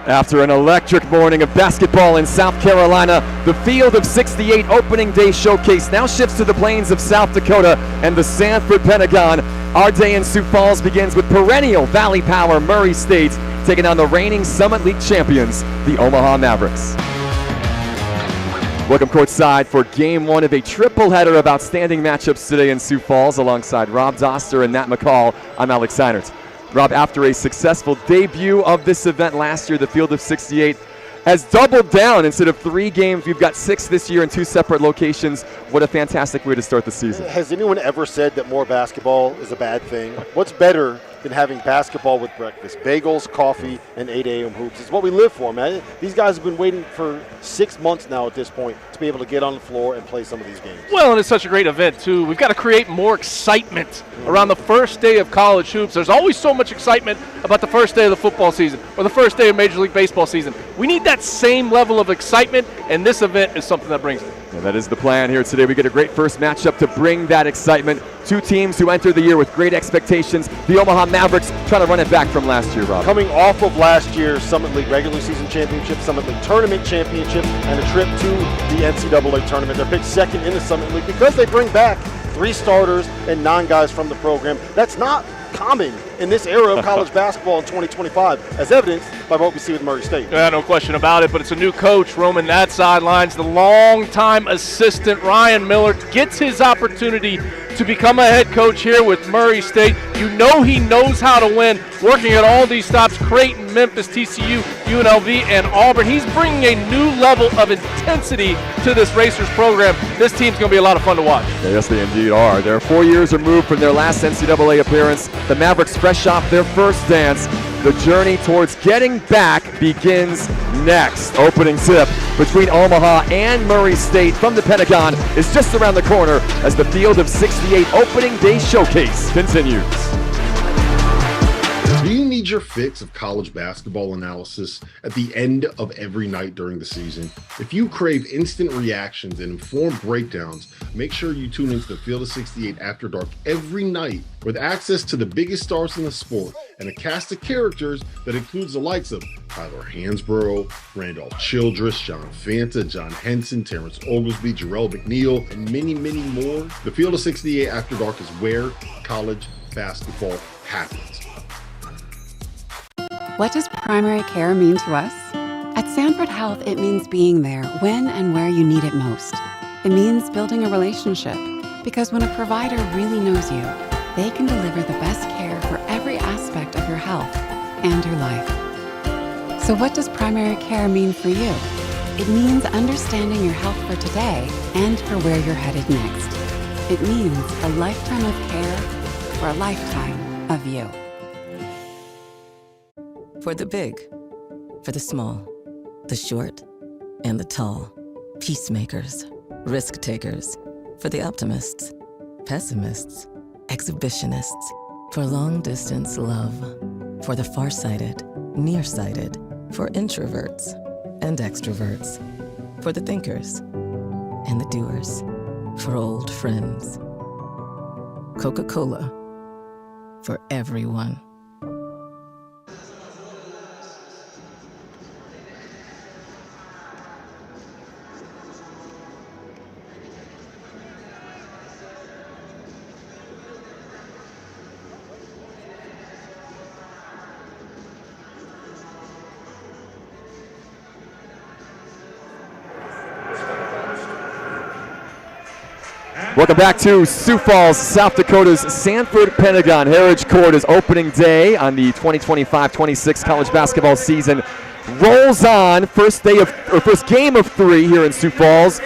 After an electric morning of basketball in South Carolina, the Field of 68 opening day showcase now shifts to the plains of South Dakota and the Sanford Pentagon. Our day in Sioux Falls begins with perennial Valley Power Murray State taking on the reigning Summit League champions, the Omaha Mavericks. Welcome courtside for game one of a triple header of outstanding matchups today in Sioux Falls. Alongside Rob Doster and Matt McCall, I'm Alex Seinert. Rob, after a successful debut of this event last year, the Field of 68 has doubled down. Instead of 3 games, we've got 6 this year in 2 separate locations. What a fantastic way to start the season. Has anyone ever said that more basketball is a bad thing? What's better than having basketball with breakfast? Bagels, coffee, and 8 a.m. hoops. It's what we live for, man. These guys have been waiting for 6 months now at this point to be able to get on the floor and play some of these games. Well, and it's such a great event, too. We've got to create more excitement around the first day of college hoops. There's always so much excitement about the first day of the football season or the first day of Major League Baseball season. We need that same level of excitement, and this event is something that brings it. Yeah, that is the plan here today. We get a great first matchup to bring that excitement. 2 teams who enter the year with great expectations. The Omaha Mavericks trying to run it back from last year, Rob. Coming off of last year's Summit League regular season championship, Summit League tournament championship, and a trip to the NCAA tournament. They're picked second in the Summit League because they bring back 3 starters and 9 guys from the program. That's not common in this era of college basketball in 2025, as evidenced by what we see with Murray State. Yeah, no question about it, but it's a new coach roaming that sidelines. The longtime assistant, Ryan Miller, gets his opportunity to become a head coach here with Murray State. You know he knows how to win, working at all these stops, Creighton, Memphis, TCU, UNLV, and Auburn. He's bringing a new level of intensity to this Racers program. This team's going to be a lot of fun to watch. Yeah, yes, they indeed are. They're 4 years removed from their last NCAA appearance. The Mavericks fresh off their first dance. The journey towards getting back begins next. Opening tip between Omaha and Murray State from the Pentagon is just around the corner as the Field of 68 opening day showcase continues. Do you need your fix of college basketball analysis at the end of every night during the season? If you crave instant reactions and informed breakdowns, make sure you tune into the Field of 68 After Dark every night with access to the biggest stars in the sport and a cast of characters that includes the likes of Tyler Hansborough, Randolph Childress, John Fanta, John Henson, Terrence Oglesby, Jarrell McNeil, and many, many more. The Field of 68 After Dark is where college basketball happens. What does primary care mean to us? At Sanford Health, it means being there when and where you need it most. It means building a relationship, because when a provider really knows you, they can deliver the best care for every aspect of your health and your life. So what does primary care mean for you? It means understanding your health for today and for where you're headed next. It means a lifetime of care for a lifetime of you. For the big, for the small, the short, and the tall. Peacemakers, risk takers. For the optimists, pessimists, exhibitionists. For long distance love. For the farsighted, nearsighted. For introverts and extroverts. For the thinkers and the doers. For old friends. Coca-Cola. For everyone. Welcome back to Sioux Falls, South Dakota's Sanford Pentagon. Heritage Court is opening day on the 2025-26 college basketball season. Rolls on, first game of 3 here in Sioux Falls.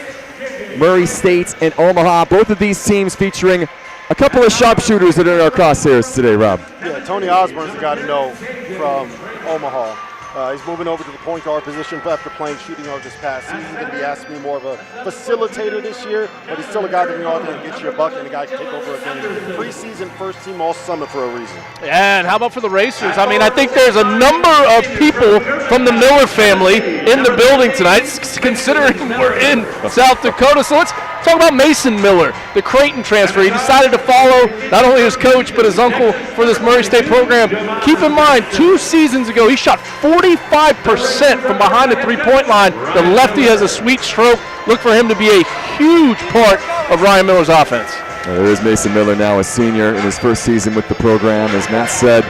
Murray State and Omaha, both of these teams featuring a couple of sharpshooters that are in our crosshairs today, Rob. Yeah, Tony Osborne's the guy to know from Omaha. He's moving over to the point guard position after playing shooting guard this past season. He's going to be asked to be more of a facilitator this year, but he's still a guy that can go out there and get you a bucket and a guy can take over a game. Preseason first team all summer for a reason. And how about for the Racers? I mean, I think there's a number of people from the Miller family in the building tonight, considering we're in South Dakota. So let's Talk about Mason Miller, the Creighton transfer. He decided to follow not only his coach but his uncle for this Murray State program. Keep in mind, 2 seasons ago, he shot 45% from behind the three-point line. The lefty has a sweet stroke. Look for him to be a huge part of Ryan Miller's offense. There is Mason Miller now, a senior in his first season with the program. As Matt said,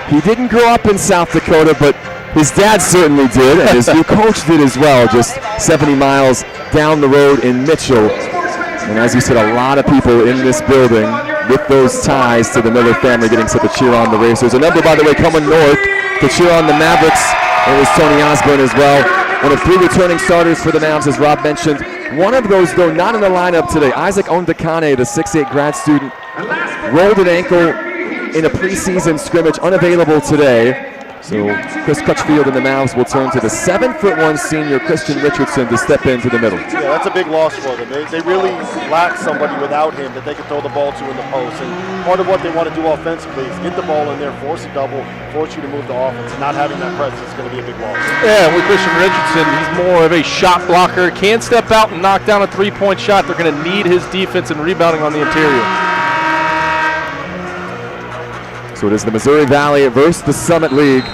he didn't grow up in South Dakota, but his dad certainly did, and his new coach did as well, just 70 miles down the road in Mitchell. And as you said, a lot of people in this building with those ties to the Miller family getting set to cheer on the Racers. A number, by the way, coming north to cheer on the Mavericks. It was Tony Osborne as well. One of 3 returning starters for the Mavs, as Rob mentioned. One of those, though, not in the lineup today. Isaac Ondakane, the 6'8 grad student, rolled an ankle in a preseason scrimmage, unavailable today. So Chris Crutchfield and the Mavs will turn to the 7'1" senior Christian Richardson to step into the middle. Yeah, that's a big loss for them. They really lack somebody without him that they can throw the ball to in the post. And part of what they want to do offensively is get the ball in there, force a double, force you to move the offense. And not having that presence is going to be a big loss. Yeah, with Christian Richardson, he's more of a shot blocker. Can't step out and knock down a three-point shot. They're going to need his defense and rebounding on the interior. So it is the Missouri Valley versus the Summit League.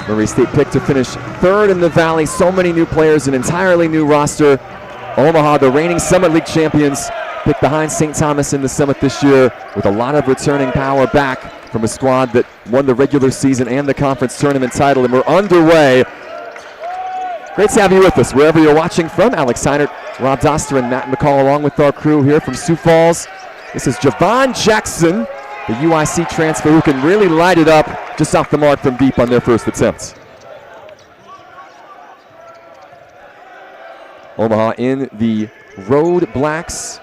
Murray State picked to finish 3rd in the Valley. So many new players, an entirely new roster. Omaha, the reigning Summit League champions, picked behind St. Thomas in the Summit this year with a lot of returning power back from a squad that won the regular season and the conference tournament title. And we're underway. Great to have you with us wherever you're watching from. Alex Seinert, Rob Doster, and Matt McCall along with our crew here from Sioux Falls. This is Javon Jackson, the UIC transfer who can really light it up just off the mark from deep on their first attempt. Omaha in the road blacks,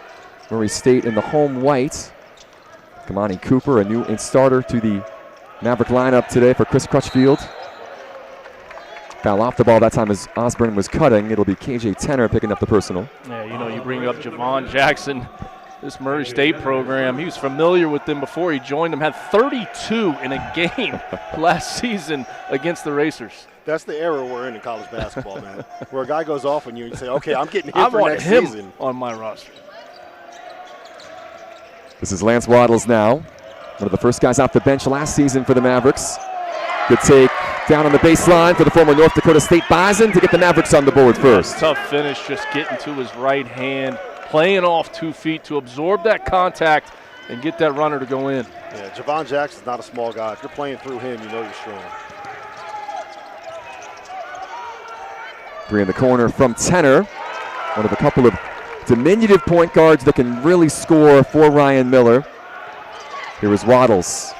Murray State in the home white. Kamani Cooper, a new starter to the Maverick lineup today for Chris Crutchfield. Foul off the ball that time as Osborne was cutting. It'll be KJ Tenner picking up the personal. Yeah, you know, you bring up Javon Jackson. This Murray State program, he was familiar with them before he joined them, had 32 in a game last season against the Racers. That's the era we're in college basketball, man, where a guy goes off on you and you say, okay, I'm getting him for next season. On my roster. This is Lance Waddles now, one of the first guys off the bench last season for the Mavericks. Good take down on the baseline for the former North Dakota State Bison to get the Mavericks on the board first. Tough finish, just getting to his right hand. Playing off 2 feet to absorb that contact and get that runner to go in. Yeah, Javon Jackson's not a small guy. If you're playing through him, you know you're strong. 3 in the corner from Tenner. One of a couple of diminutive point guards that can really score for Ryan Miller. Here is Waddles.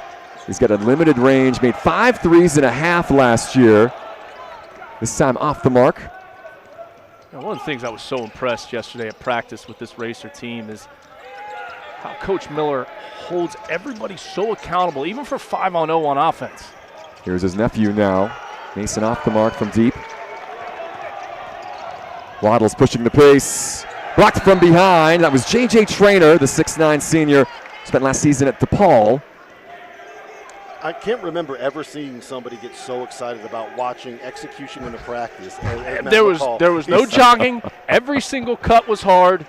He's got a limited range, made 5 threes and a half last year. This time off the mark. One of the things I was so impressed yesterday at practice with this Racer team is how Coach Miller holds everybody so accountable, even for 5-on-0 on offense. Here's his nephew now. Mason off the mark from deep. Waddles pushing the pace. Blocked from behind. That was J.J. Traynor, the 6'9 senior. Spent last season at DePaul. I can't remember ever seeing somebody get so excited about watching execution in a practice. There was no jogging. Every single cut was hard.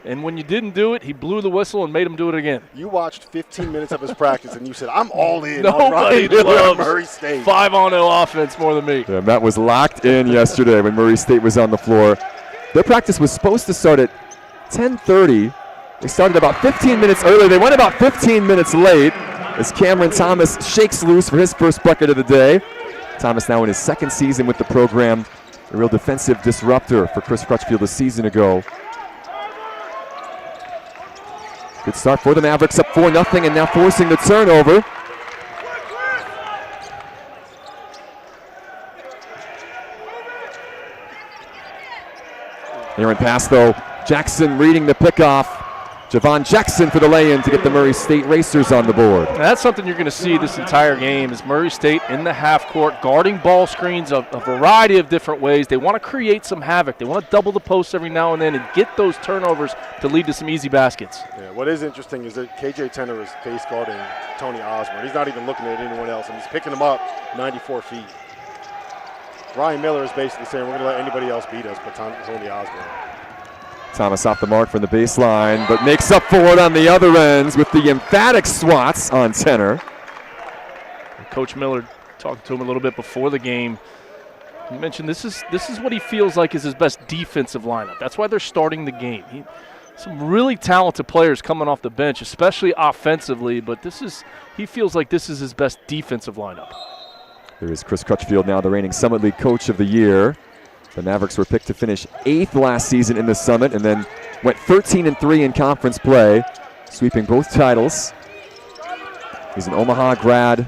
And when you didn't do it, he blew the whistle and made him do it again. You watched 15 minutes of his practice and you said, I'm all in. Nobody loves Murray State. 5-on-0 offense more than me. Yeah, Matt was locked in yesterday when Murray State was on the floor. Their practice was supposed to start at 10:30. They started about 15 minutes early. They went about 15 minutes late as Cameron Thomas shakes loose for his first bucket of the day. Thomas now in his 2nd season with the program. A real defensive disruptor for Chris Crutchfield a season ago. Good start for the Mavericks, up 4-0 and now forcing the turnover. Aaron pass though. Jackson reading the pickoff. Javon Jackson for the lay-in to get the Murray State Racers on the board. Now that's something you're going to see this entire game is Murray State in the half court, guarding ball screens a variety of different ways. They want to create some havoc. They want to double the post every now and then and get those turnovers to lead to some easy baskets. Yeah, what is interesting is that KJ Tenner is face guarding Tony Osborne. He's not even looking at anyone else, and he's picking him up 94 feet. Ryan Miller is basically saying we're going to let anybody else beat us but Tony Osborne. Thomas off the mark from the baseline, but makes up for it on the other ends with the emphatic swats on Tenor. Coach Miller talked to him a little bit before the game. He mentioned this is what he feels like is his best defensive lineup. That's why they're starting the game. Some really talented players coming off the bench, especially offensively, but he feels like this is his best defensive lineup. There is Chris Crutchfield now, the reigning Summit League Coach of the Year. The Mavericks were picked to finish 8th last season in the Summit and then went 13-3 in conference play, sweeping both titles. He's an Omaha grad.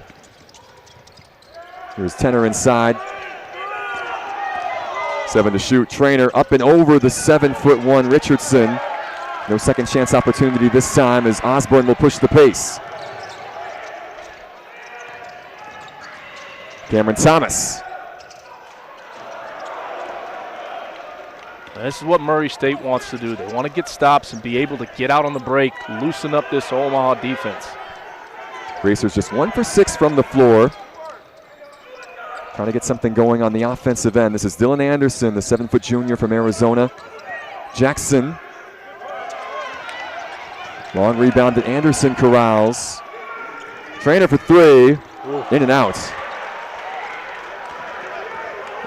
Here's Tenor inside. 7 to shoot. Trainer up and over the 7'1" Richardson. No second chance opportunity this time as Osborne will push the pace. Cameron Thomas. This is what Murray State wants to do. They want to get stops and be able to get out on the break, loosen up this Omaha defense. Racers just 1 for 6 from the floor. Trying to get something going on the offensive end. This is Dylan Anderson, the 7-foot junior from Arizona. Jackson. Long rebound to Anderson corrals. Trainer for 3. In and out.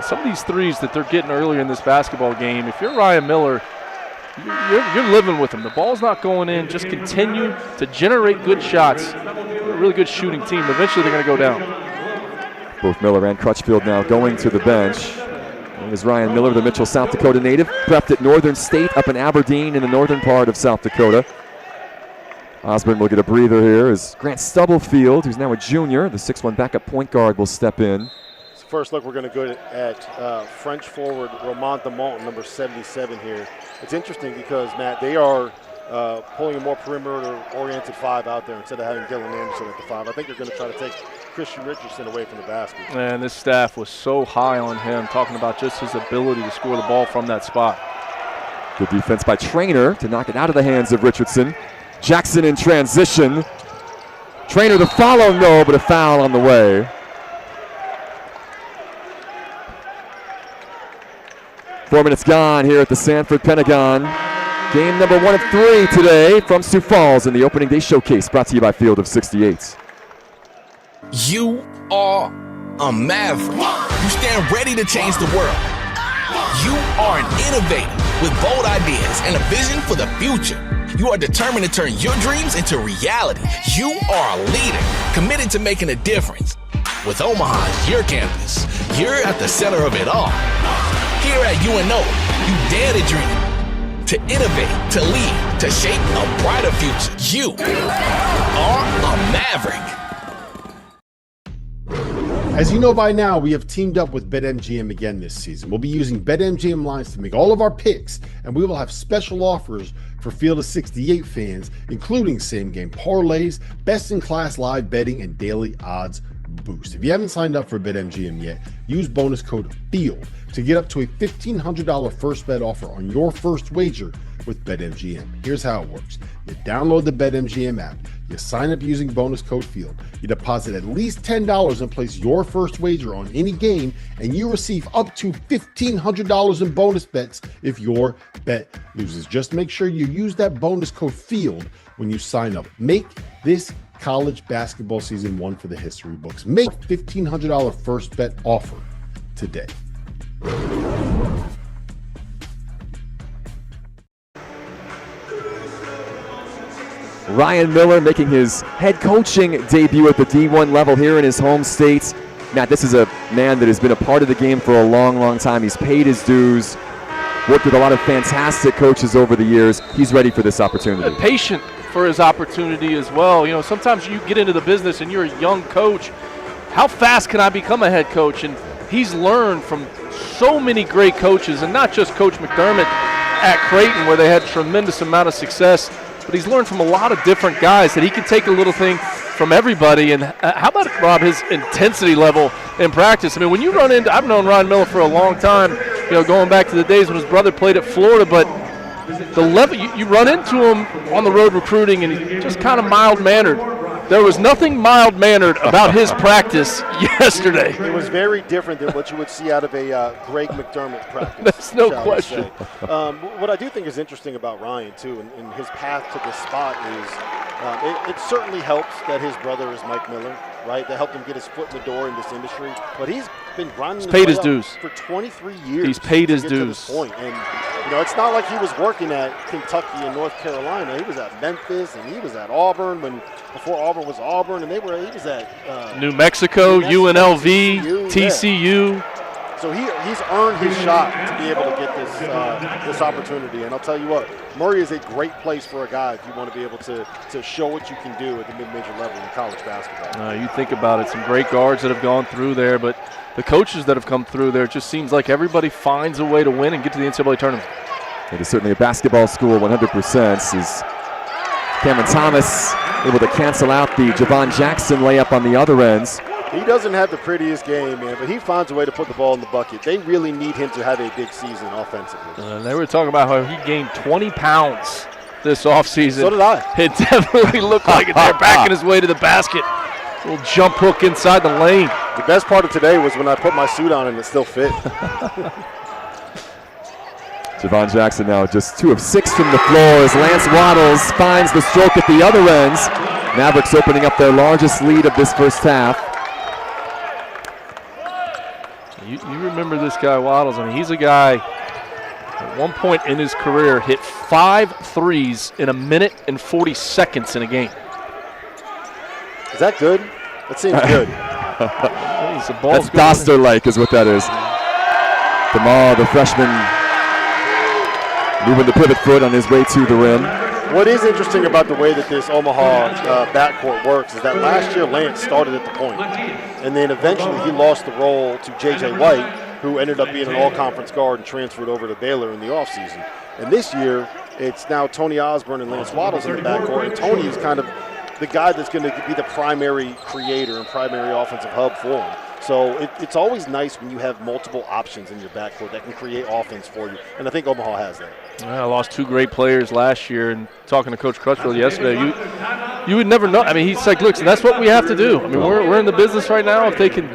Some of these threes that they're getting earlier in this basketball game, if you're Ryan Miller, you're living with them. The ball's not going in. Just continue to generate good shots. They're a really good shooting team. Eventually they're going to go down. Both Miller and Crutchfield now going to the bench. There's Ryan Miller, the Mitchell, South Dakota native, prepped at Northern State up in Aberdeen in the northern part of South Dakota. Osborne will get a breather here as Grant Stubblefield, who's now a junior, the 6'1" backup point guard, will step in. So first look, we're going to go at French forward Romain Demont, number 77 here. It's interesting because, Matt, they are pulling a more perimeter-oriented 5 out there instead of having Dylan Anderson at the 5. I think they're going to try to take Christian Richardson away from the basket. And this staff was so high on him, talking about just his ability to score the ball from that spot. Good defense by Trainer to knock it out of the hands of Richardson. Jackson in transition. Trainer to follow, no, but a foul on the way. Four minutes gone here at the Sanford Pentagon. Game number 1 of 3 today from Sioux Falls in the opening day showcase, brought to you by Field of 68. You are a maverick. You stand ready to change the world. You are an innovator with bold ideas and a vision for the future. You are determined to turn your dreams into reality. You are a leader, committed to making a difference. With Omaha as your campus, you're at the center of it all. Here at UNO, you dare to dream, to innovate, to lead, to shape a brighter future. You are a maverick. As you know by now, we have teamed up with BetMGM again this season. We'll be using BetMGM lines to make all of our picks, and we will have special offers for Field of 68 fans, including same-game parlays, best-in-class live betting, and daily odds boost. If you haven't signed up for BetMGM yet, use bonus code FIELD to get up to a $1,500 first bet offer on your first wager with BetMGM. Here's how it works. You download the BetMGM app, you sign up using bonus code FIELD, you deposit at least $10 and place your first wager on any game, and you receive up to $1,500 in bonus bets if your bet loses. Just make sure you use that bonus code FIELD when you sign up. Make this college basketball season one for the history books. Make $1,500 first bet offer today. Ryan Miller making his head coaching debut at the D1 level here in his home state. Matt, this is a man that has been a part of the game for a long, long time. He's paid his dues, worked with a lot of fantastic coaches over the years. He's ready for this opportunity. Patient for his opportunity as well. You know, sometimes you get into the business and you're a young coach. How fast can I become a head coach? And he's learned from so many great coaches, and not just Coach McDermott at Creighton, where they had a tremendous amount of success, but he's learned from a lot of different guys that he can take a little thing from everybody. And how about, Rob, his intensity level in practice? I mean, when you run into, I've known Ryan Miller for a long time, you know, going back to the days when his brother played at Florida, but the level, you run into him on the road recruiting, and he's just kind of mild-mannered. There was nothing mild-mannered about his practice yesterday. It was very different than what you would see out of a Greg McDermott practice. That's no question. What I do think is interesting about Ryan, too, and his path to this spot is it certainly helps that his brother is Mike Miller, right? That helped him get his foot in the door in this industry. But he's been grinding He's paid his dues for 23 years. He's paid his to dues. this point. And, it's not like he was working at Kentucky and North Carolina. He was at Memphis, and he was at Auburn before Auburn was Auburn, and he was at New Mexico, UNLV, TCU. Yeah. So he's earned his shot to be able to get this opportunity. And I'll tell you what, Murray is a great place for a guy if you want to be able to show what you can do at the mid-major level in college basketball. You think about it, some great guards that have gone through there, but the coaches that have come through there, it just seems like everybody finds a way to win and get to the NCAA tournament. It is certainly a basketball school 100%. Is Cameron Thomas able to cancel out the Javon Jackson layup on the other ends. He doesn't have the prettiest game, man, but he finds a way to put the ball in the bucket. They really need him to have a big season offensively. They were talking about how he gained 20 pounds this offseason. So did I. It definitely looked like it. They're backing his way to the basket. Little jump hook inside the lane. The best part of today was when I put my suit on and it still fit. Javon Jackson now just 2 of 6 from the floor as Lance Waddles finds the stroke at the other ends. Mavericks opening up their largest lead of this first half. You remember this guy, Waddles. I mean, he's a guy at one point in his career hit 5 threes in a minute and 40 seconds in a game. Is that good? That seems good. That's Doster-like is what that is. DeMar, the freshman, moving the pivot foot on his way to the rim. What is interesting about the way that this Omaha backcourt works is that last year Lance started at the point, and then eventually he lost the role to J.J. White, who ended up being an all-conference guard and transferred over to Baylor in the offseason. And this year, it's now Tony Osborne and Lance Waddles in the backcourt, and Tony is kind of the guy that's going to be the primary creator and primary offensive hub for him. So it's always nice when you have multiple options in your backcourt that can create offense for you, and I think Omaha has that. I lost 2 great players last year, and talking to Coach Crutchfield yesterday, you would never know. I mean, he's like, look, so that's what we have to do. I mean, we're in the business right now. If they can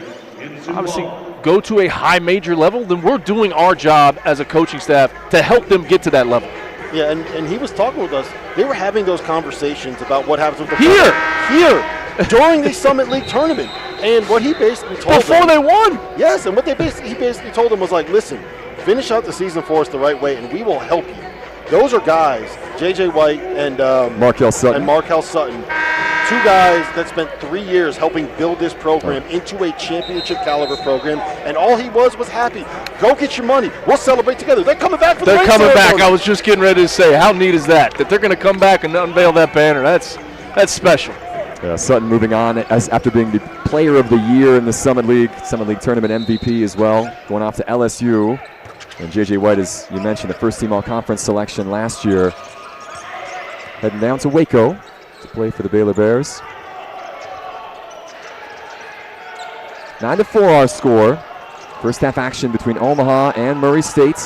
obviously go to a high major level, then we're doing our job as a coaching staff to help them get to that level. Yeah, and he was talking with us. They were having those conversations about what happens with the here during the Summit League tournament. And what he basically told before they won. Yes, and what he basically told them was like, listen, finish out the season for us the right way, and we will help you. Those are guys, J.J. White and Markell Sutton. 2 guys that spent 3 years helping build this program into a championship caliber program, and all he was happy. Go get your money. We'll celebrate together. They're coming back for the They're coming back. I was just getting ready to say, how neat is that they're going to come back and unveil that banner. That's special. Yeah, Sutton moving on after being the player of the year in the Summit League tournament MVP as well, going off to LSU. And J.J. White, as you mentioned, the first team all-conference selection last year, heading down to Waco to play for the Baylor Bears. 9-4 our score. First half action between Omaha and Murray State.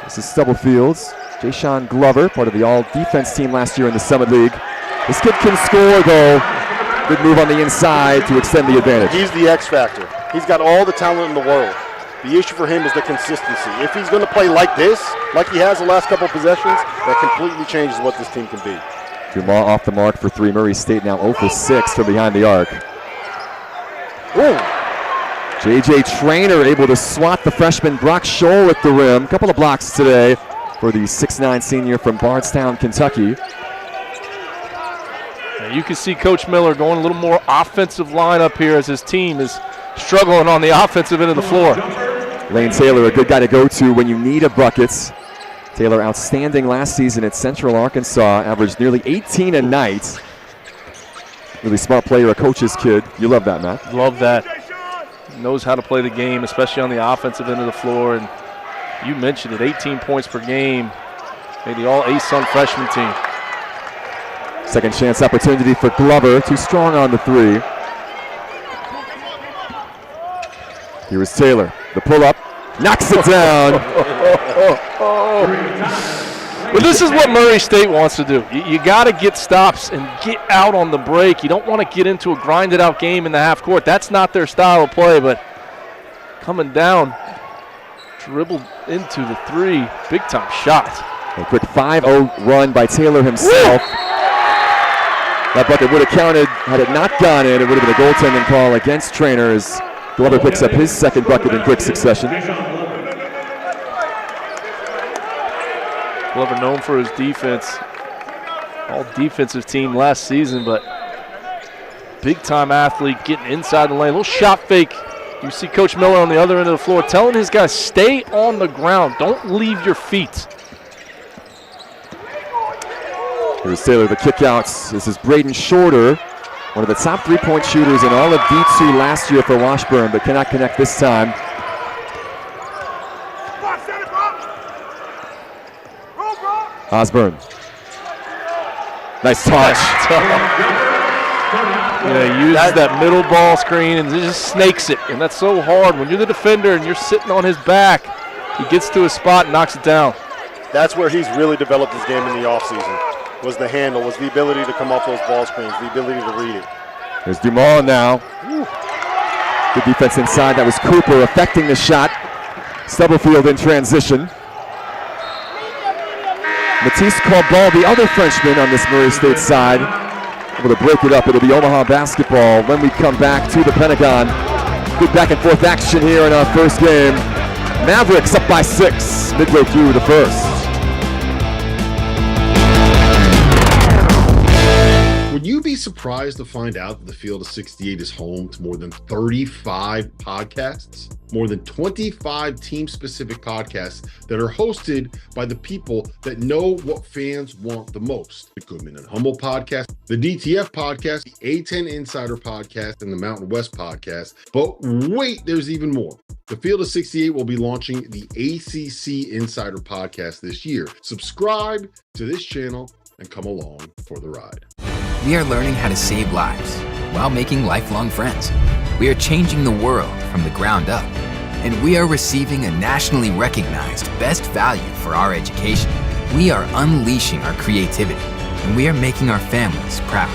This is Stubblefields. Jayshawn Glover, part of the all-defense team last year in the Summit League. This kid can score, though. Good move on the inside to extend the advantage. He's the X factor. He's got all the talent in the world. The issue for him is the consistency. If he's going to play like this, like he has the last couple of possessions, that completely changes what this team can be. Dumas off the mark for 3. Murray State now 0 for 6 from behind the arc. Ooh. J.J. Traynor able to swat the freshman Brock Scholl at the rim. Couple of blocks today for the 6'9 senior from Bardstown, Kentucky. You can see Coach Miller going a little more offensive lineup here as his team is struggling on the offensive end of the floor. Lane Taylor, a good guy to go to when you need a bucket. Taylor outstanding last season at Central Arkansas, averaged nearly 18 a night. Really smart player, a coach's kid. You love that, Matt. Love that. Knows how to play the game, especially on the offensive end of the floor. And you mentioned it, 18 points per game. Made the all-ASUN freshman team. Second chance opportunity for Glover. Too strong on the 3. Here is Taylor. The pull-up. Knocks it down. But this is what Murray State wants to do. You got to get stops and get out on the break. You don't want to get into a grinded-out game in the half court. That's not their style of play, but coming down, dribbled into the three. Big-time shot. A quick 5-0 run by Taylor himself. Woo! That bucket would have counted had it not gone in. It would have been a goaltending call against Traynor as Glover picks up his second bucket in quick succession. Glover known for his defense. All defensive team last season, but big-time athlete getting inside the lane. A little shot fake. You see Coach Miller on the other end of the floor telling his guys, stay on the ground. Don't leave your feet. Here's Taylor, the kickouts. This is Braden Shorter, one of the top three-point shooters in all of D2 last year for Washburn, but cannot connect this time. Osborne. Nice touch. Yeah, uses that middle ball screen and just snakes it, and that's so hard. When you're the defender and you're sitting on his back, he gets to a spot and knocks it down. That's where he's really developed his game in the offseason. Was the handle, was the ability to come off those ball screens, the ability to read it. There's Dumas now. Woo. Good defense inside. That was Cooper affecting the shot. Stubblefield in transition. Matisse Corball, the other Frenchman on this Murray State side, able to break it up. It'll be Omaha basketball when we come back to the Pentagon. Good back and forth action here in our first game. Mavericks up by 6 midway through the first. Would you be surprised to find out that the Field of 68 is home to more than 35 podcasts? More than 25 team-specific podcasts that are hosted by the people that know what fans want the most. The Goodman and Hummel podcast, the DTF podcast, the A10 Insider podcast, and the Mountain West podcast. But wait, there's even more. The Field of 68 will be launching the ACC Insider podcast this year. Subscribe to this channel and come along for the ride. We are learning how to save lives while making lifelong friends. We are changing the world from the ground up, and we are receiving a nationally recognized best value for our education. We are unleashing our creativity, and we are making our families proud.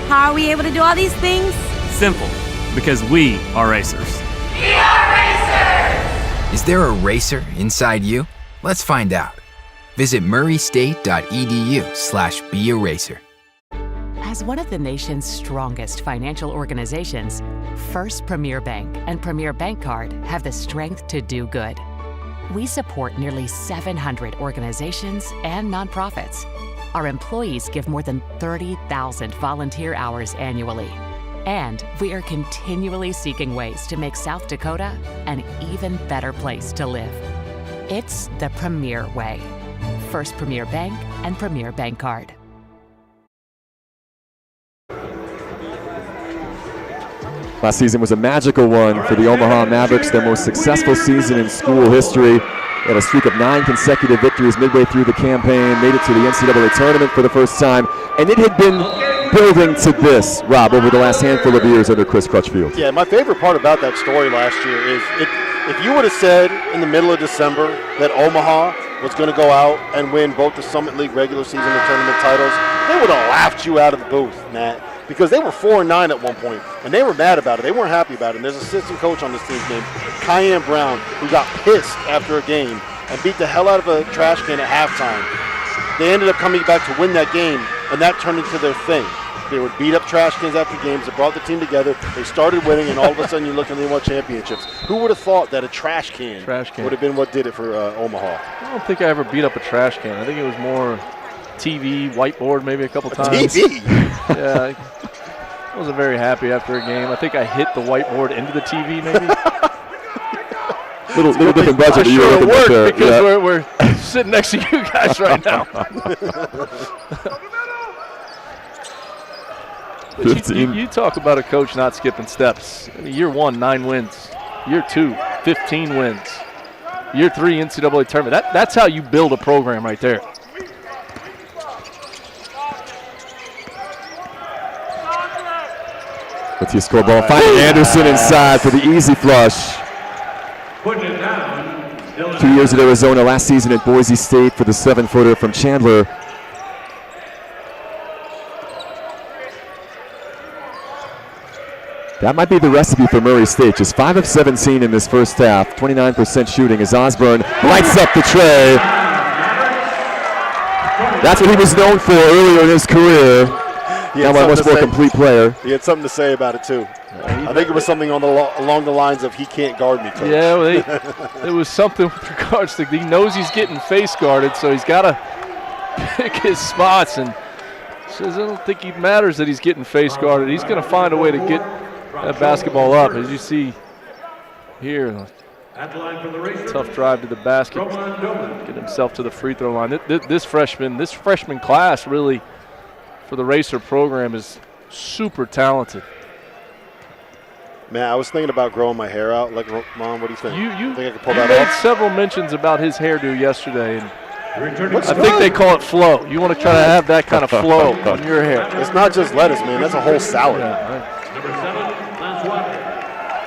How are we able to do all these things? Simple, because we are racers. We are racers! Is there a racer inside you? Let's find out. Visit murraystate.edu/bearacer. As one of the nation's strongest financial organizations, First Premier Bank and Premier Bank Card have the strength to do good. We support nearly 700 organizations and nonprofits. Our employees give more than 30,000 volunteer hours annually. And we are continually seeking ways to make South Dakota an even better place to live. It's the Premier way. First Premier Bank and Premier Bank Card. Last season was a magical one for the Omaha Mavericks, their most successful season in school history. They had a streak of 9 consecutive victories midway through the campaign, made it to the NCAA tournament for the first time, and it had been building to this, Rob, over the last handful of years under Chris Crutchfield. Yeah, my favorite part about that story last year is if you would have said in the middle of December that Omaha was going to go out and win both the Summit League regular season and tournament titles, they would have laughed you out of the booth, Matt. Because they were 4-9 at one point, and they were mad about it. They weren't happy about it. And there's an assistant coach on this team named Cayenne Brown who got pissed after a game and beat the hell out of a trash can at halftime. They ended up coming back to win that game, and that turned into their thing. They would beat up trash cans after games. It brought the team together. They started winning, and all of a sudden you look and they won championships. Who would have thought that a trash can would have been what did it for Omaha? I don't think I ever beat up a trash can. I think it was more TV, whiteboard maybe a couple times. TV? Yeah, I wasn't very happy after a game. I think I hit the whiteboard into the TV maybe. little different budget. I'm sure it worked because we're sitting next to you guys right now. You talk about a coach not skipping steps. I mean, year 1, 9 wins. Year 2, 15 wins. Year 3, NCAA tournament. That's how you build a program right there. Matisse Corball finding Anderson inside for the easy flush. 2 years at Arizona, last season at Boise State for the 7-footer from Chandler. That might be the recipe for Murray State. Just 5 of 17 in this first half, 29% shooting as Osborne lights up the tray. That's what he was known for earlier in his career. Now a much more complete player. He had something to say about it, too. I think it was something along the lines of, he can't guard me, coach. Yeah, well, it was something with regards to, he knows he's getting face guarded, so he's got to pick his spots. And says, I don't think it matters that he's getting face guarded. He's going to find a way to get that basketball up. As you see here, tough drive to the basket, get himself to the free throw line. This freshman class really for the Racer program is super talented. Man, I was thinking about growing my hair out. Like, Mom, what do you think? You think I could pull that made off? several mentions about his hairdo yesterday, and I think they call it flow. You want to try to have that kind of flow on your hair. It's not just lettuce, man. That's a whole salad.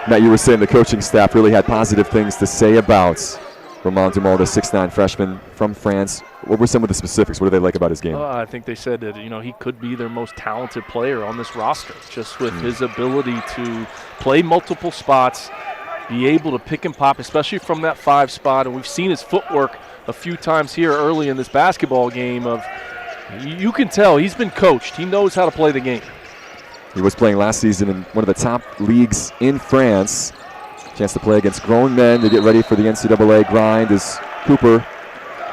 Matt, you were saying the coaching staff really had positive things to say about Romain Dumas, the 6'9" freshman from France. What were some of the specifics? What do they like about his game? I think they said that he could be their most talented player on this roster, just with his ability to play multiple spots, be able to pick and pop, especially from that 5 spot. And we've seen his footwork a few times here early in this basketball game. You can tell he's been coached. He knows how to play the game. He was playing last season in one of the top leagues in France. Chance to play against grown men to get ready for the NCAA grind as Cooper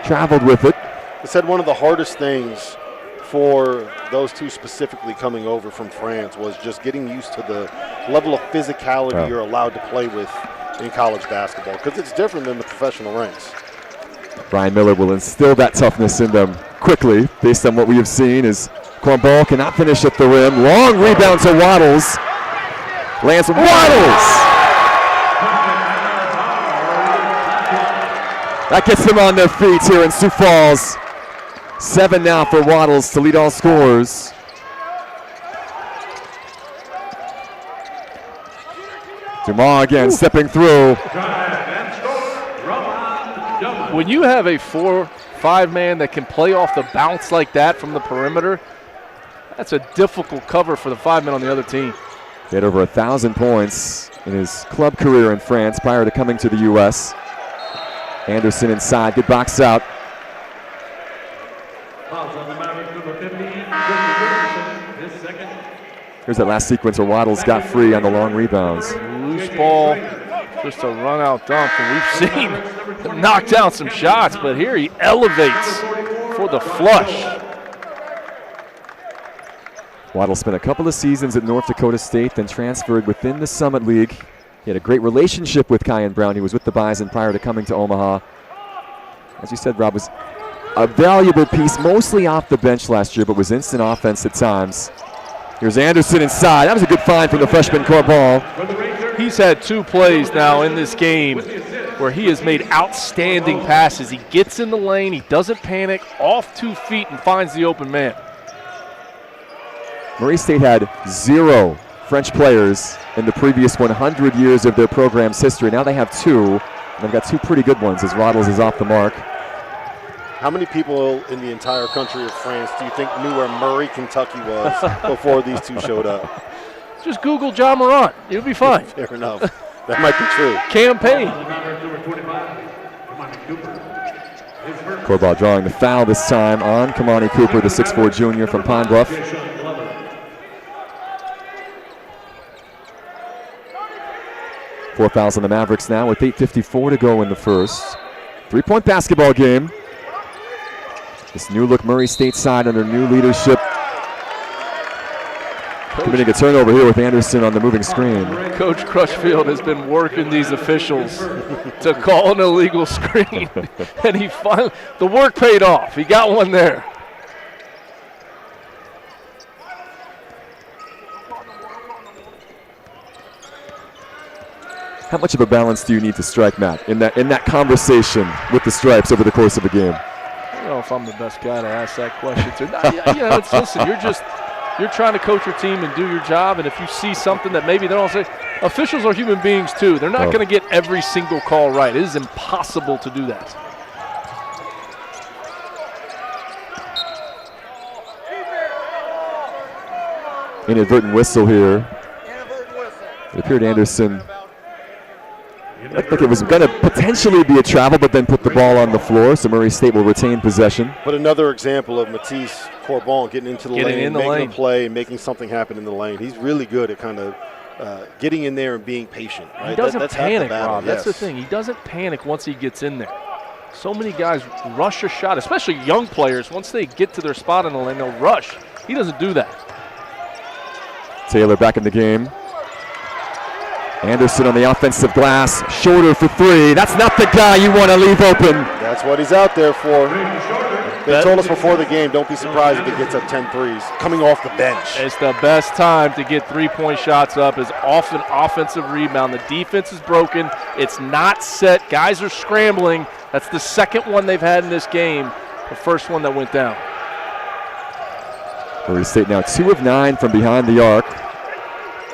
traveled with it. They said one of the hardest things for those two specifically coming over from France was just getting used to the level of physicality you're allowed to play with in college basketball, because it's different than the professional ranks. Brian Miller will instill that toughness in them quickly based on what we have seen as Cornball cannot finish at the rim. Long rebound to Waddles. Lance Waddles! That gets them on their feet here in Sioux Falls. 7 now for Waddles to lead all scorers. Dumas again stepping through. When you have a 4-5 man that can play off the bounce like that from the perimeter, that's a difficult cover for the 5 men on the other team. He had over 1,000 points in his club career in France prior to coming to the U.S. Anderson inside, good box out. Here's that last sequence where Waddles got free on the long rebounds. Loose ball, just a run-out dunk, and we've seen him knock down some shots, but here he elevates for the flush. Waddle spent a couple of seasons at North Dakota State, then transferred within the Summit League. He had a great relationship with Kyan Brown. He was with the Bison prior to coming to Omaha. As you said, Rob, was a valuable piece, mostly off the bench last year, but was instant offense at times. Here's Anderson inside. That was a good find from the freshman Cornball. He's had 2 plays now in this game where he has made outstanding passes. He gets in the lane, he doesn't panic, off 2 feet and finds the open man. Murray State had 0 French players in the previous 100 years of their program's history. Now they have 2, and they've got 2 pretty good ones as Waddles is off the mark. How many people in the entire country of France do you think knew where Murray, Kentucky was before these 2 showed up? Just Google John Morant. You'll be fine. Fair enough. That might be true. Campaign. Cornball drawing the foul this time on Kamani Cooper, the 6'4 junior from Pine Bluff. Four fouls on the Mavericks now with 8:54 to go in the first. 3-point basketball game. This new look Murray State side under new leadership. Committing a turnover here with Anderson on the moving screen. Coach Crutchfield has been working these officials to call an illegal screen, and he finally, the work paid off. He got one there. How much of a balance do you need to strike, Matt, in that conversation with the Stripes over the course of a game? I don't know if I'm the best guy to ask that question to. Listen, you're trying to coach your team and do your job, and if you see something that maybe they don't say, Officials are human beings too. They're not going to get every single call right. It is impossible to do that. Inadvertent whistle here. It appeared Anderson looked like it was going to potentially be a travel, but then put the ball on the floor, so Murray State will retain possession. But another example of Matisse Corbon getting into the lane, making a play, and making something happen in the lane. He's really good at kind of getting in there and being patient. Right? He doesn't that's panic, half the battle. Rob. That's the thing. He doesn't panic once he gets in there. So many guys rush a shot, especially young players. Once they get to their spot in the lane, they'll rush. He doesn't do that. Taylor back in the game. Anderson on the offensive glass, shorter for three. That's not the guy you want to leave open. That's what he's out there for. They told us before the game, don't be surprised if he gets up 10 threes coming off the bench. It's the best time to get three-point shots up is off an offensive rebound. The defense is broken. It's not set. Guys are scrambling. That's the second one they've had in this game. The first one that went down. Murray State now 2 of 9 from behind the arc.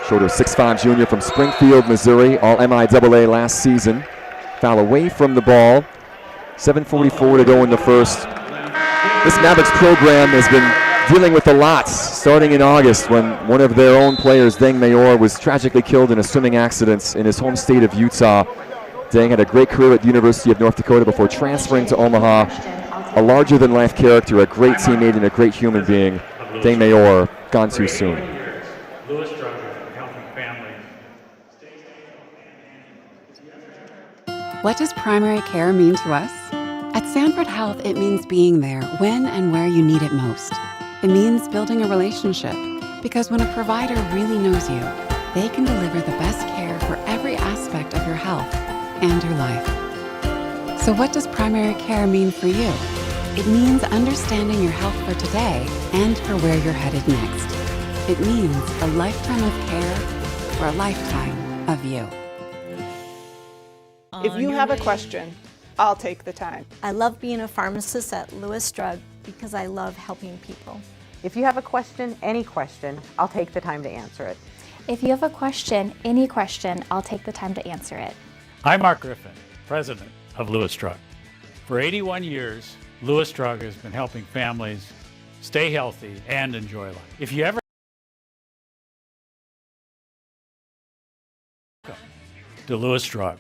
Schroeder, 6'5" junior from Springfield, Missouri, all MIAA last season. Foul away from the ball. 7:44 to go in the first. This Mavericks program has been dealing with a lot starting in August when one of their own players, Deng Mayor, was tragically killed in a swimming accident in his home state of Utah. Deng had a great career at the University of North Dakota before transferring to Omaha. A larger-than-life character, a great teammate, and a great human being. Deng Mayor, gone too soon. What does primary care mean to us? At Sanford Health, it means being there when and where you need it most. It means building a relationship, because when a provider really knows you, they can deliver the best care for every aspect of your health and your life. So what does primary care mean for you? It means understanding your health for today and for where you're headed next. It means a lifetime of care for a lifetime of you. If you have a question, I'll take the time. I love being a pharmacist at Lewis Drug because I love helping people. If you have a question, any question, I'll take the time to answer it. If you have a question, any question, I'll take the time to answer it. I'm Mark Griffin, president of Lewis Drug. For 81 years, Lewis Drug has been helping families stay healthy and enjoy life. If you ever to Lewis Drug.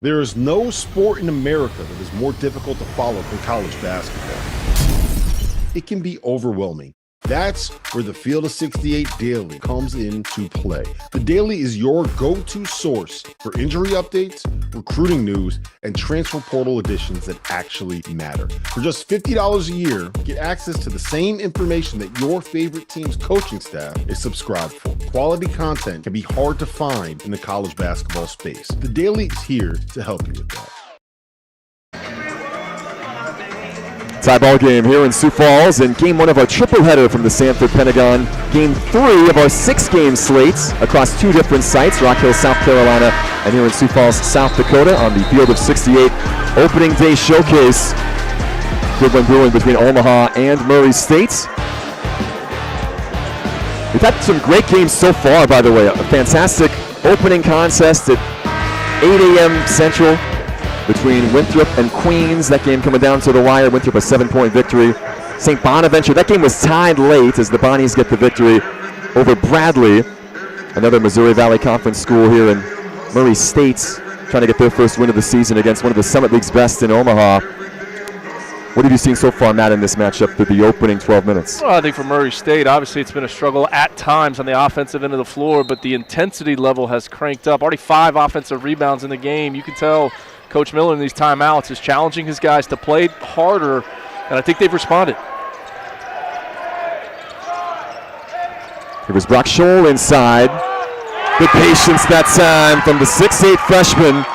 There is no sport in America that is more difficult to follow than college basketball. It can be overwhelming. That's where the Field of 68 Daily comes into play. The Daily is your go-to source for injury updates, recruiting news, and transfer portal additions that actually matter. For just $50 a year, get access to the same information that your favorite team's coaching staff is subscribed for. Quality content can be hard to find in the college basketball space. The Daily is here to help you with that. Tie ball game here in Sioux Falls, and game 1 of our triple header from the Sanford Pentagon. Game 3 of our 6-game slates across 2 different sites, Rock Hill, South Carolina, and here in Sioux Falls, South Dakota, on the Field of 68 opening day showcase. Good one brewing between Omaha and Murray State. We've had some great games so far, by the way. A fantastic opening contest at 8 a.m. Central between Winthrop and Queens. That game coming down to the wire. Winthrop a 7-point victory. St. Bonaventure, that game was tied late as the Bonnies get the victory over Bradley. Another Missouri Valley Conference school here in Murray State, trying to get their first win of the season against one of the Summit League's best in Omaha. What have you seen so far, Matt, in this matchup through the opening 12 minutes? Well, I think for Murray State, obviously it's been a struggle at times on the offensive end of the floor, but the intensity level has cranked up. Already 5 offensive rebounds in the game. You can tell Coach Miller in these timeouts is challenging his guys to play harder, and I think they've responded. It was Brock Scholl inside. Good patience that time from the 6'8 freshman.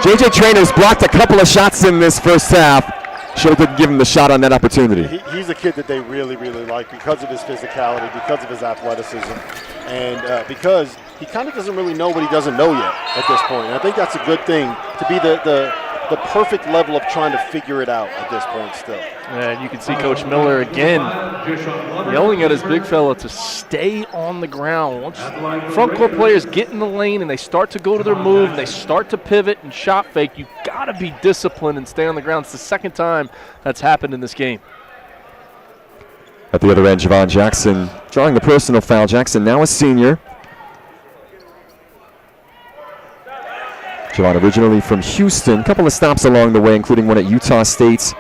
J.J. Trainer's blocked a couple of shots in this first half. Scholl didn't give him the shot on that opportunity. He's a kid that they really, really like because of his physicality, because of his athleticism, and because he kind of doesn't really know what he doesn't know yet at this point. And I think that's a good thing, to be the the perfect level of trying to figure it out at this point still. And you can see Coach Miller again yelling at his big fella to stay on the ground. Once front court players get in the lane and they start to go to their move and they start to pivot and shot fake, you got to be disciplined and stay on the ground. It's the second time that's happened in this game. At the other end, Javon Jackson drawing the personal foul. Jackson now a senior. Javon originally from Houston, a couple of stops along the way, including one at Utah State.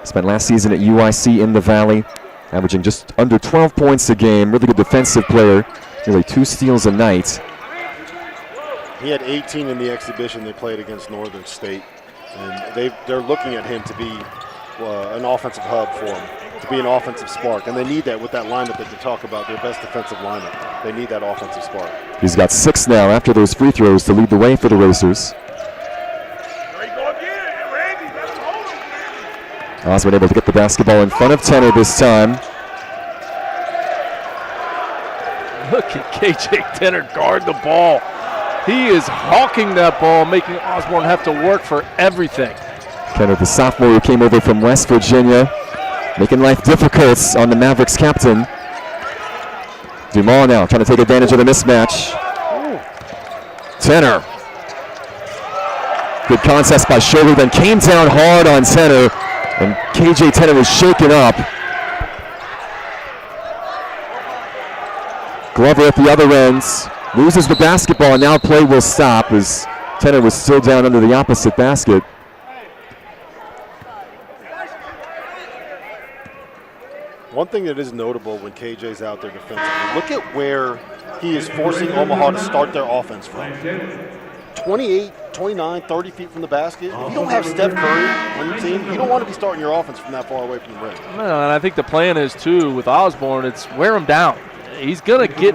Spent last season at UIC in the Valley, averaging just under 12 points a game. Really good defensive player, nearly 2 steals a night. He had 18 in the exhibition they played against Northern State, and they're looking at him to be an offensive hub for them, to be an offensive spark, and they need that with that lineup that they talk about, their best defensive lineup. They need that offensive spark. He's got 6 now after those free throws to lead the way for the Racers. Osmond able to get the basketball in front of Tenor this time. Look at KJ Tenor guard the ball. He is hawking that ball, making Osborne have to work for everything. Tenor, the sophomore who came over from West Virginia, making life difficult on the Mavericks captain. Dumont now trying to take advantage of the mismatch. Tenor. Good contest by Schroeder, then came down hard on Tenor, and KJ Tenor was shaken up. Glover at the other end loses the basketball, and now play will stop as Tenor was still down under the opposite basket. One thing that is notable when KJ's out there defensively, look at where he is forcing Omaha to start their offense from. 28, 29, 30 feet from the basket. If you don't have Steph Curry on your team, you don't want to be starting your offense from that far away from the rim. No, and I think the plan is, too, with Osborne, it's wear him down. He's going to get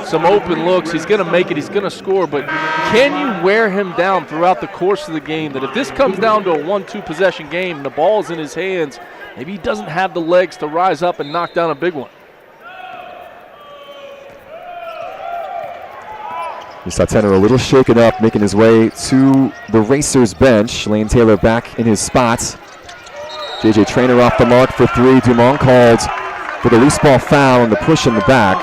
some open looks. He's going to make it. He's going to score. But can you wear him down throughout the course of the game that if this comes down to a 1-2 possession game and the ball's in his hands, maybe he doesn't have the legs to rise up and knock down a big one? We saw Tenor a little shaken up, making his way to the Racers bench. Lane Taylor back in his spot. J.J. Traynor off the mark for 3. Dumont called for the loose ball foul and the push in the back.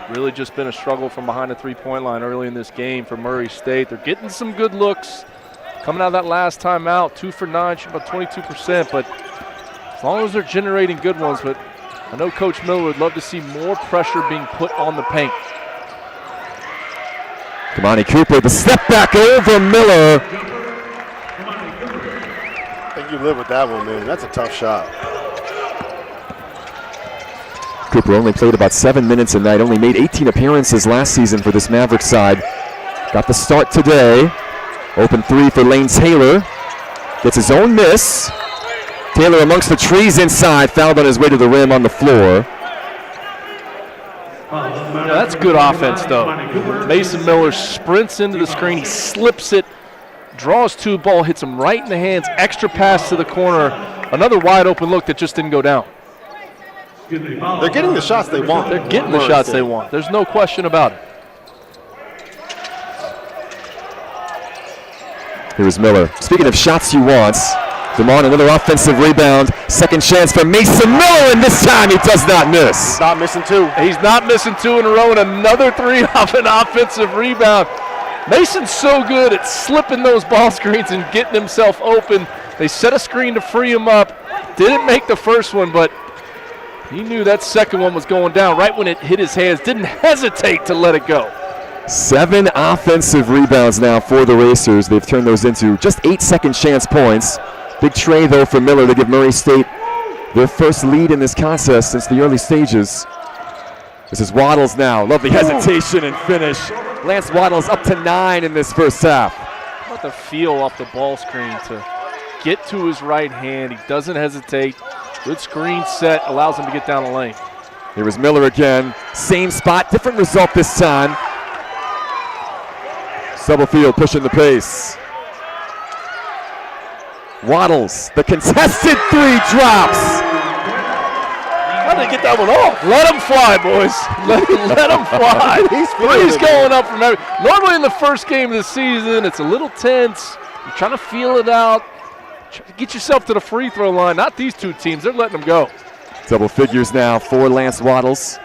Really just been a struggle from behind the three-point line early in this game for Murray State. They're getting some good looks. Coming out of that last timeout, 2 for 9, shooting about 22%. But as long as they're generating good ones, but I know Coach Miller would love to see more pressure being put on the paint. Kamani Cooper, the step back over Miller. I think you live with that one, man. That's a tough shot. Cooper only played about 7 minutes a night, only made 18 appearances last season for this Mavericks side. Got the start today. Open 3 for Lane Taylor. Gets his own miss. Taylor amongst the trees inside, fouled on his way to the rim on the floor. Yeah, that's good offense, though. Mason Miller sprints into the screen, he slips it, draws 2, ball hits him right in the hands, extra pass to the corner, another wide open look that just didn't go down. They're getting the shots they want. They're getting the shots they want. There's no question about it. Here's Miller. Speaking of shots you want, Dumont, another offensive rebound. Second chance for Mason Miller, and this time he does not miss. Not missing 2. He's not missing 2 in a row, and another 3 off an offensive rebound. Mason's so good at slipping those ball screens and getting himself open. They set a screen to free him up. Didn't make the first one, but he knew that second one was going down right when it hit his hands. Didn't hesitate to let it go. 7 offensive rebounds now for the Racers. They've turned those into just 8 second chance points. Big tray, though, for Miller to give Murray State their first lead in this contest since the early stages. This is Waddles now. Lovely hesitation and finish. Lance Waddles up to 9 in this first half. How about the feel off the ball screen to get to his right hand? He doesn't hesitate. Good screen set, allows him to get down the lane. Here is Miller again. Same spot, different result this time. Stubblefield pushing the pace. Waddles, the contested 3 drops. How did they get that one off? Let them fly, boys. Let them fly. Three's going up from every. Normally in the first game of the season, it's a little tense. You're trying to feel it out. Try to get yourself to the free throw line. Not these two teams. They're letting them go. Double figures now for Lance Waddles.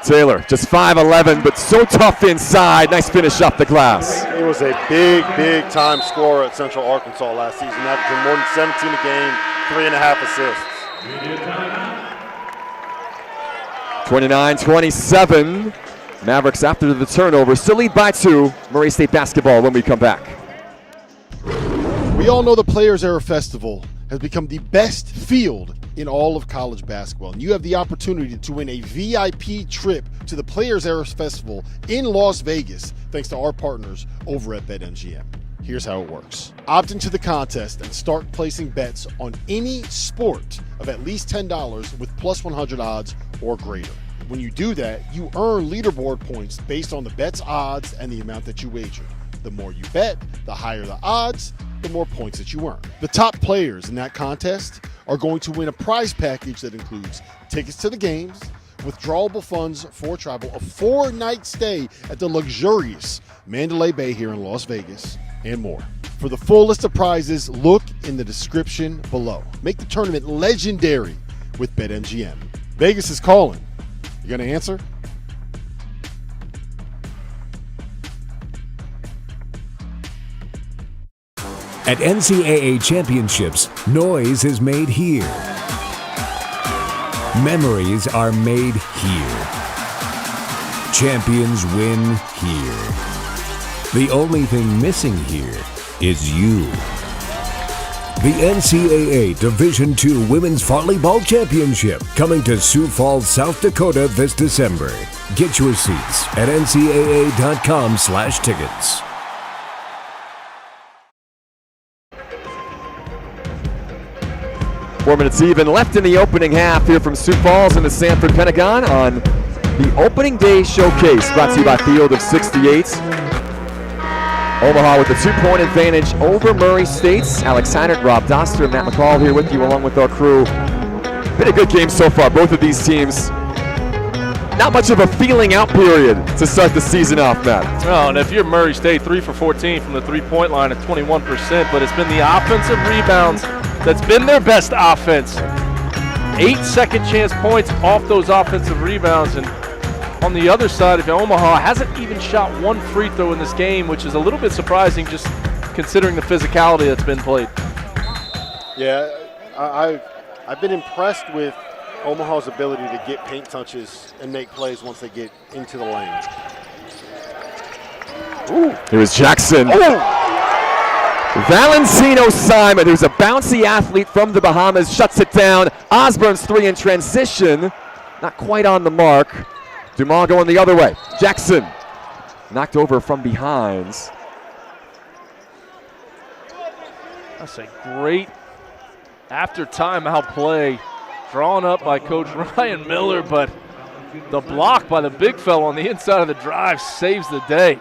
Taylor, just 5'11", but so tough inside. Nice finish up the glass. He was a big time scorer at Central Arkansas last season, averaging more than 17 a game, 3.5 assists. 29-27. Mavericks after the turnover still lead by 2. Murray State basketball when we come back. We all know the Players Era Festival has become the best field in all of college basketball. And you have the opportunity to win a VIP trip to the Players Era Festival in Las Vegas, thanks to our partners over at BetMGM. Here's how it works. Opt into the contest and start placing bets on any sport of at least $10 with plus 100 odds or greater. When you do that, you earn leaderboard points based on the bet's odds and the amount that you wager. The more you bet, the higher the odds, the more points that you earn. The top players in that contest are going to win a prize package that includes tickets to the games, withdrawable funds for travel, a 4-night stay at the luxurious Mandalay Bay here in Las Vegas, and more. For the full list of prizes, look in the description below. Make the tournament legendary with BetMGM. Vegas is calling. You gonna answer? At NCAA Championships, noise is made here. Memories are made here. Champions win here. The only thing missing here is you. The NCAA Division II Women's Volleyball Championship coming to Sioux Falls, South Dakota this December. Get your seats at ncaa.com/tickets. 4 minutes even left in the opening half here from Sioux Falls in the Sanford Pentagon on the opening day showcase, brought to you by Field of 68. Omaha with a 2-point advantage over Murray State. Alex Heinert, Rob Doster, and Matt McCall here with you along with our crew. Been a good game so far, both of these teams. Not much of a feeling out period to start the season off, Matt. Oh, and if you're Murray State, 3 for 14 from the three-point line at 21%, but it's been the offensive rebounds that's been their best offense. 8 second chance points off those offensive rebounds. And on the other side, if Omaha hasn't even shot one free throw in this game, which is a little bit surprising just considering the physicality that's been played. Yeah, I've been impressed with Omaha's ability to get paint touches and make plays once they get into the lane. Ooh. Here's Jackson. Oh. Valentino Simon, who's a bouncy athlete from the Bahamas, shuts it down. Osborne's 3 in transition. Not quite on the mark. Dumas going the other way. Jackson knocked over from behind. That's a great after timeout play drawn up by Coach Ryan Miller, but the block by the big fella on the inside of the drive saves the day.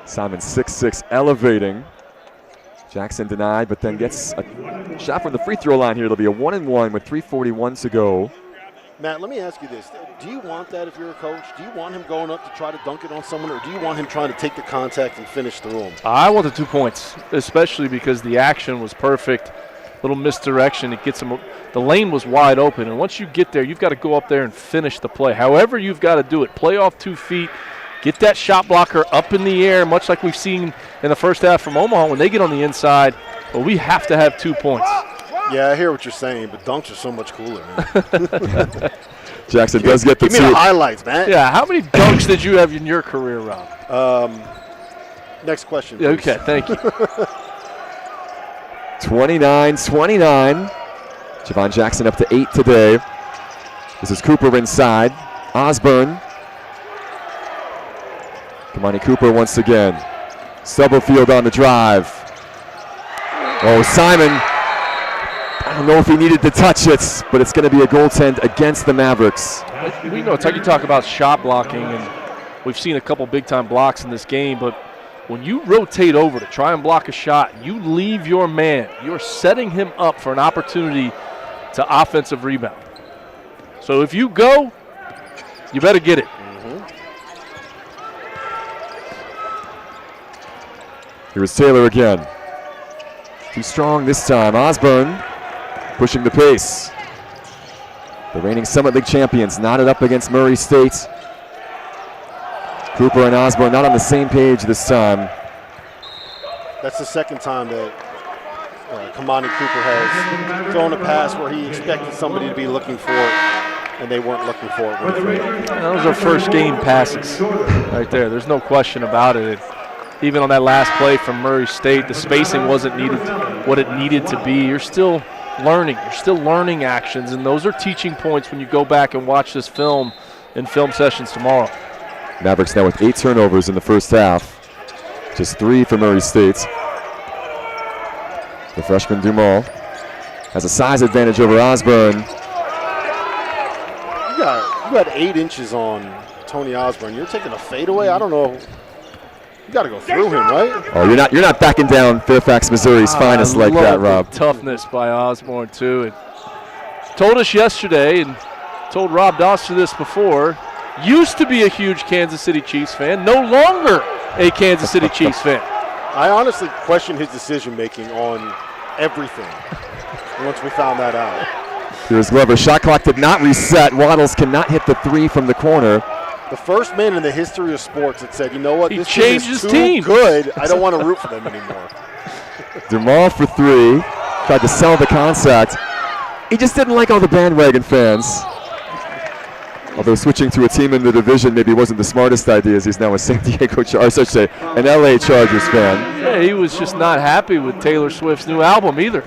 Simon 6'6", elevating. Jackson denied, but then gets a shot from the free throw line here. It'll be a 1-and-1 with 3:41 to go. Matt, let me ask you this. Do you want that if you're a coach? Do you want him going up to try to dunk it on someone, or do you want him trying to take the contact and finish through him? I want the 2 points, especially because the action was perfect. Little misdirection. It gets him. The lane was wide open, and once you get there, you've got to go up there and finish the play. However you've got to do it. Play off 2 feet. Get that shot blocker up in the air, much like we've seen in the first half from Omaha when they get on the inside. But we have to have 2 points. Yeah, I hear what you're saying, but dunks are so much cooler, man. Jackson does get the 2. Give me the highlights, man. Yeah, how many dunks did you have in your career, Rob? Next question, please. Okay, thank you. 29-29. Javon Jackson up to 8 today. This is Cooper inside. Osborne. Kamani Cooper once again. Stubblefield on the drive. Oh, Simon. I don't know if he needed to touch it, but it's going to be a goaltend against the Mavericks. We know, you talk about shot blocking, and we've seen a couple big-time blocks in this game, but when you rotate over to try and block a shot, you leave your man, you're setting him up for an opportunity to offensive rebound. So if you go, you better get it. Here's Taylor again. Too strong this time. Osborne pushing the pace. The reigning Summit League champions knotted up against Murray State. Cooper and Osborne not on the same page this time. That's the second time that Kamani Cooper has thrown a pass where he expected somebody to be looking for it, and they weren't looking for it. Those are first game passes right there. There's no question about it. Even on that last play from Murray State, the spacing wasn't needed what it needed to be. You're still learning. You're still learning actions, and those are teaching points when you go back and watch this film in film sessions tomorrow. Mavericks now with 8 turnovers in the first half. Just 3 for Murray State. The freshman Dumas has a size advantage over Osborne. You got 8 inches on Tony Osborne. You're taking a fadeaway? I don't know. You got to go through him, right? Oh, you're not backing down Fairfax, Missouri's finest like that, Rob. Toughness by Osborne too. And told us yesterday, and told Rob Doster this before. Used to be a huge Kansas City Chiefs fan. No longer a Kansas City Chiefs fan. I honestly question his decision-making on everything once we found that out. Here's Glover. Shot clock did not reset. Waddles cannot hit the 3 from the corner. The first man in the history of sports that said, you know what, this changed team is his too team. good. I don't want to root for them anymore. Dumas for 3. Tried to sell the concept. He just didn't like all the bandwagon fans. Although switching to a team in the division maybe wasn't the smartest idea, as he's now a San Diego Chargers, an LA Chargers fan. Yeah, he was just not happy with Taylor Swift's new album either.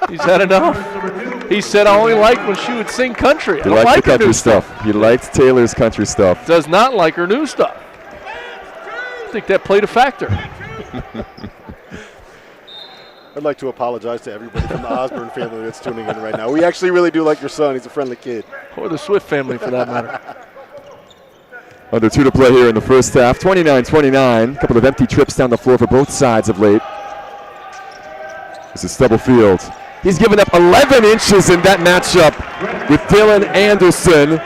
He's had enough. He said, I only liked when she would sing country. He liked the country stuff. He liked Taylor's country stuff. Does not like her new stuff. I think that played a factor. I'd like to apologize to everybody from the Osborne family that's tuning in right now. We actually really do like your son. He's a friendly kid. Or the Swift family, for that matter. Under 2 to play here in the first half. 29-29. A couple of empty trips down the floor for both sides of late. This is Stubblefield. He's given up 11 inches in that matchup with Dylan Anderson.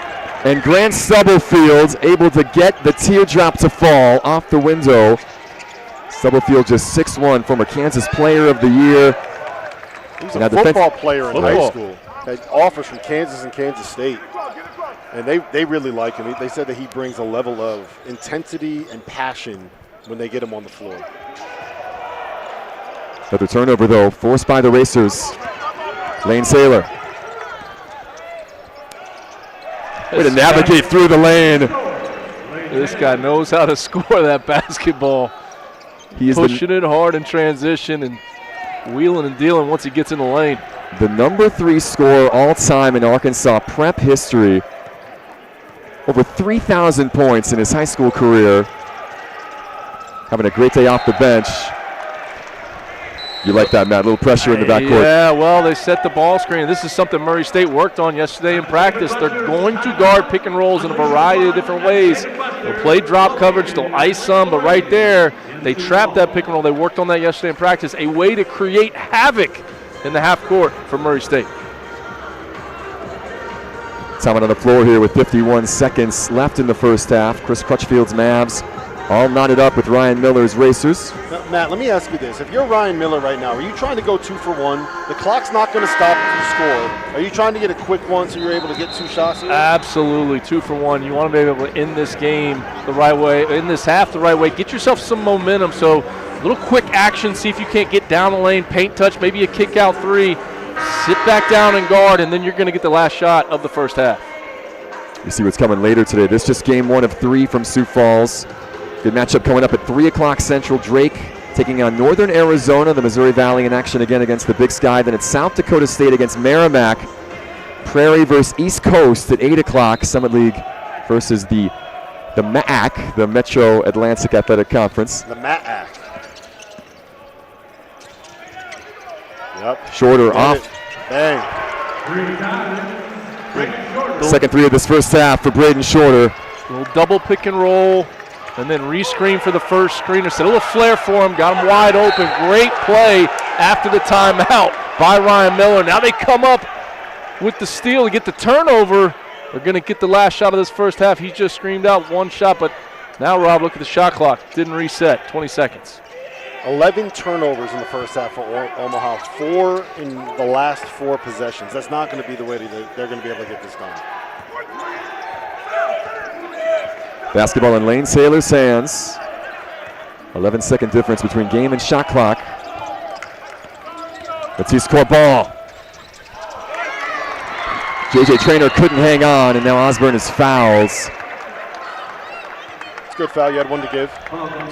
And Grant Stubblefield able to get the teardrop to fall off the window. Stubblefield just 6'1", former Kansas Player of the Year. He's a football player in high school. Had offers from Kansas and Kansas State. And they really like him. They said that he brings a level of intensity and passion when they get him on the floor. Another turnover, though, forced by the Racers. Lane Saylor. Way to navigate through the lane. This guy knows how to score that basketball. He's pushing it hard in transition and wheeling and dealing once he gets in the lane. The number 3 scorer all time in Arkansas prep history. Over 3,000 points in his high school career. Having a great day off the bench. You like that, Matt? A little pressure in the backcourt. Yeah, well, they set the ball screen. This is something Murray State worked on yesterday in practice. They're going to guard pick and rolls in a variety of different ways. They'll play drop coverage, they'll ice some, but right there, they trapped that pick and roll. They worked on that yesterday in practice. A way to create havoc in the half court for Murray State. Time on the floor here with 51 seconds left in the first half. Chris Crutchfield's Mavs all knotted up with Ryan Miller's Racers. Now, Matt, let me ask you this. If you're Ryan Miller right now, are you trying to go 2 for 1? The clock's not going to stop if you score. Are you trying to get a quick one so you're able to get 2 shots here? Absolutely, 2 for 1. You want to be able to end this game the right way, end this half the right way. Get yourself some momentum. So a little quick action, see if you can't get down the lane, paint touch, maybe a kick out 3. Sit back down and guard, and then you're going to get the last shot of the first half. You see what's coming later today. This is just game 1 of 3 from Sioux Falls. Good matchup coming up at 3 o'clock Central. Drake taking on Northern Arizona, the Missouri Valley in action again against the Big Sky. Then it's South Dakota State against Merrimack. Prairie versus East Coast at 8 o'clock. Summit League versus the MAAC, the Metro Atlantic Athletic Conference. The MAAC. Yep. Shorter off. Bang. Second 3 of this first half for Braden Shorter. A little double pick and roll. and then re-screen for the first screener. Set a little flare for him, got him wide open. Great play after the timeout by Ryan Miller. Now they come up with the steal to get the turnover. They're going to get the last shot of this first half. He just screamed out one shot, but now, Rob, look at the shot clock. Didn't reset, 20 seconds. 11 turnovers in the first half for Omaha, 4 in the last 4 possessions. That's not going to be the way they're going to be able to get this done. Basketball in Lane Saylor's hands. 11-second difference between game and shot clock. Let's see score ball. J.J. Traynor couldn't hang on, and now Osborne is fouls. It's a good foul. You had one to give.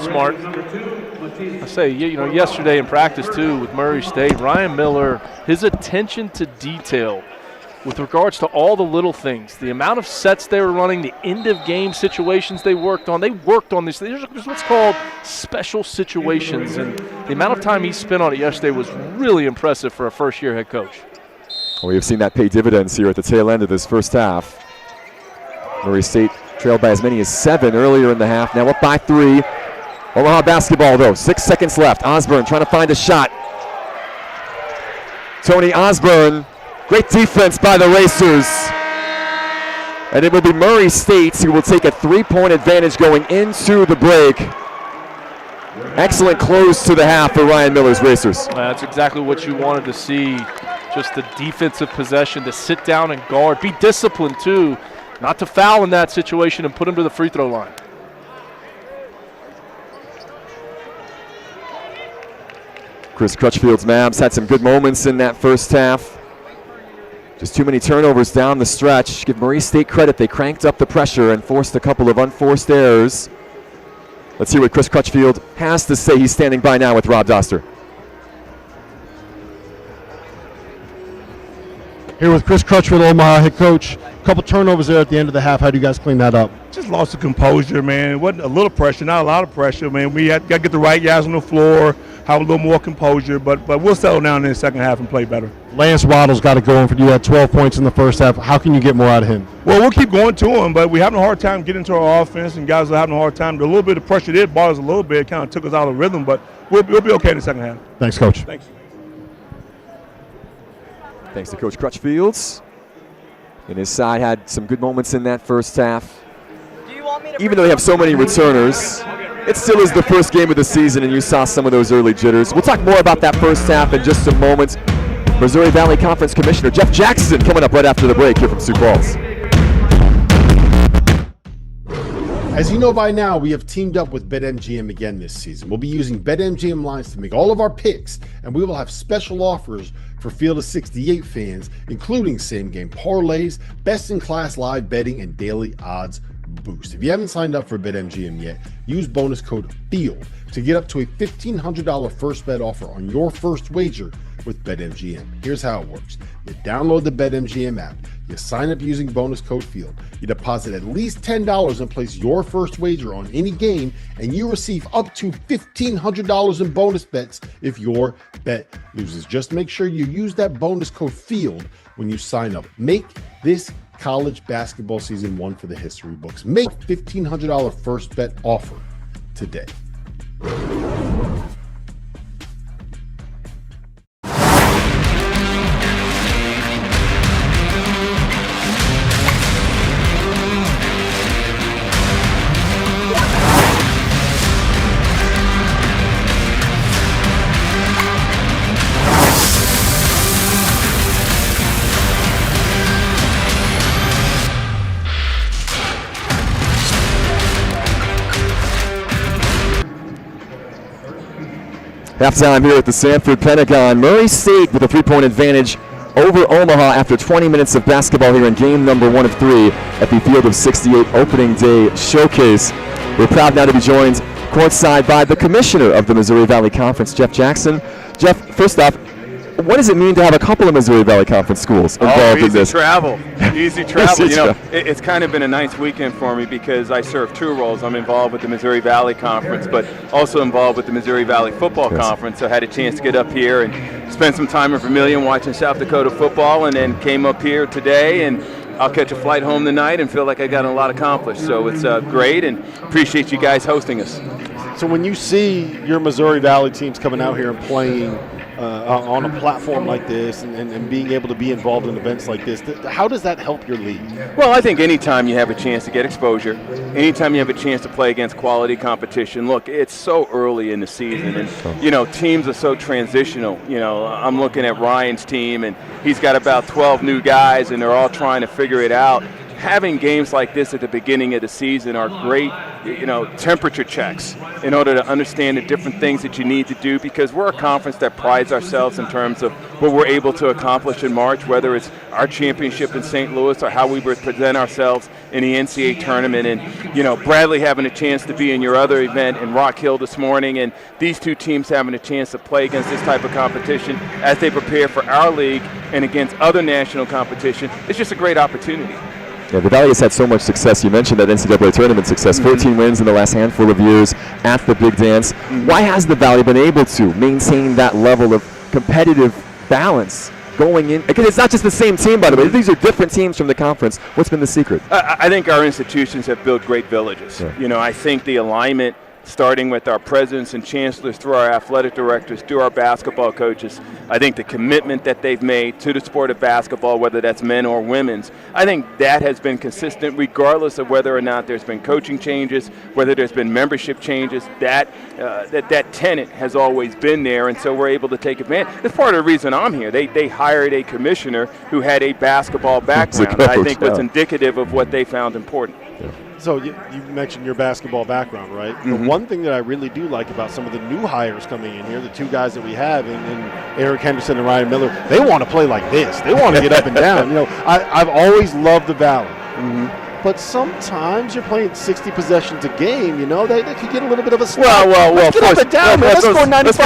Smart. I say, yesterday in practice, too, with Murray State, Ryan Miller, his attention to detail with regards to all the little things, the amount of sets they were running, the end-of-game situations they worked on. They worked on this. There's what's called special situations, and the amount of time he spent on it yesterday was really impressive for a first-year head coach. We have seen that pay dividends here at the tail end of this first half. Murray State trailed by as many as 7 earlier in the half, now up by 3. Omaha basketball, though, 6 seconds left. Osborne trying to find a shot. Tony Osborne, great defense by the Racers. And it will be Murray State who will take a 3-point advantage going into the break. Excellent close to the half for Ryan Miller's Racers. That's exactly what you wanted to see. Just the defensive possession to sit down and guard. Be disciplined, too. Not to foul in that situation and put him to the free throw line. Chris Crutchfield's Mavs had some good moments in that first half. Just too many turnovers down the stretch. Give Murray State credit. They cranked up the pressure and forced a couple of unforced errors. Let's hear what Chris Crutchfield has to say. He's standing by now with Rob Doster. Here with Chris Crutchfield, Omaha head coach. A couple turnovers there at the end of the half. How do you guys clean that up? Just lost the composure, man. It wasn't a little pressure, not a lot of pressure, man. We got to get the right guys on the floor, have a little more composure, but we'll settle down in the second half and play better. Lance Waddle's got it going for you. Had 12 points in the first half. How can you get more out of him? Well, we'll keep going to him, but we're having a hard time getting to our offense, and guys are having a hard time. The little bit of pressure did bother us a little bit. It kind of took us out of rhythm, but we'll be okay in the second half. Thanks, Coach. Thanks. Thanks to Coach Crutchfield. And his side had some good moments in that first half. Even though they have so many returners, it still is the first game of the season, and you saw some of those early jitters. We'll talk more about that first half in just some moments. Missouri Valley Conference Commissioner Jeff Jackson coming up right after the break here from Sioux Falls. As you know by now, we have teamed up with BetMGM again this season. We'll be using BetMGM lines to make all of our picks, and we will have special offers for Field of 68 fans, including same-game parlays, best-in-class live betting, and daily odds boost. If you haven't signed up for BetMGM yet, use bonus code FIELD to get up to a $1,500 first bet offer on your first wager with BetMGM. Here's how it works. You download the BetMGM app, you sign up using bonus code FIELD, you deposit at least $10 and place your first wager on any game, and you receive up to $1,500 in bonus bets if your bet loses. Just make sure you use that bonus code FIELD when you sign up. Make this college basketball season one for the history books. Make $1,500 first bet offer today. Halftime here at the Sanford Pentagon. Murray State with a 3-point advantage over Omaha after 20 minutes of basketball here in game number 1 of 3 at the Field of 68 opening day showcase. We're proud now to be joined courtside by the commissioner of the Missouri Valley Conference, Jeff Jackson. Jeff, first off, what does it mean to have a couple of Missouri Valley Conference schools involved in this? Easy travel. It's kind of been a nice weekend for me because I serve 2 roles. I'm involved with the Missouri Valley Conference, but also involved with the Missouri Valley Football Conference. So I had a chance to get up here and spend some time in Vermillion watching South Dakota football, and then came up here today and I'll catch a flight home tonight and feel like I got a lot accomplished. So it's great, and appreciate you guys hosting us. So when you see your Missouri Valley teams coming out here and playing on a platform like this and being able to be involved in events like this, how does that help your league? Well, I think anytime you have a chance to get exposure, anytime you have a chance to play against quality competition, look, it's so early in the season, and, teams are so transitional. I'm looking at Ryan's team, and he's got about 12 new guys, and they're all trying to figure it out. Having games like this at the beginning of the season are great, temperature checks in order to understand the different things that you need to do, because we're a conference that prides ourselves in terms of what we're able to accomplish in March, whether it's our championship in St. Louis or how we present ourselves in the NCAA tournament. And, Bradley having a chance to be in your other event in Rock Hill this morning, and these two teams having a chance to play against this type of competition as they prepare for our league and against other national competition, it's just a great opportunity. Yeah, the Valley has had so much success. You mentioned that NCAA tournament success, 14 wins in the last handful of years at the Big Dance. Why has the Valley been able to maintain that level of competitive balance going in? Because it's not just the same team, by the way. These are different teams from the conference. What's been the secret? I think our institutions have built great villages. Yeah. I think the alignment, starting with our presidents and chancellors through our athletic directors, through our basketball coaches, I think the commitment that they've made to the sport of basketball, whether that's men or women's, I think that has been consistent regardless of whether or not there's been coaching changes, whether there's been membership changes. That tenet has always been there, and so we're able to take advantage. It's part of the reason I'm here. They hired a commissioner who had a basketball background. I think was indicative of what they found important. Yeah. So you mentioned your basketball background, right? The one thing that I really do like about some of the new hires coming in here, the two guys that we have, and Eric Henderson and Ryan Miller, they want to play like this. They want to get up and down. I've always loved the Valley. But sometimes you're playing 60 possessions a game. They could get a little bit of a slap. Let's get up and down, man. Let's score 95 points.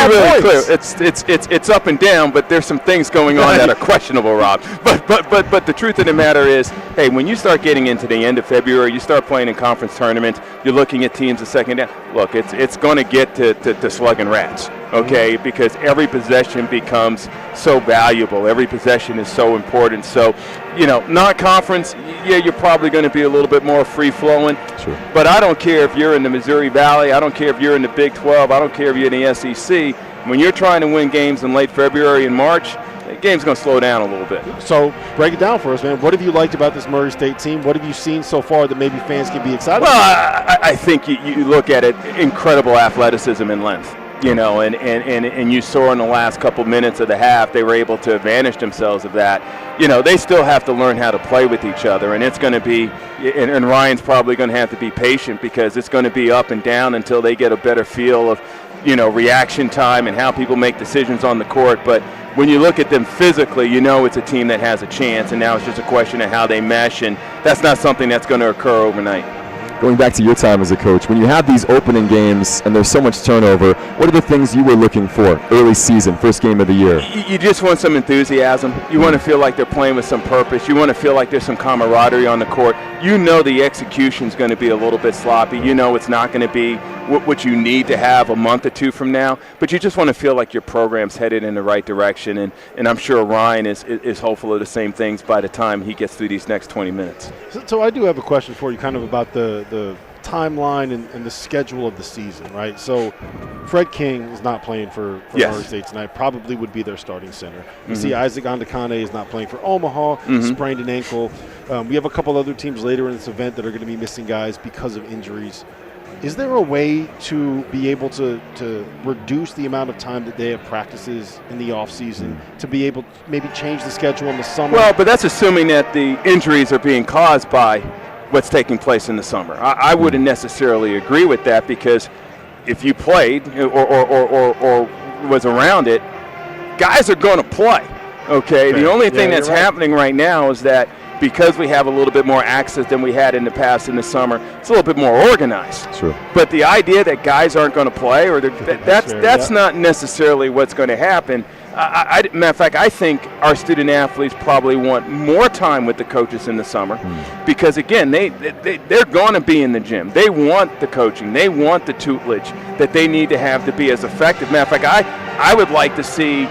Let's be really clear. It's up and down, but there's some things going on that are questionable, Rob. But the truth of the matter is, hey, when you start getting into the end of February, you start playing in conference tournaments, you're looking at teams the second down. Look, it's going to get to slugging rats, okay? Because every possession becomes so valuable. Every possession is so important. So, non-conference, you're probably going to be a little bit more free-flowing. Sure. But I don't care if you're in the Missouri Valley. I don't care if you're in the Big 12. I don't care if you're in the SEC. When you're trying to win games in late February and March, the game's going to slow down a little bit. So break it down for us, man. What have you liked about this Murray State team? What have you seen so far that maybe fans can be excited about? Well, I think you look at it, incredible athleticism and length. And you saw in the last couple minutes of the half, they were able to advantage themselves of that. They still have to learn how to play with each other, and it's going to be, and Ryan's probably going to have to be patient because it's going to be up and down until they get a better feel of, reaction time and how people make decisions on the court. But when you look at them physically, it's a team that has a chance, and now it's just a question of how they mesh, and that's not something that's going to occur overnight. Going back to your time as a coach, when you have these opening games and there's so much turnover, what are the things you were looking for early season, first game of the year? You just want some enthusiasm. You want to feel like they're playing with some purpose. You want to feel like there's some camaraderie on the court. The execution's going to be a little bit sloppy. It's not going to be what you need to have a month or two from now. But you just want to feel like your program's headed in the right direction. And I'm sure Ryan is hopeful of the same things by the time he gets through these next 20 minutes. So I do have a question for you kind of about the timeline and the schedule of the season, right? So Fred King is not playing for Murray State tonight, probably would be their starting center. You see Isaac Andekane is not playing for Omaha, sprained an ankle. We have a couple other teams later in this event that are going to be missing guys because of injuries. Is there a way to be able to reduce the amount of time that they have practices in the offseason to be able to maybe change the schedule in the summer? Well, but that's assuming that the injuries are being caused by what's taking place in the summer. I wouldn't necessarily agree with that, because if you played or was around it, guys are going to play, okay? The only thing that's happening right now is that because we have a little bit more access than we had in the past in the summer, it's a little bit more organized. True. But the idea that guys aren't going to play, or that's not necessarily what's going to happen. Matter of fact, I think our student athletes probably want more time with the coaches in the summer, because again, they're going to be in the gym. They want the coaching. They want the tutelage that they need to have to be as effective. Matter of fact, I would like to see,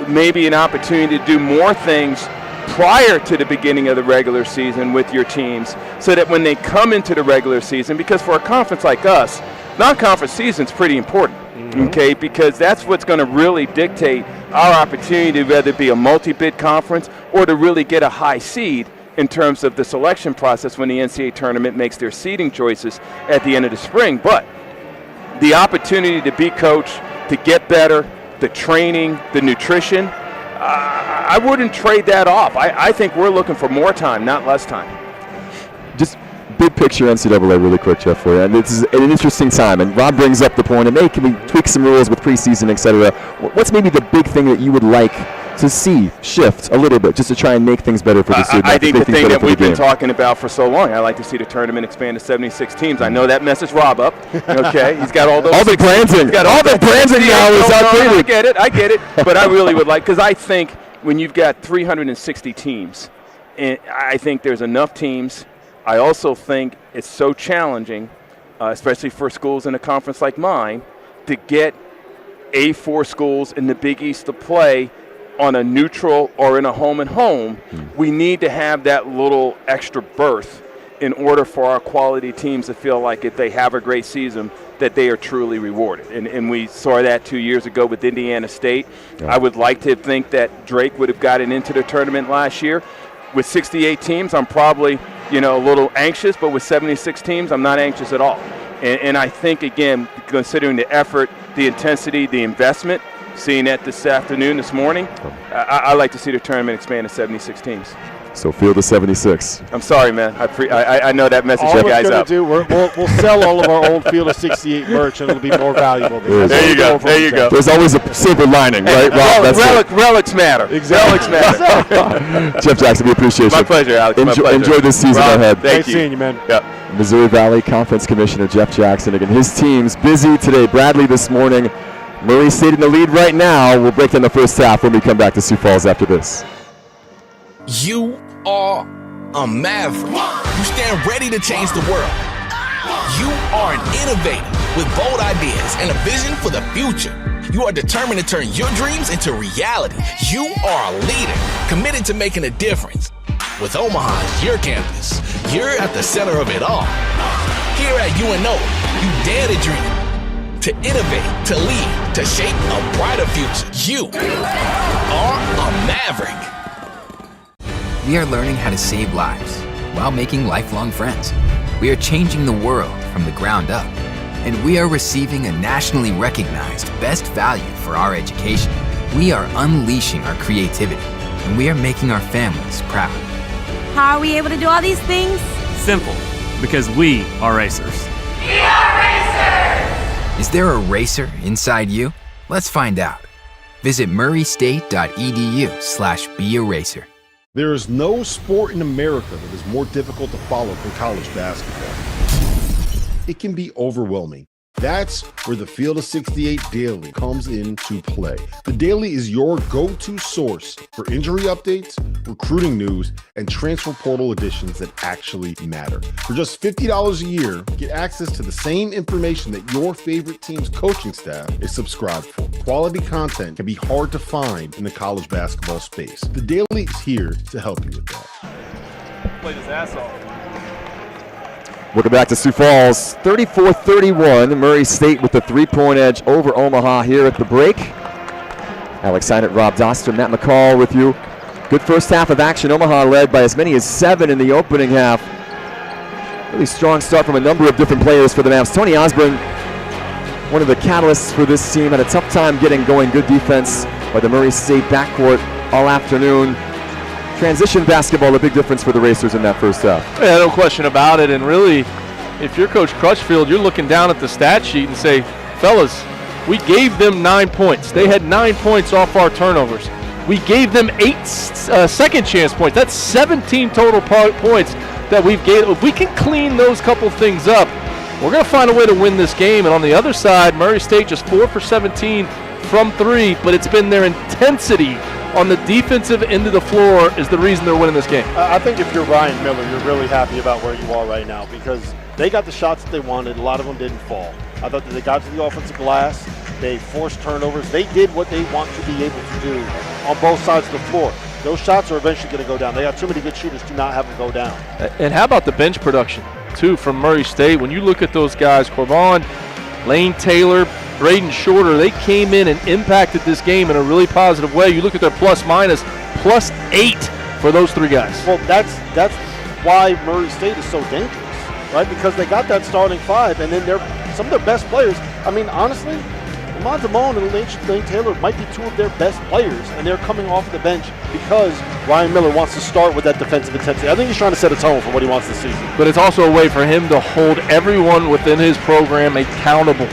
maybe an opportunity to do more things prior to the beginning of the regular season with your teams so that when they come into the regular season, because for a conference like us, non-conference season is pretty important, okay, because that's what's going to really dictate our opportunity to whether it be a multi-bid conference or to really get a high seed in terms of the selection process when the NCAA tournament makes their seeding choices at the end of the spring. But the opportunity to be coached, to get better, the training, the nutrition, I wouldn't trade that off. I think we're looking for more time, not less time. Just big picture NCAA really quick, Jeff, for you. And this is an interesting time. And Rob brings up the point of, hey, can we tweak some rules with preseason, et cetera? What's maybe the big thing that you would like to see shift a little bit just to try and make things better for the students? I think the thing that we've been talking about for so long, I like to see the tournament expand to 76 teams. I know that messes Rob up. Okay, he's got all those. All the branding. He's got all the branding now is outdated. I get it. But I really would like, because I think when you've got 360 teams, and I think there's enough teams. I also think it's so challenging, especially for schools in a conference like mine, to get A4 schools in the Big East to play on a neutral or in a home and home. We need to have that little extra berth in order for our quality teams to feel like if they have a great season that they are truly rewarded. And we saw that 2 years ago with Indiana State. Yeah. I would like to think that Drake would have gotten into the tournament last year. With 68 teams, I'm probably a little anxious, but with 76 teams, I'm not anxious at all. And I think, again, considering the effort, the intensity, the investment, seeing that this morning, I like to see the tournament expand to 76 teams. So field of 76. I'm sorry, man. I know that message you guys up. We'll sell all of our old field of 68 merch, and it'll be more valuable. There you go. There's always a silver lining, right, Rob? Relics matter. Exactly. Relics matter. Jeff Jackson, we appreciate you. My pleasure, Alex. My pleasure. Enjoy this season ahead. Thanks seeing you, man. Yep. Missouri Valley Conference Commissioner Jeff Jackson. Again, his team's busy today. Bradley this morning. Murray State in the lead right now. We'll break down the first half when we come back to Sioux Falls after this. You are a maverick. You stand ready to change the world. You are an innovator with bold ideas and a vision for the future. You are determined to turn your dreams into reality. You are a leader, committed to making a difference. With Omaha as your campus, you're at the center of it all. Here at UNO, you dare to dream, to innovate, to lead, to shape a brighter future. You are a maverick. We are learning how to save lives while making lifelong friends. We are changing the world from the ground up. And we are receiving a nationally recognized best value for our education. We are unleashing our creativity, and we are making our families proud. How are we able to do all these things? Simple, because we are racers. We are racers! Is there a racer inside you? Let's find out. Visit murraystate.edu/bearacer. There is no sport in America that is more difficult to follow than college basketball. It can be overwhelming. That's where the Field of 68 Daily comes into play. The Daily is your go-to source for injury updates, recruiting news, and transfer portal additions that actually matter. For just $50 a year, get access to the same information that your favorite team's coaching staff is subscribed for. Quality content can be hard to find in the college basketball space. The Daily is here to help you with that. Played his ass off. Welcome back to Sioux Falls. 34-31. Murray State with the three-point edge over Omaha here at the break. Alex Seinert, Rob Doster, Matt McCall with you. Good first half of action. Omaha led by as many as 7 in the opening half. Really strong start from a number of different players for the Mavs. Tony Osborne, one of the catalysts for this team, had a tough time getting going. Good defense by the Murray State backcourt all afternoon. Transition basketball, a big difference for the Racers in that first half. Yeah, no question about it. And really, if you're Coach Crutchfield, you're looking down at the stat sheet and say, fellas, we gave them 9 points. They had 9 points off our turnovers. We gave them 8 second chance points. That's 17 total points that we've gave. If we can clean those couple things up, we're going to find a way to win this game. And on the other side, Murray State just 4 for 17 from 3, but it's been their intensity on the defensive end of the floor is the reason they're winning this game. I think if you're Ryan Miller, you're really happy about where you are right now because they got the shots that they wanted. A lot of them didn't fall. I thought that they got to the offensive glass. They forced turnovers. They did what they want to be able to do on both sides of the floor. those shots are eventually going to go down. They got too many good shooters to not have them go down. And how about the bench production, too, from Murray State? When you look at those guys, Corvon, Lane Taylor, Braden Shorter, they came in and impacted this game in a really positive way. You look at their plus-minus, +8 for those three guys. Well, that's why Murray State is so dangerous, right? Because they got that starting five, and then some of their best players. I mean, honestly, Lamont Damone and Lane Taylor might be two of their best players, and they're coming off the bench because Ryan Miller wants to start with that defensive intensity. I think he's trying to set a tone for what he wants this season. But it's also a way for him to hold everyone within his program accountable.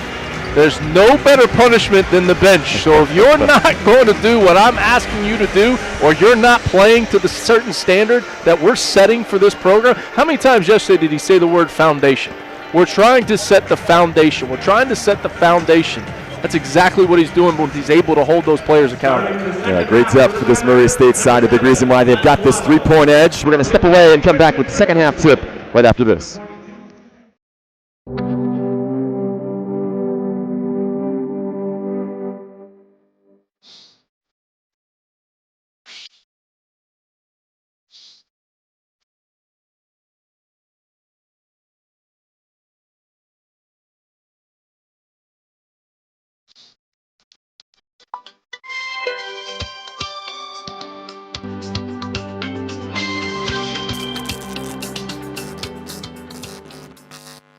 There's no better punishment than the bench. So if you're not going to do what I'm asking you to do, or you're not playing to the certain standard that we're setting for this program, how many times yesterday did he say the word foundation? We're trying to set the foundation. We're trying to set the foundation. That's exactly what he's doing when he's able to hold those players accountable. Yeah, great depth for this Murray State side. A big reason why they've got this three-point edge. We're going to step away and come back with the second half tip right after this.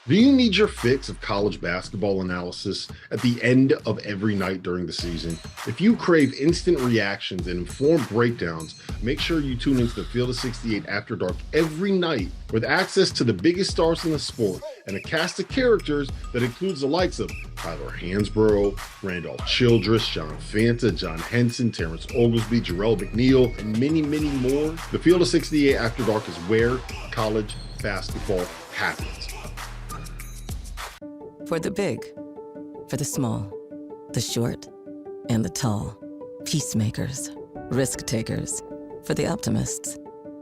Do you need your fix of college basketball analysis at the end of every night during the season? If you crave instant reactions and informed breakdowns, make sure you tune into the Field of 68 After Dark every night with access to the biggest stars in the sport and a cast of characters that includes the likes of Tyler Hansborough, Randolph Childress, John Fanta, John Henson, Terrence Oglesby, Jarrell McNeil, and many, many more. The Field of 68 After Dark is where college basketball happens. For the big, for the small, the short, and the tall. Peacemakers, risk takers. For the optimists,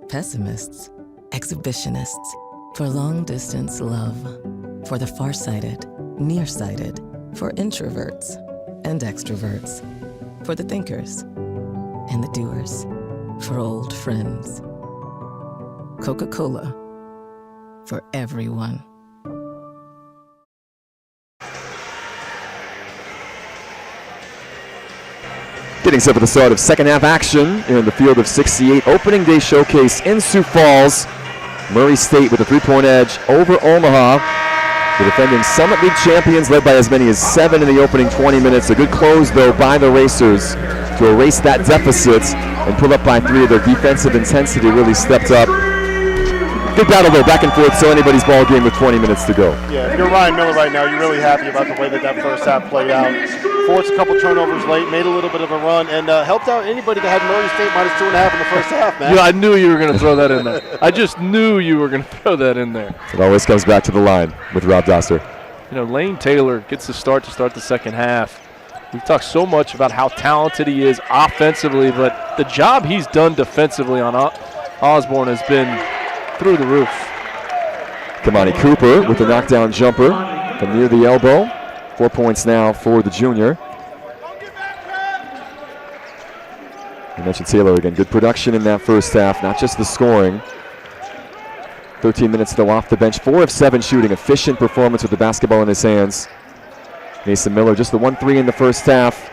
pessimists, exhibitionists. For long distance love. For the farsighted, nearsighted. For introverts and extroverts. For the thinkers and the doers. For old friends. Coca-Cola. For everyone. Getting set for the start of second half action in the Field of 68 opening day showcase in Sioux Falls. Murray State with a three-point edge over Omaha. The defending Summit League champions led by as many as 7 in the opening 20 minutes. A good close, though, by the Racers to erase that deficit and pull up by 3. Their defensive intensity really stepped up. Good battle, though, back and forth, so anybody's ball game with 20 minutes to go. Yeah, if you're Ryan Miller right now, you're really happy about the way that first half played out. Forced a couple turnovers late, made a little bit of a run, and helped out anybody that had Murray State minus 2.5 in the first half, man. Yeah, I knew you were going to throw that in there. I just knew you were going to throw that in there. It always comes back to the line with Rob Doster. You know, Lane Taylor gets the start the second half. We've talked so much about how talented he is offensively, but the job he's done defensively on Osborne has been through the roof. Kamani Cooper with the knockdown jumper from near the elbow. 4 points now for the junior. I mentioned Taylor again. Good production in that first half, not just the scoring. 13 minutes though off the bench. 4 of 7 shooting. Efficient performance with the basketball in his hands. Mason Miller just the 1-3 in the first half.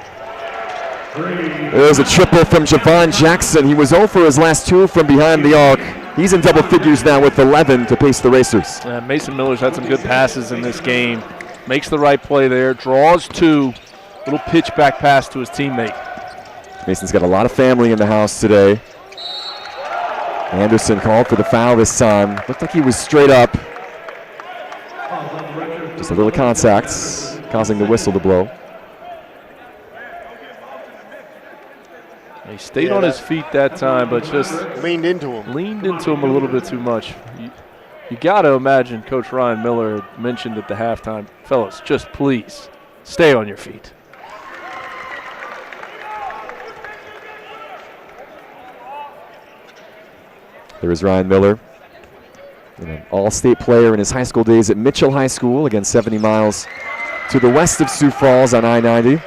There's a triple from Javon Jackson. He was 0 for his last 2 from behind the arc. He's in double figures now with 11 to pace the Racers. Mason Miller's had some good passes in this game. Makes the right play there, draws 2. Little pitch back pass to his teammate. Mason's got a lot of family in the house today. Anderson called for the foul this time. Looked like he was straight up. Just a little contact, causing the whistle to blow. He stayed on his feet that time, but just leaned into him. Leaned into him a little bit too much. You got to imagine Coach Ryan Miller had mentioned at the halftime, fellas, just please stay on your feet. There is Ryan Miller, an all-state player in his high school days at Mitchell High School, again 70 miles to the west of Sioux Falls on I-90.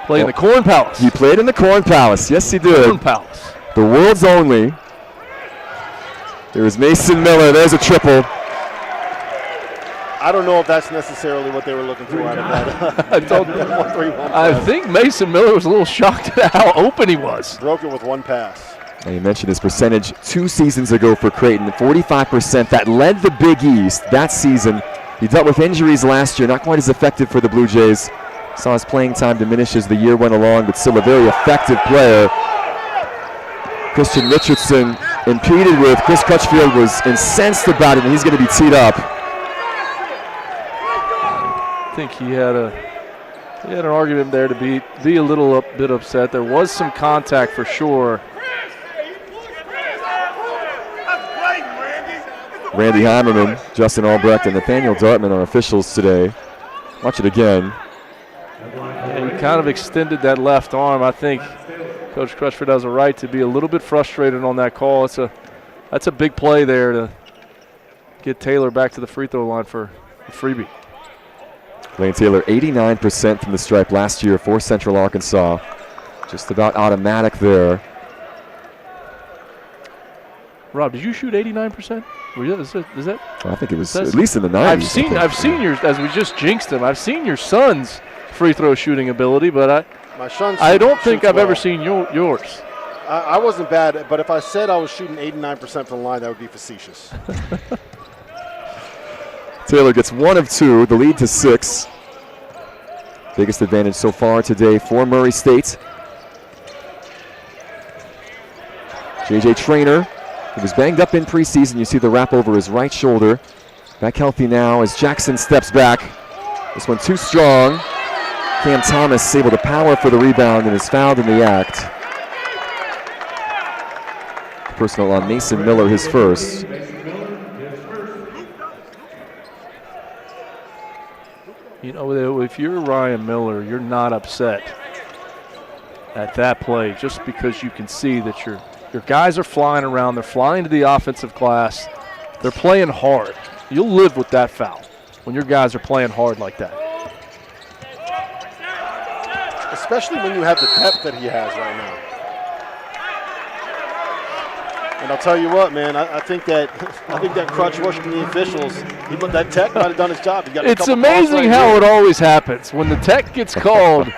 Played in the Corn Palace. He played in the Corn Palace. Yes, he did. Corn Palace. The world's only. There's Mason Miller. There's a triple. I don't know if that's necessarily what they were looking for out of that. I think Mason Miller was a little shocked at how open he was. Broke it with one pass. And you mentioned his percentage 2 seasons ago for Creighton, 45%. That led the Big East that season. He dealt with injuries last year, not quite as effective for the Blue Jays. Saw his playing time diminish as the year went along, but still a very effective player. Christian Richardson impeded with. Chris Crutchfield was incensed about it, and he's going to be teed up. I think he had an argument there to be a little bit upset. There was some contact for sure. Randy Heimerman, Justin Albrecht, and Nathaniel Dartman are officials today. Watch it again. Yeah, he kind of extended that left arm. I think Coach Crutchfield has a right to be a little bit frustrated on that call. That's a big play there to get Taylor back to the free throw line for a freebie. Lane Taylor, 89% from the stripe last year for Central Arkansas. Just about automatic there. Rob, did you shoot 89%? Is that? I think it was at least in the 90s. I've seen your, as we just jinxed him, I've seen your son's free throw shooting ability, but I don't think I've ever seen yours. I wasn't bad, but if I said I was shooting 89% from the line, that would be facetious. Taylor gets 1 of 2, the lead to 6. Biggest advantage so far today for Murray State. J.J. Traynor, he was banged up in preseason. You see the wrap over his right shoulder. Back healthy now as Jackson steps back. This one too strong. Cam Thomas able to power for the rebound and is fouled in the act. Personal on Mason Miller, his first. You know, if you're Ryan Miller, you're not upset at that play just because you can see that your guys are flying around. They're flying to the offensive glass. They're playing hard. You'll live with that foul when your guys are playing hard like that. Especially when you have the depth that he has right now. And I'll tell you what, man, I think that Crutch working the officials, that tech might have done his job. It's amazing how it always happens. When the tech gets called,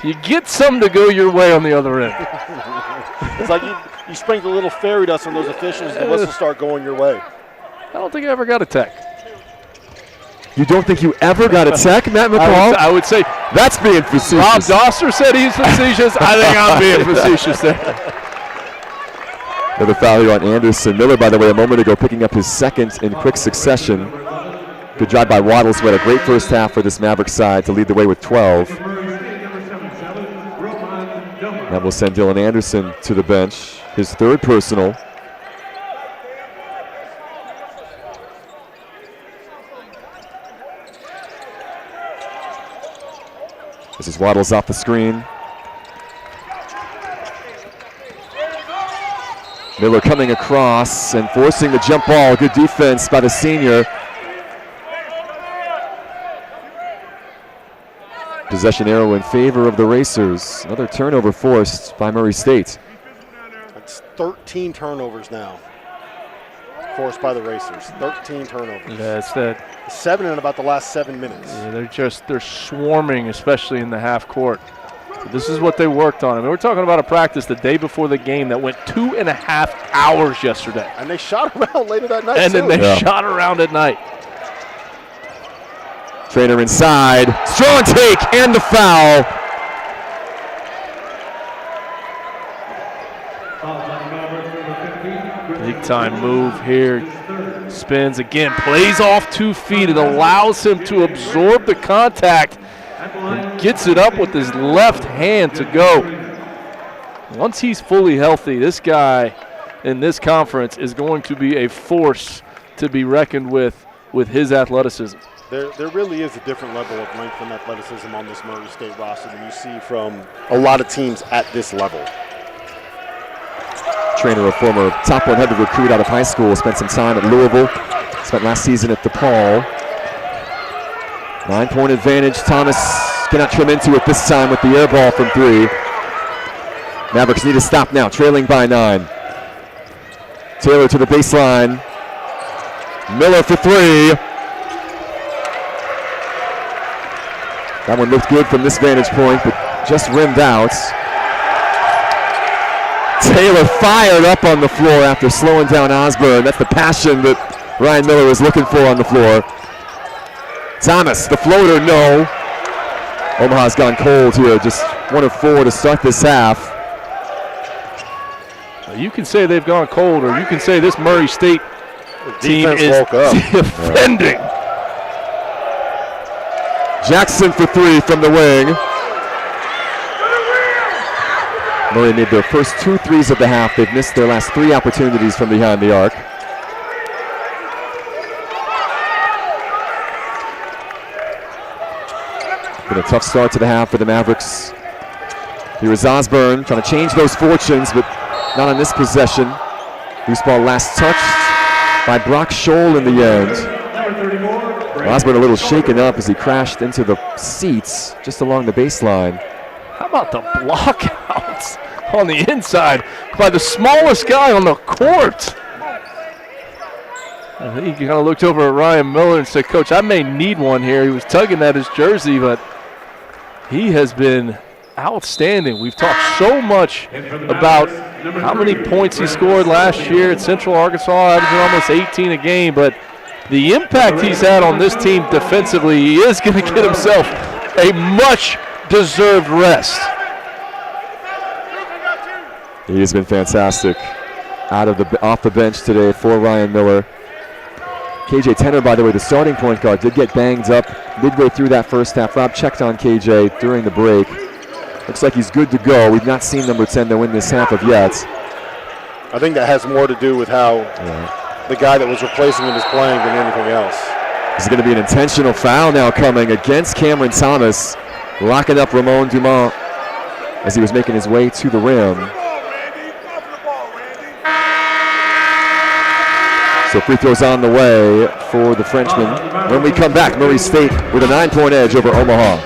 you get some to go your way on the other end. It's like you sprinkle a little fairy dust on those officials and the whistles start going your way. I don't think I ever got a tech. You don't think you ever got a tech, Matt McCall? I would say that's being facetious. Rob Doster said he's facetious. I think I'm being facetious there. Another foul here on Anderson. Miller, by the way, a moment ago picking up his second in quick succession. Good job by Waddles, who had a great first half for this Maverick side to lead the way with 12. That will send Dylan Anderson to the bench, his third personal. This is Waddles off the screen. Miller coming across and forcing the jump ball. Good defense by the senior. Possession arrow in favor of the Racers. Another turnover forced by Murray State. That's 13 turnovers now forced by the Racers. 13 turnovers. Yeah, it's that. 7 in about the last 7 minutes. Yeah, they're swarming, especially in the half court. So this is what they worked on. I mean, we're talking about a practice the day before the game that went 2.5 hours yesterday. And they shot around later that night, and then they shot around at night. Traynor inside. Strong take and the foul. Big time move here. Spins again, plays off 2 feet. It allows him to absorb the contact and gets it up with his left hand to go. Once he's fully healthy, this guy in this conference is going to be a force to be reckoned with his athleticism. There really is a different level of length and athleticism on this Murray State roster than you see from a lot of teams at this level. Traynor, a former top 100 recruit out of high school, spent some time at Louisville, spent last season at DePaul. 9-point advantage. Thomas cannot trim into it this time with the air ball from 3. Mavericks need to stop now, trailing by 9. Taylor to the baseline. Miller for 3. That one looked good from this vantage point, but just rimmed out. Taylor fired up on the floor after slowing down Osborne. That's the passion that Ryan Miller was looking for on the floor. Thomas, the floater, no. Omaha's gone cold here, just 1 of 4 to start this half. You can say they've gone cold, or you can say this Murray State team is defending. Jackson for 3 from the wing. Murray made their first 2 threes of the half. They've missed their last 3 opportunities from behind the arc. Been a tough start to the half for the Mavericks. Here is Osborne trying to change those fortunes, but not on this possession. Loose ball last touched by Brock Scholl in the end. Osborne a little shaken up as he crashed into the seats just along the baseline. How about the blockouts on the inside by the smallest guy on the court? I think he kind of looked over at Ryan Miller and said, Coach, I may need one here. He was tugging at his jersey, but he has been outstanding. We've talked so much about how many points he scored last year at Central Arkansas, averaging almost 18 a game, but the impact he's had on this team defensively, he is going to get himself a much-deserved rest. He has been fantastic off the bench today for Ryan Miller. KJ Tenner, by the way, the starting point guard, did get banged up midway through that first half. Rob checked on KJ during the break. Looks like he's good to go. We've not seen number 10 to win this half of yet. I think that has more to do with how the guy that was replacing him is playing than anything else. There's going to be an intentional foul now coming against Cameron Thomas, locking up Ramon Dumont as he was making his way to the rim. So free throws on the way for the Frenchman. When we come back, Murray State with a 9-point edge over Omaha.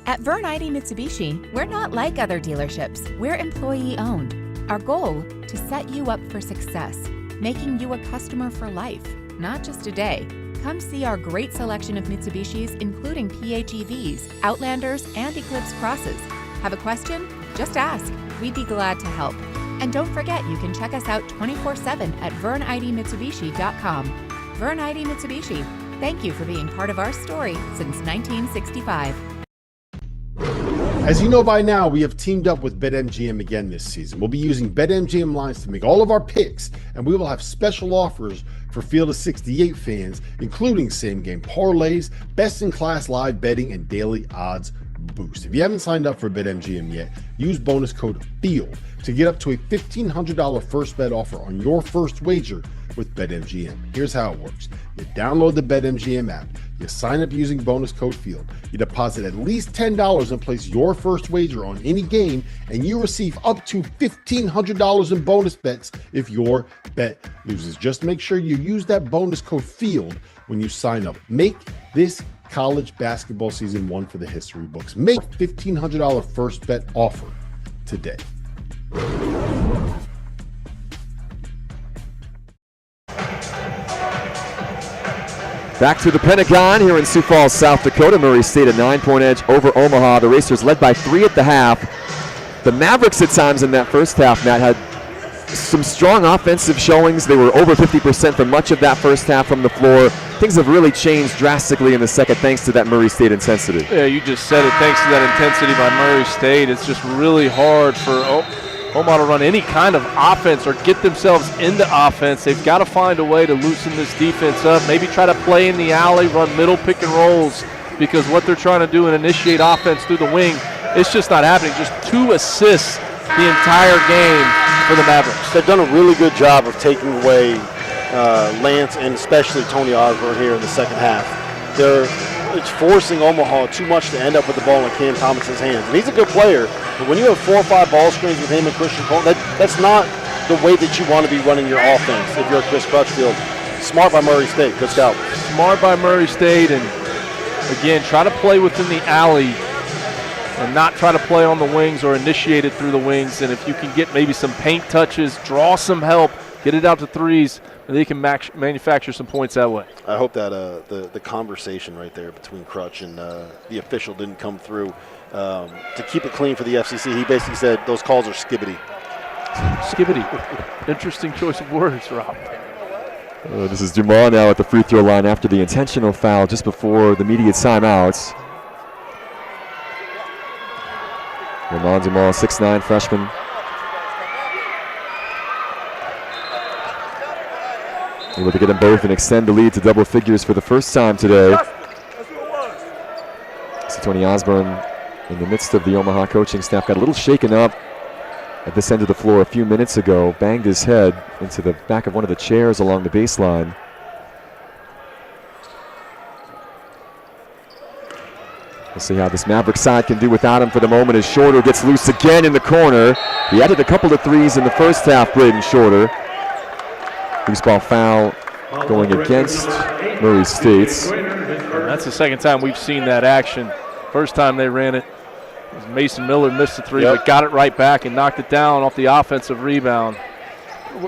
At Vern ID Mitsubishi, we're not like other dealerships. We're employee-owned. Our goal, to set you up for success, making you a customer for life, not just a day. Come see our great selection of Mitsubishis, including PHEVs, Outlanders, and Eclipse Crosses. Have a question? Just ask. We'd be glad to help. And don't forget, you can check us out 24/7 at VernIDMitsubishi.com. Vern ID Mitsubishi, thank you for being part of our story since 1965. As you know by now, we have teamed up with BetMGM again this season. We'll be using BetMGM lines to make all of our picks, and we will have special offers for Field of 68 fans, including same-game parlays, best-in-class live betting, and daily odds boost. If you haven't signed up for BetMGM yet, use bonus code FIELD to get up to a $1,500 first bet offer on your first wager with BetMGM. Here's how it works. You download the BetMGM app, you sign up using bonus code FIELD, you deposit at least $10 and place your first wager on any game, and you receive up to $1,500 in bonus bets if your bet loses. Just make sure you use that bonus code FIELD when you sign up. Make this college basketball season one for the history books. Make $1,500 first bet offer today. Back to the Pentagon here in Sioux Falls, South Dakota. Murray State a 9-point edge over Omaha. The Racers led by 3 at the half. The Mavericks at times in that first half, Matt, had some strong offensive showings. They were over 50% for much of that first half from the floor. Things have really changed drastically in the second thanks to that Murray State intensity. Yeah, you just said it. Thanks to that intensity by Murray State, it's just really hard for Omaha to run any kind of offense or get themselves into offense. They've got to find a way to loosen this defense up, maybe try to play in the alley, run middle pick and rolls, because what they're trying to do and initiate offense through the wing, it's just not happening. Just 2 assists the entire game for the Mavericks. They've done a really good job of taking away Lance and especially Tony Osborne here in the second half. It's forcing Omaha too much to end up with the ball in Cam Thomas's hands. And he's a good player, but when you have 4 or 5 ball screens with him and Christian Cole, that's not the way that you want to be running your offense if you're Chris Crutchfield. Smart by Murray State. Good scout. Smart by Murray State, and again, try to play within the alley and not try to play on the wings or initiate it through the wings. And if you can get maybe some paint touches, draw some help, get it out to threes, and they can manufacture some points that way. I hope that the conversation right there between Crutch and the official didn't come through. To keep it clean for the FCC, he basically said those calls are skibbity. Skibbity. Interesting choice of words, Rob. This is Dumas now at the free throw line after the intentional foul just before the immediate timeouts. Ramon Dumas, 6'9", freshman. Able to get them both and extend the lead to double figures for the first time today. So Tony Osborne, in the midst of the Omaha coaching staff, got a little shaken up at this end of the floor a few minutes ago, banged his head into the back of one of the chairs along the baseline. We'll see how this Maverick side can do without him for the moment as Shorter gets loose again in the corner. He added a couple of threes in the first half, Braden Shorter. Loose ball foul going against Murray State's. That's the second time we've seen that action. First time they ran it, Mason Miller missed the three, but got it right back and knocked it down off the offensive rebound.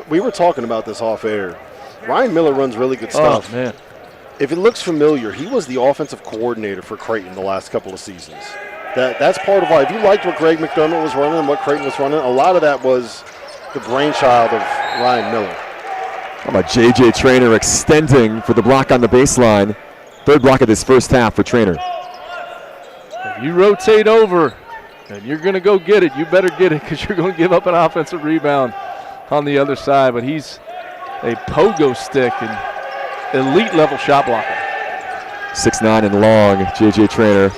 We were talking about this off air. Ryan Miller runs really good stuff. Oh, man. If it looks familiar, he was the offensive coordinator for Creighton the last couple of seasons. That's part of why. If you liked what Greg McDermott was running and what Creighton was running, a lot of that was the brainchild of Ryan Miller. How about J.J. Traynor extending for the block on the baseline. Third block of this first half for Traynor. If you rotate over and you're going to go get it, you better get it because you're going to give up an offensive rebound on the other side. But he's a pogo stick and elite level shot blocker. 6'9" and long, J.J. Traynor.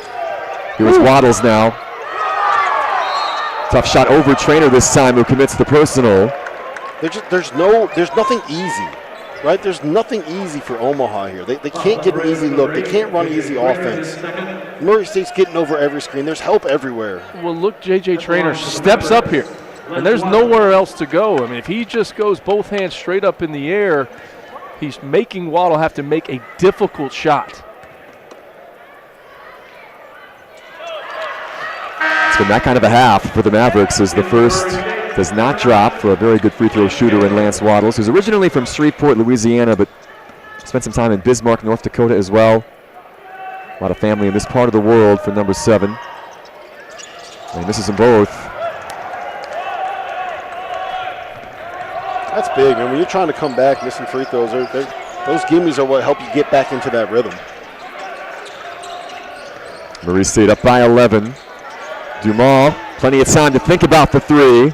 Here's Waddles now. Tough shot over Traynor this time, who commits the personal. There's nothing easy, right? There's nothing easy for Omaha here. They can't get an easy look. They can't run easy offense. Murray State's getting over every screen. There's help everywhere. Well, look, J.J. Traynor steps up here, and there's nowhere else to go. I mean, if he just goes both hands straight up in the air, he's making Waddle have to make a difficult shot. It's been that kind of a half for the Mavericks as the first does not drop for a very good free throw shooter in Lance Waddles, who's originally from Shreveport, Louisiana, but spent some time in Bismarck, North Dakota as well. A lot of family in this part of the world for number 7. And he misses them both. That's big, man. When you're trying to come back missing free throws, those gimmies are what help you get back into that rhythm. Murray State up by 11. Dumas, plenty of time to think about the three.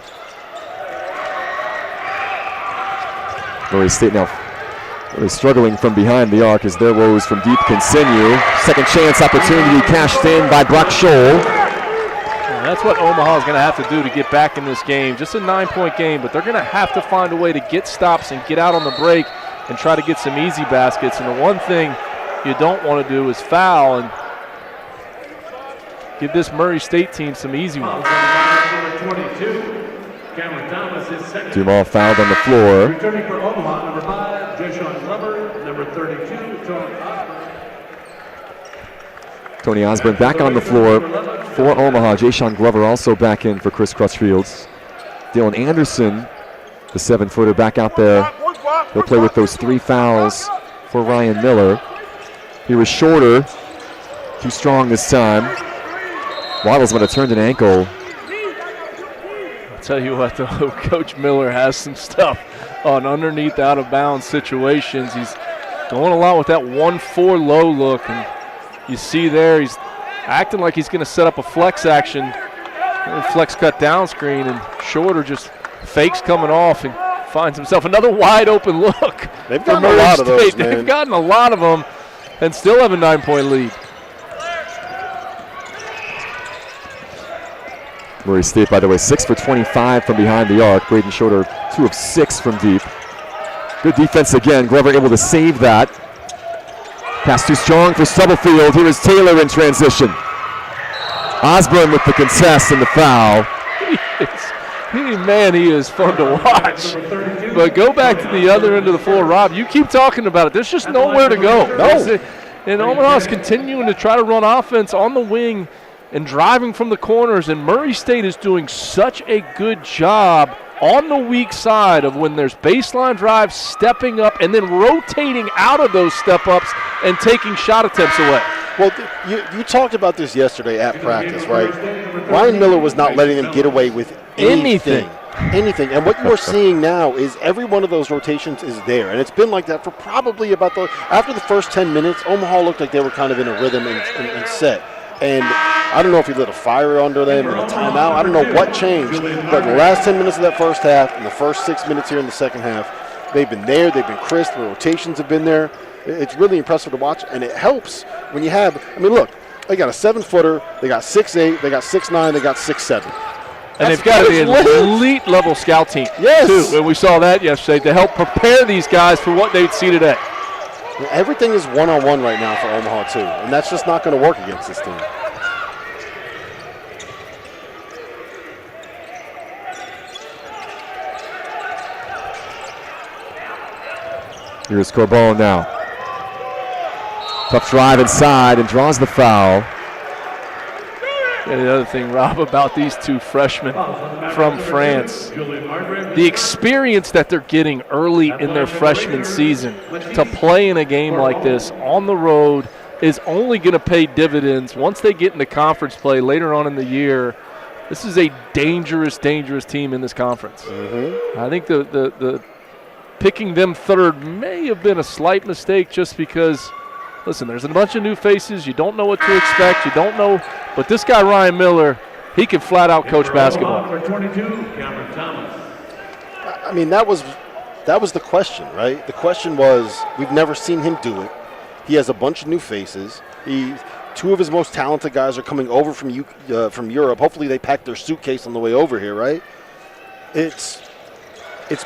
Murray State now really struggling from behind the arc as their woes from deep continue. Second chance opportunity cashed in by Brock Scholl. And that's what Omaha is going to have to do to get back in this game. Just a 9-point game, but they're going to have to find a way to get stops and get out on the break and try to get some easy baskets. And the one thing you don't want to do is foul and give this Murray State team some easy ones. Dumas fouled on the floor. Returning for Omaha, number 5, Jason Glover, number 32, Tony Osborne. Tony Osborne back on the floor for Omaha. Jason Glover also back in for Chris Crutchfields. Dylan Anderson, the 7-footer, back out there. He'll play with those 3 fouls for Ryan Miller. He was shorter, too strong this time. Waddle's going to turn an ankle. I'll tell you what, though, Coach Miller has some stuff on underneath out-of-bounds situations. He's going a lot with that 1-4 low look, and you see there he's acting like he's going to set up a flex action, flex cut down screen, and Shorter just fakes coming off and finds himself another wide open look. They've gotten a lot of those, man. They've gotten a lot of them and still have a 9-point lead. Murray State, by the way, 6 for 25 from behind the arc. Braden Shorter, 2 of 6 from deep. Good defense again. Glover able to save that. Pass too strong for Stubblefield. Here is Taylor in transition. Osborne with the contest and the foul. He is fun to watch. But go back to the other end of the floor, Rob. You keep talking about it. There's just nowhere to go. No. And Omaha's continuing to try to run offense on the wing and driving from the corners, and Murray State is doing such a good job on the weak side of when there's baseline drives, stepping up, and then rotating out of those step-ups and taking shot attempts away. Well, you talked about this yesterday at practice, right? Ryan Miller was not letting them get away with anything. And what you're seeing now is every one of those rotations is there. And it's been like that for probably after the first 10 minutes, Omaha looked like they were kind of in a rhythm and set. And I don't know if he lit a fire under them in a timeout. I don't know what changed. But in the last 10 minutes of that first half and the first 6 minutes here in the second half, they've been there. They've been crisp. The rotations have been there. It's really impressive to watch. And it helps when you have, look, they got a 7-footer. They got 6'8". They got 6'9". They got 6'7". And they've got an elite level scout team, too. And we saw that yesterday to help prepare these guys for what they'd see today. Everything is one-on-one right now for Omaha, too. And that's just not going to work against this team. Here's Corbone now. Tough drive inside and draws the foul. And the other thing, Rob, about these two freshmen from France, the experience that they're getting early in their freshman season to play in a game like this on the road is only going to pay dividends once they get into conference play later on in the year. This is a dangerous, dangerous team in this conference. I think the picking them third may have been a slight mistake just because, listen, there's a bunch of new faces. You don't know what to expect. You don't know. But this guy, Ryan Miller, he can flat out coach basketball. That was the question, right? The question was, we've never seen him do it. He has a bunch of new faces. Two of his most talented guys are coming over from Europe. Hopefully they packed their suitcase on the way over here, right? It's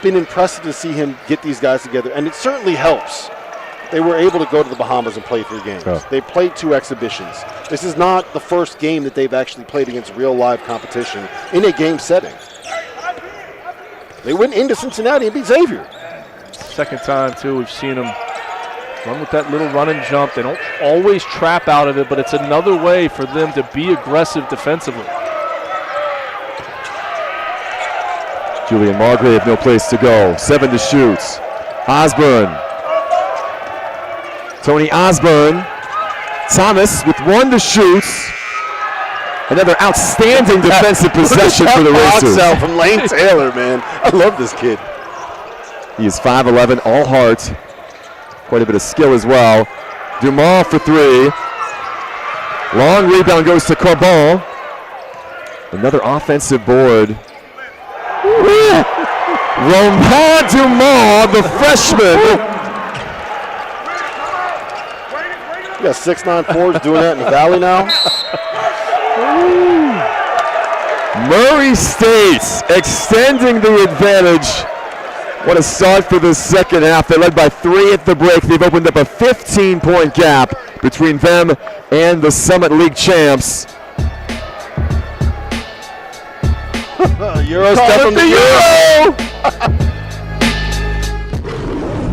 been impressive to see him get these guys together, and it certainly helps. They were able to go to the Bahamas and play 3 games. Oh. They played 2 exhibitions. This is not the first game that they've actually played against real live competition in a game setting. They went into Cincinnati and beat Xavier. Second time, too, we've seen them run with that little run and jump. They don't always trap out of it, but it's another way for them to be aggressive defensively. Julian Margrave, no place to go. 7 to shoot. Osborne. Tony Osborne. Thomas with 1 to shoot. Another outstanding defensive possession for the Racers. Out from Lane Taylor, man. I love this kid. He is 5'11", all heart. Quite a bit of skill as well. Dumas for 3. Long rebound goes to Corbon. Another offensive board. Romain Dumas, the freshman. You got 6'9" forwards doing that in the Valley now. Murray State extending the advantage. What a start for the second half. They led by 3 at the break. They've opened up a 15-point gap between them and the Summit League champs. Euro step from the Euro!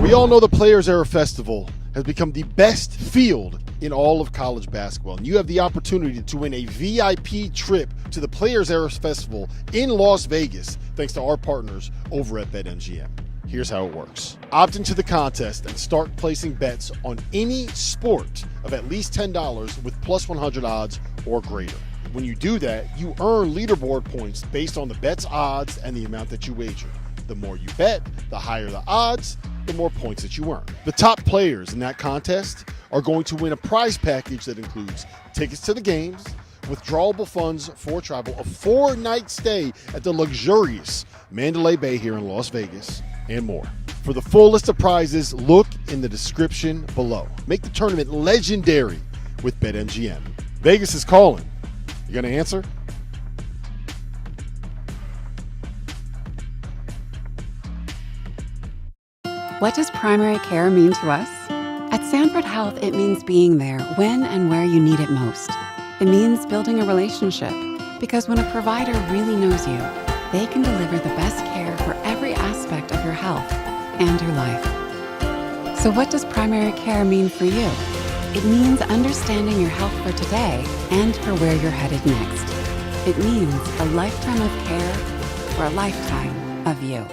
We all know the Players Era Festival has become the best field in all of college basketball. And you have the opportunity to win a VIP trip to the Players Era Festival in Las Vegas, thanks to our partners over at BetMGM. Here's how it works. Opt into the contest and start placing bets on any sport of at least $10 with plus 100 odds or greater. When you do that, you earn leaderboard points based on the bet's odds and the amount that you wager. The more you bet, the higher the odds, the more points that you earn. The top players in that contest are going to win a prize package that includes tickets to the games, withdrawable funds for travel, a 4-night stay at the luxurious Mandalay Bay here in Las Vegas, and more. For the full list of prizes, look in the description below. Make the tournament legendary with BetMGM. Vegas is calling. You gonna answer? What does primary care mean to us? At Sanford Health, it means being there when and where you need it most. It means building a relationship, because when a provider really knows you, they can deliver the best care for every aspect of your health and your life. So what does primary care mean for you? It means understanding your health for today and for where you're headed next. It means a lifetime of care for a lifetime of you.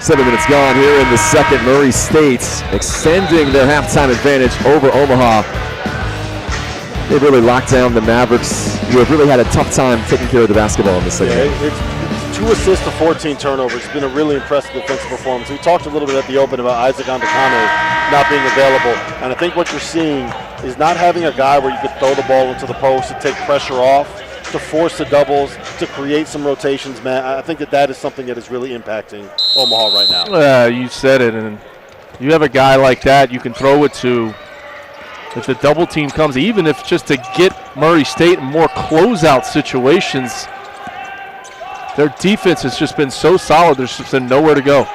Seven minutes gone here in the second. Murray State extending their halftime advantage over Omaha. They've really locked down the Mavericks, who have really had a tough time taking care of the basketball in this second. Yeah, it's 2 assists to 14 turnovers. It's been a really impressive defensive performance. We talked a little bit at the open about Isaac Andekane not being available, and I think what you're seeing is not having a guy where you could throw the ball into the post to take pressure off, to force the doubles, to create some rotations, man. I think that is something that is really impacting Omaha right now. You said it, and you have a guy like that you can throw it to if the double team comes, even if just to get Murray State in more closeout situations. Their defense has just been so solid, there's just been nowhere to go.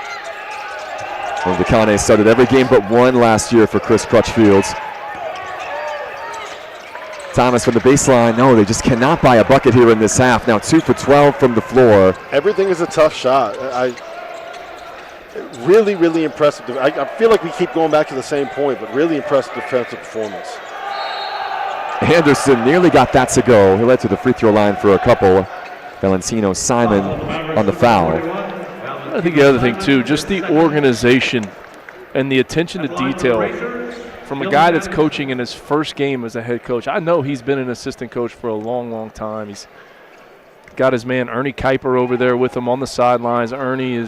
Andekane started every game but one last year for Chris Crutchfield. Thomas from the baseline. No, they just cannot buy a bucket here in this half. Now 2 for 12 from the floor. Everything is a tough shot. Really, really impressive. I feel like we keep going back to the same point, but really impressive defensive performance. Anderson nearly got that to go. He led to the free throw line for a couple. Valentino Simon on the foul. I think the other thing, too, just the organization and the attention to detail from a guy that's coaching in his first game as a head coach. I know he's been an assistant coach for a long, long time. He's got his man Ernie Kuiper over there with him on the sidelines. Ernie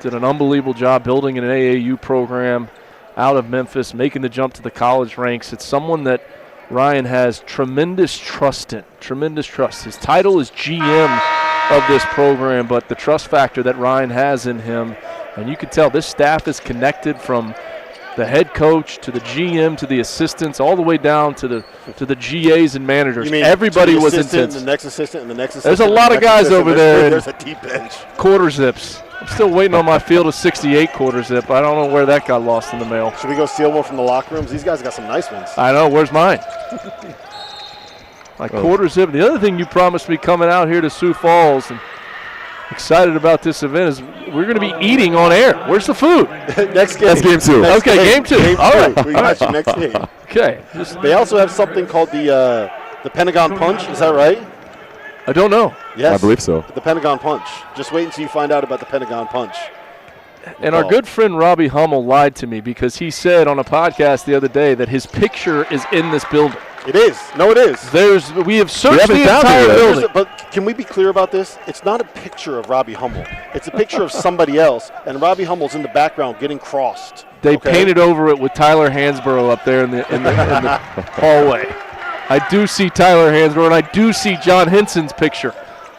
did an unbelievable job building an AAU program out of Memphis, making the jump to the college ranks. It's someone that Ryan has tremendous trust in, tremendous trust. His title is GM of this program, but the trust factor that Ryan has in him, and you can tell this staff is connected from the head coach to the GM to the assistants, all the way down to the GAs and managers. Everybody was intense. The next assistant and the next assistant. There's a lot of guys over there. There's a deep bench. Quarter zips. I'm still waiting on my field of 68 quarter zip. I don't know where that got lost in the mail. Should we go steal one from the locker rooms? These guys got some nice ones. I know. Where's mine? My quarter zip. The other thing you promised me coming out here to Sioux Falls, and excited about this event, is we're going to be eating on air. Where's the food? Next game. That's game 2. Game 2. All right. We got you next game. Okay. They also have something called the Pentagon Punch. Is that right? I don't know. Yes. I believe so. The Pentagon Punch. Just wait until you find out about the Pentagon Punch. And our good friend Robbie Hummel lied to me because he said on a podcast the other day that his picture is in this building. It is. No, it is. We have searched the entire building. But can we be clear about this? It's not a picture of Robbie Hummel. It's a picture of somebody else, and Robbie Hummel's in the background getting crossed. They painted over it with Tyler Hansborough up there in the hallway. I do see Tyler Hansborough, and I do see John Henson's picture,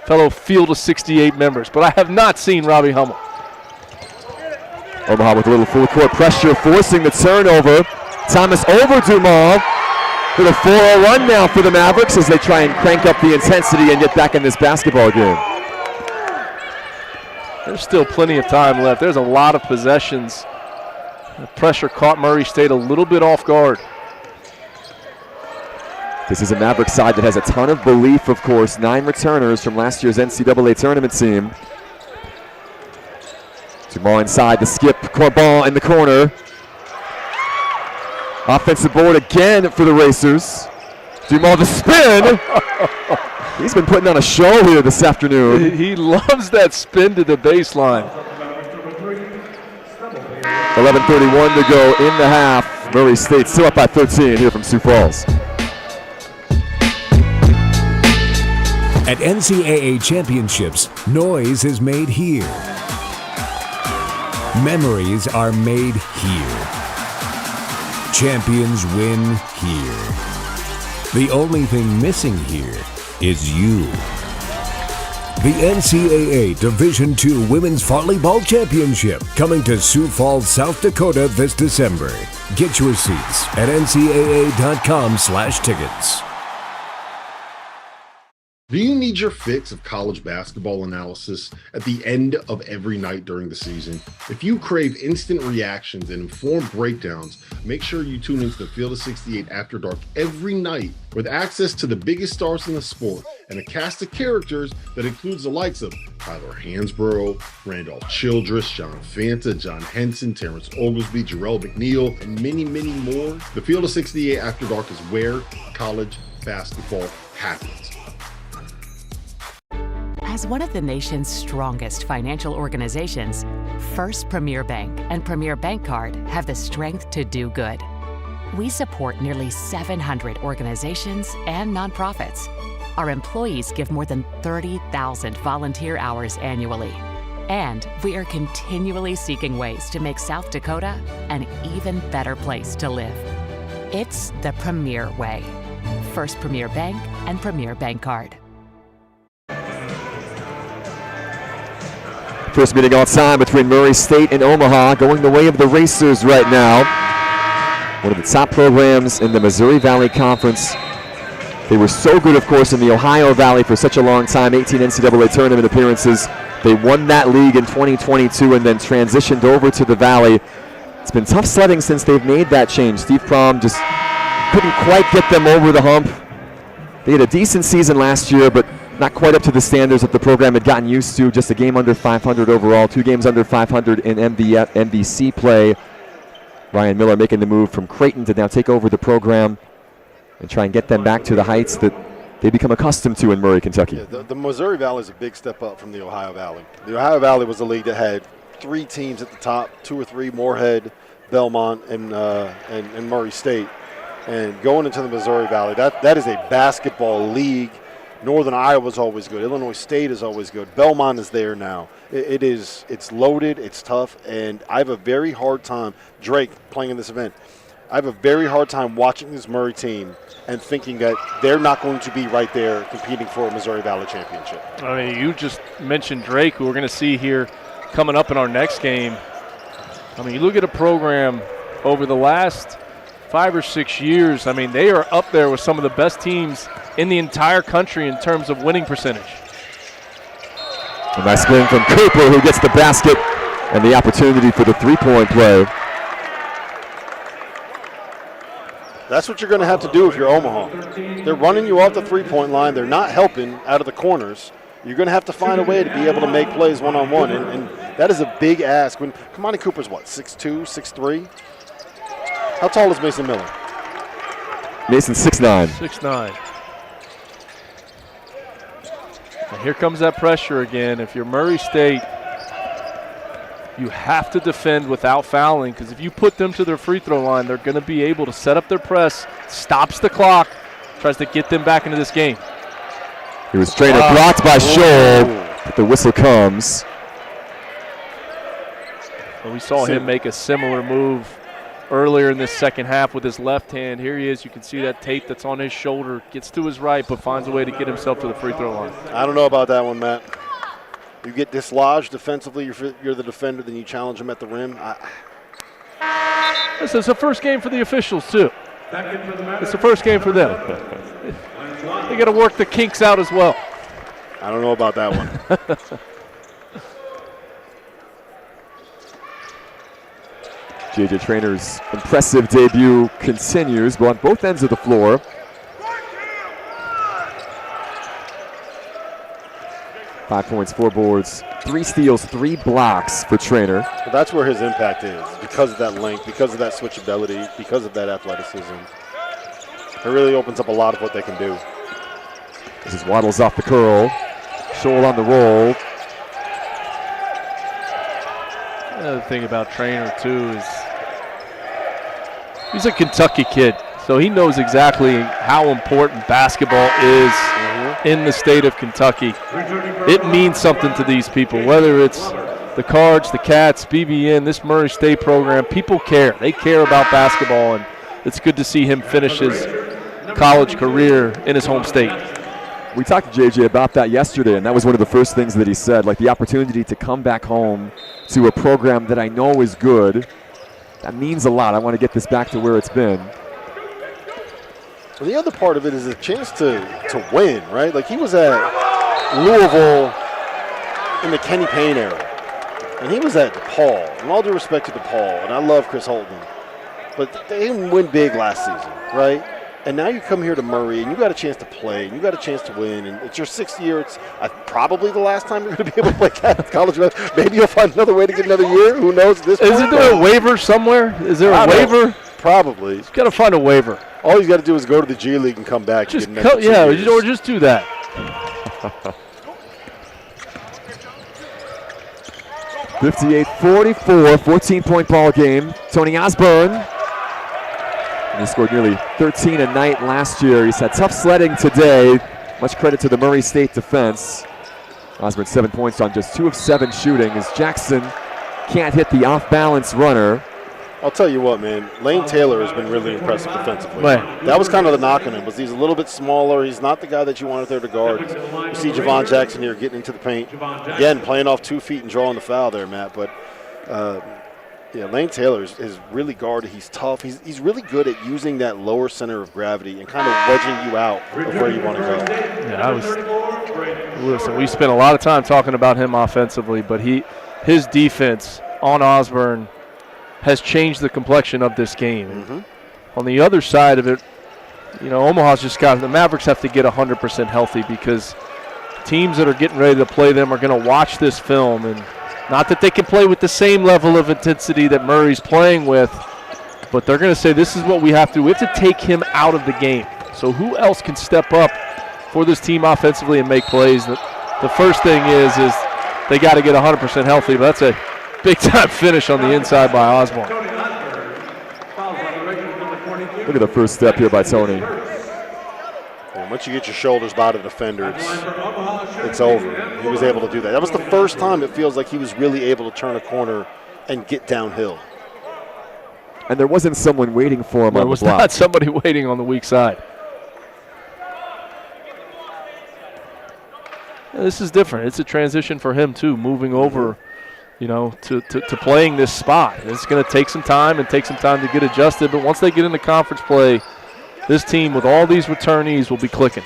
fellow field of 68 members, but I have not seen Robbie Hummel. Omaha with a little full court pressure, forcing the turnover. Thomas over Dumas. For the 4-0 run now for the Mavericks as they try and crank up the intensity and get back in this basketball game. There's still plenty of time left. There's a lot of possessions. The pressure caught Murray State a little bit off guard. This is a Maverick side that has a ton of belief, of course. 9 returners from last year's NCAA tournament team. Dumas inside, the skip, Corbin in the corner. Offensive board again for the Racers. Dumas the spin. He's been putting on a show here this afternoon. He loves that spin to the baseline. 11:31 to go in the half. Murray State still up by 13 here from Sioux Falls. At NCAA championships, noise is made here. Memories are made here. Champions win here. The only thing missing here is you. The NCAA Division II Women's Volleyball Championship coming to Sioux Falls, South Dakota this December. Get your seats at ncaa.com/tickets. Do you need your fix of college basketball analysis at the end of every night during the season? If you crave instant reactions and informed breakdowns, make sure you tune into the Field of 68 After Dark every night with access to the biggest stars in the sport and a cast of characters that includes the likes of Tyler Hansborough, Randolph Childress, John Fanta, John Henson, Terrence Oglesby, Jarrell McNeil, and many, many more. The Field of 68 After Dark is where college basketball happens. As one of the nation's strongest financial organizations, First Premier Bank and Premier Bank Card have the strength to do good. We support nearly 700 organizations and nonprofits. Our employees give more than 30,000 volunteer hours annually. And we are continually seeking ways to make South Dakota an even better place to live. It's the Premier way. First Premier Bank and Premier Bank Card. First meeting outside between Murray State and Omaha, going the way of the Racers right now. One of the top programs in the Missouri Valley Conference. They were so good, of course, in the Ohio Valley for such a long time, 18 NCAA tournament appearances. They won that league in 2022 and then transitioned over to the Valley. It's been tough sledding since they've made that change. Steve Prohm just couldn't quite get them over the hump. They had a decent season last year, but not quite up to the standards that the program had gotten used to. Just a game under 500 overall, 2 games under 500 in MVC play. Ryan Miller making the move from Creighton to now take over the program and try and get them back to the heights that they become accustomed to in Murray, Kentucky. Yeah, the Missouri Valley is a big step up from the Ohio Valley. The Ohio Valley was a league that had 3 teams at the top, 2 or 3, Moorhead, Belmont, and Murray State. And going into the Missouri Valley, that is a basketball league. Northern Iowa is always good. Illinois State is always good. Belmont is there now. It's loaded, it's tough, and I have a very hard time, Drake playing in this event, I have a very hard time watching this Murray team and thinking that they're not going to be right there competing for a Missouri Valley championship. I mean, you just mentioned Drake, who we're going to see here coming up in our next game. I mean, you look at a program over the last 5 or 6 years, I mean, they are up there with some of the best teams in the entire country in terms of winning percentage. A nice spin from Cooper, who gets the basket and the opportunity for the three-point play. That's what you're going to have to do if you're Omaha. They're running you off the three-point line. They're not helping out of the corners. You're going to have to find a way to be able to make plays one-on-one, and that is a big ask. When Kamani Cooper's, what, 6'2", 6'3"? How tall is Mason Miller? Mason's 6'9". 6'9". And here comes that pressure again. If you're Murray State, you have to defend without fouling, because if you put them to their free throw line, they're going to be able to set up their press, stops the clock, tries to get them back into this game. It was straight up blocked by Scholl, but the whistle comes. Well, we saw him make a similar move earlier in this second half with his left hand. Here he is. You can see that tape that's on his shoulder. Gets to his right, but finds a way to get himself to the free throw line. I don't know about that one, Matt. You get dislodged defensively, you're the defender, then you challenge him at the rim. This is the first game for the officials, too. It's the first game for them. They got to work the kinks out as well. I don't know about that one. J.J. Trainor's impressive debut continues, but on both ends of the floor. Five points, 4 boards, 3 steals, 3 blocks for Trainor. Well, that's where his impact is, because of that length, because of that switchability, because of that athleticism. It really opens up a lot of what they can do. This is Waddles off the curl. Scholl on the roll. Another thing about Trainor, too, is he's a Kentucky kid, so he knows exactly how important basketball is in the state of Kentucky. It means something to these people, whether it's the Cards, the Cats, BBN, this Murray State program. People care. They care about basketball, and it's good to see him finish his college career in his home state. We talked to JJ about that yesterday, and that was one of the first things that he said, like the opportunity to come back home to a program that I know is good. That means a lot. I want to get this back to where it's been. Well, the other part of it is a chance to win, right? Like, he was at Louisville in the Kenny Payne era, and he was at DePaul. And all due respect to DePaul, and I love Chris Holtman, but they didn't win big last season, right? And now you come here to Murray, and you got a chance to play, and you got a chance to win, and it's your 6th year. It's probably the last time you're going to be able to play college basketball. Maybe you'll find another way to get another year. Who knows? Isn't there a waiver somewhere? Is there a waiver? Probably. He's got to find a waiver. All he's got to do is go to the G League and come back. Just and get an extra 2 years. or just do that. 58-44, 14-point ball game. Tony Osborne. And he scored nearly 13 a night last year. He's had tough sledding today. Much credit to the Murray State defense. Osborne 7 points on just 2 of 7 shooting as Jackson can't hit the off-balance runner. I'll tell you what, man. Lane Taylor has been really impressive defensively. Right. That was kind of the knock on him, was he's a little bit smaller. He's not the guy that you wanted there to guard. You see Javon Jackson here getting into the paint. Again, playing off 2 feet and drawing the foul there, Matt. But, Lane Taylor is really guarded. He's tough. He's really good at using that lower center of gravity and kind of wedging you out of where you want to go. Listen, we spent a lot of time talking about him offensively, but his defense on Osborne has changed the complexion of this game. Mm-hmm. On the other side of it, Omaha's just got, the Mavericks have to get 100% healthy because teams that are getting ready to play them are going to watch this film, and not that they can play with the same level of intensity that Murray's playing with, but they're going to say this is what we have to do. We have to take him out of the game. So who else can step up for this team offensively and make plays? The first thing is they got to get 100% healthy, but that's a big-time finish on the inside by Osborne. Look at the first step here by Tony. And once you get your shoulders by the defender, it's over. He was able to do that. That was the first time it feels like he was really able to turn a corner and get downhill. And there wasn't someone waiting for him on the block. There was not somebody waiting on the weak side. This is different. It's a transition for him, too, moving over to playing this spot. It's going to take some time and take some time to get adjusted, but once they get into conference play, this team with all these returnees will be clicking.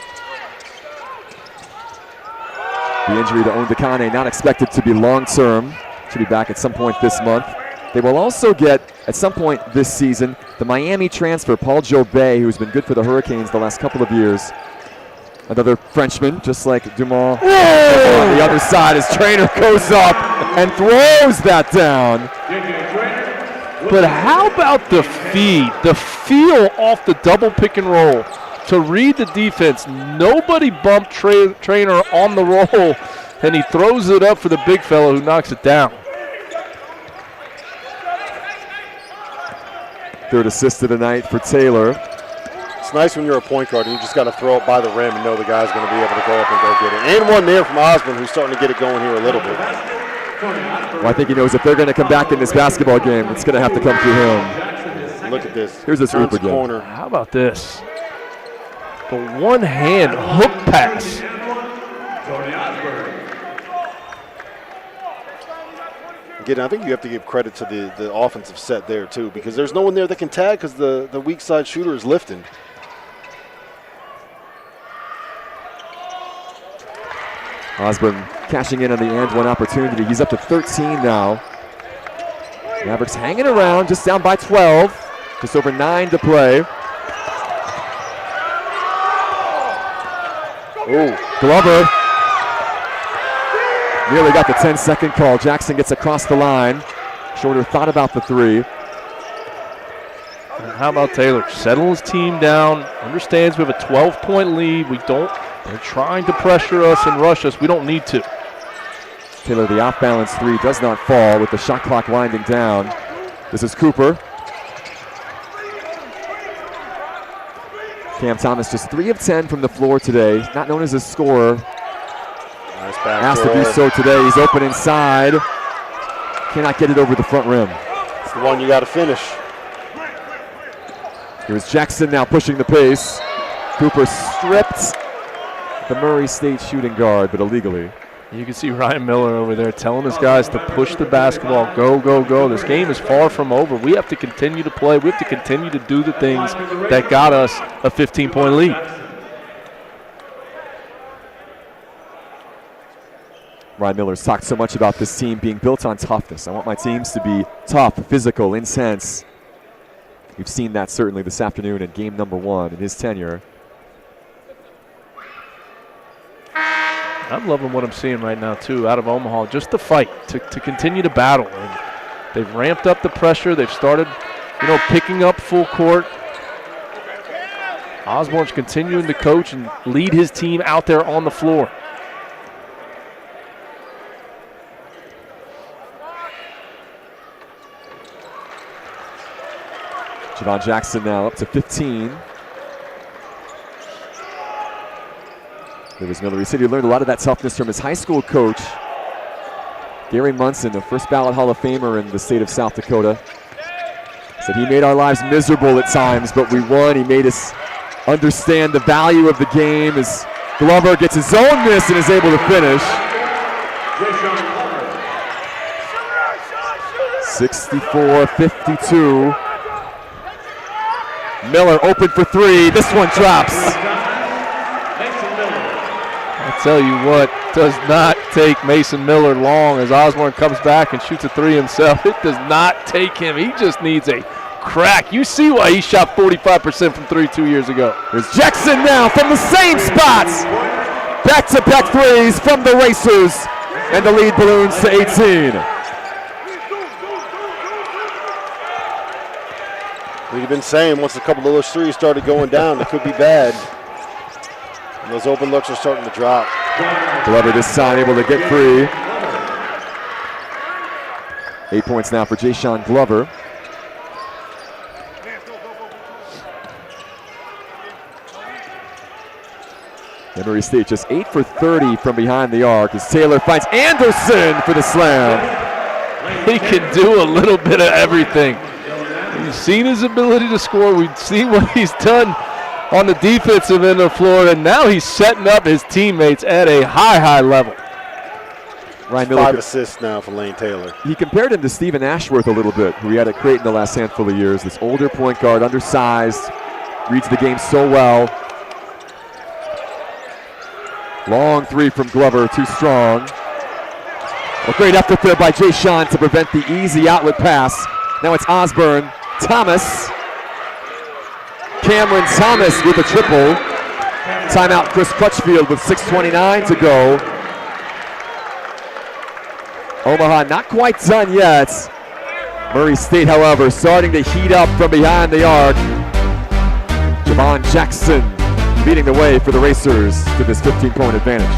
The injury to Ondekane not expected to be long-term. Should be back at some point this month. They will also get, at some point this season, the Miami transfer, Paul Jobay, who's been good for the Hurricanes the last couple of years. Another Frenchman, just like Dumont. Whoa! On the other side, his trainer goes up and throws that down. But how about the feed, the feel off the double pick and roll to read the defense? Nobody bumped trainer on the roll, and he throws it up for the big fellow who knocks it down. Third assist of the night for Taylor. It's nice when you're a point guard and you just got to throw it by the rim and know the guy's going to be able to go up and go get it. And one there from Osborne, who's starting to get it going here a little bit. Well, I think he knows if they're going to come back in this basketball game, it's going to have to come through him. Look at this. Here's this group again. Corner. How about this? The one-hand hook pass. Again, I think you have to give credit to the offensive set there, too, because there's no one there that can tag because the weak side shooter is lifting. Osborne cashing in on the and one opportunity. He's up to 13 now. Mavericks hanging around, just down by 12. Just over 9 to play. Oh, Glover nearly got the 10-second call. Jackson gets across the line. Shorter thought about the three. And how about Taylor? Settle his team down. Understands we have a 12-point lead. They're trying to pressure us and rush us. We don't need to. Taylor, the off-balance three does not fall with the shot clock winding down. This is Cooper. Cam Thomas just 3 of 10 from the floor today. Not known as a scorer. Nice back Asked to do so today. He's open inside. Cannot get it over the front rim. It's the one you got to finish. Here's Jackson now pushing the pace. Cooper stripped the Murray State shooting guard, but illegally. You can see Ryan Miller over there telling his guys to push the basketball, go, go, go. This game is far from over. We have to continue to play. We have to continue to do the things that got us a 15-point lead. Ryan Miller's talked so much about this team being built on toughness. I want my teams to be tough, physical, intense. We've seen that certainly this afternoon in game number 1 in his tenure. I'm loving what I'm seeing right now, too, out of Omaha. Just the fight to continue to battle. And they've ramped up the pressure. They've started, picking up full court. Osborne's continuing to coach and lead his team out there on the floor. Javon Jackson now up to 15. Davis Miller, he said he learned a lot of that toughness from his high school coach, Gary Munson, a first ballot Hall of Famer in the state of South Dakota. Said he made our lives miserable at times, but we won. He made us understand the value of the game as Glover gets his own miss and is able to finish. 64-52. Miller open for 3. This one drops. I tell you what, does not take Mason Miller long as Osborne comes back and shoots a 3 himself. It does not take him. He just needs a crack. You see why he shot 45% from 3 2 years ago. There's Jackson now from the same spots. Back-to-back 3s from the Racers, and the lead balloons to 18. We've been saying once a couple of those 3s started going down, it could be bad. And those open looks are starting to drop. Glover this time able to get free. 8 points now for Jayshawn Glover. Emory State just 8 for 30 from behind the arc as Taylor finds Anderson for the slam. He can do a little bit of everything. We've seen his ability to score. We've seen what he's done on the defensive end of the floor, and now he's setting up his teammates at a high level. Ryan Miller, 5 assists now for Lane Taylor. He compared him to Stephen Ashworth a little bit, who he had at Creighton the last handful of years. This older point guard, undersized, reads the game so well. Long 3 from Glover, too strong. A great effort there by Jayshawn to prevent the easy outlet pass. Now it's Osborne, Thomas. Cameron Thomas with a triple. Timeout Chris Crutchfield with 6:29 to go. Omaha not quite done yet. Murray State, however, starting to heat up from behind the arc. Javon Jackson leading the way for the Racers to this 15-point advantage.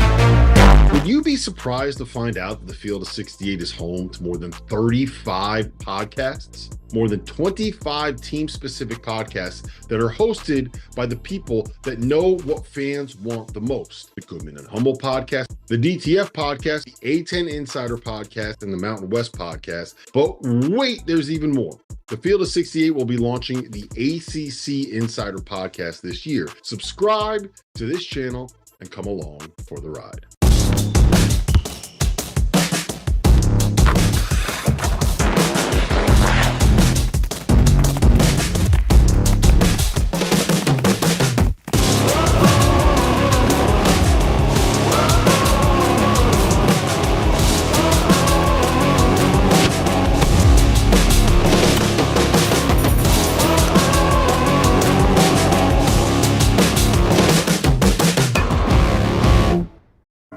Would you be surprised to find out that the Field of 68 is home to more than 35 podcasts? More than 25 team-specific podcasts that are hosted by the people that know what fans want the most. The Goodman and Humble podcast, the DTF podcast, the A10 Insider podcast, and the Mountain West podcast. But wait, there's even more. The Field of 68 will be launching the ACC Insider podcast this year. Subscribe to this channel and come along for the ride.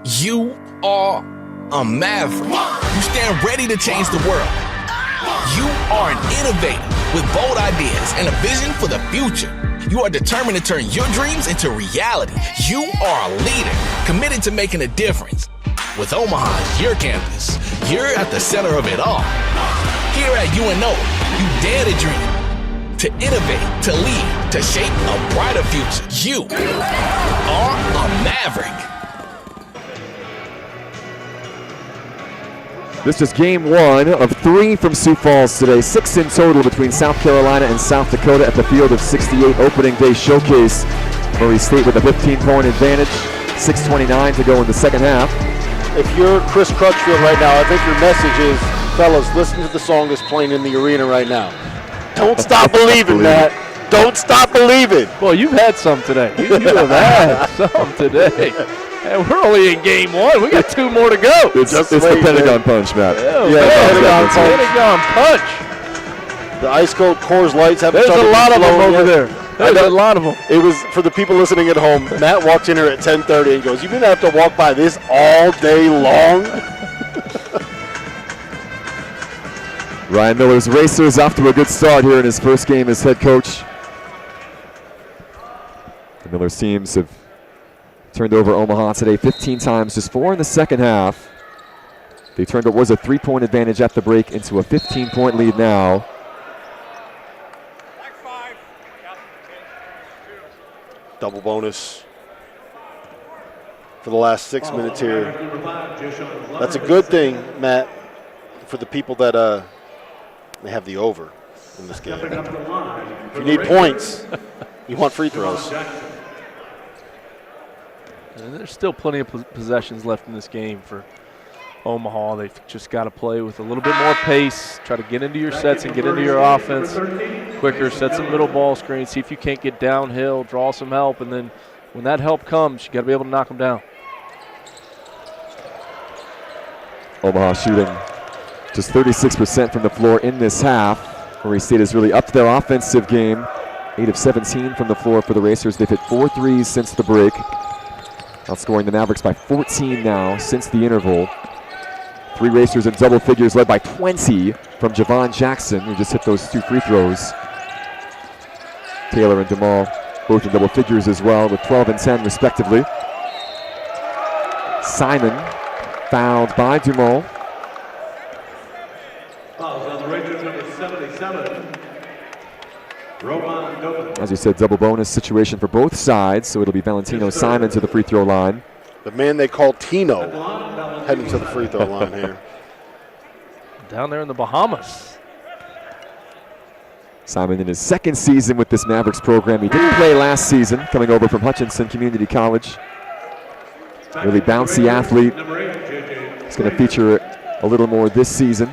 You are a maverick. You stand ready to change the world. You are an innovator with bold ideas and a vision for the future. You are determined to turn your dreams into reality. You are a leader, committed to making a difference. With Omaha as your campus, you're at the center of it all. Here at UNO, you dare to dream, to innovate, to lead, to shape a brighter future. You are a maverick. This is game 1 of 3 from Sioux Falls today. 6 in total between South Carolina and South Dakota at the Field of 68 opening day showcase. Murray State with a 15-point advantage. 6:29 to go in the second half. If you're Chris Crutchfield right now, I think your message is, fellas, listen to the song that's playing in the arena right now. Don't stop believing, Matt. Don't stop believing. Well, you've had some today. You have had some today. And we're only in game 1. We got 2 more to go. It's the Pentagon Punch, Matt. Yeah, Pentagon Punch. The ice cold Coors Lights have There's a lot of them over there. There's a lot of them. It was for the people listening at home. Matt walked in here at 10:30 and goes, "You're gonna have to walk by this all day long." Ryan Miller's Racers off to a good start here in his first game as head coach. The Miller's teams have turned over Omaha today 15 times, just 4 in the second half. They turned what was a 3-point advantage at the break into a 15-point lead now. Double bonus for the last 6 minutes here. That's a good thing, Matt, for the people that they have the over in this game. If you need points, you want free throws. And there's still plenty of possessions left in this game for Omaha. They've just got to play with a little bit more pace, try to get into your sets and get into your offense quicker, set some middle ball screens, see if you can't get downhill, draw some help, and then when that help comes, you got to be able to knock them down. Omaha shooting just 36% from the floor in this half. Murray State has really upped their offensive game. 8 of 17 from the floor for the Racers. They've hit 4 threes since the break. Outscoring the Mavericks by 14 now since the interval. 3 Racers in double figures, led by 20 from Javon Jackson, who just hit those 2 free throws. Taylor and DeMaul both in double figures as well, with 12 and 10 respectively. Simon fouled by DeMaul. Fouls on the Rangers, number 77. As you said, double bonus situation for both sides, so it'll be Valentino Simon to the free throw line. The man they call Tino heading to the free throw line here. Down there in the Bahamas. Simon in his second season with this Mavericks program. He didn't play last season, coming over from Hutchinson Community College. Really bouncy athlete. He's going to feature a little more this season.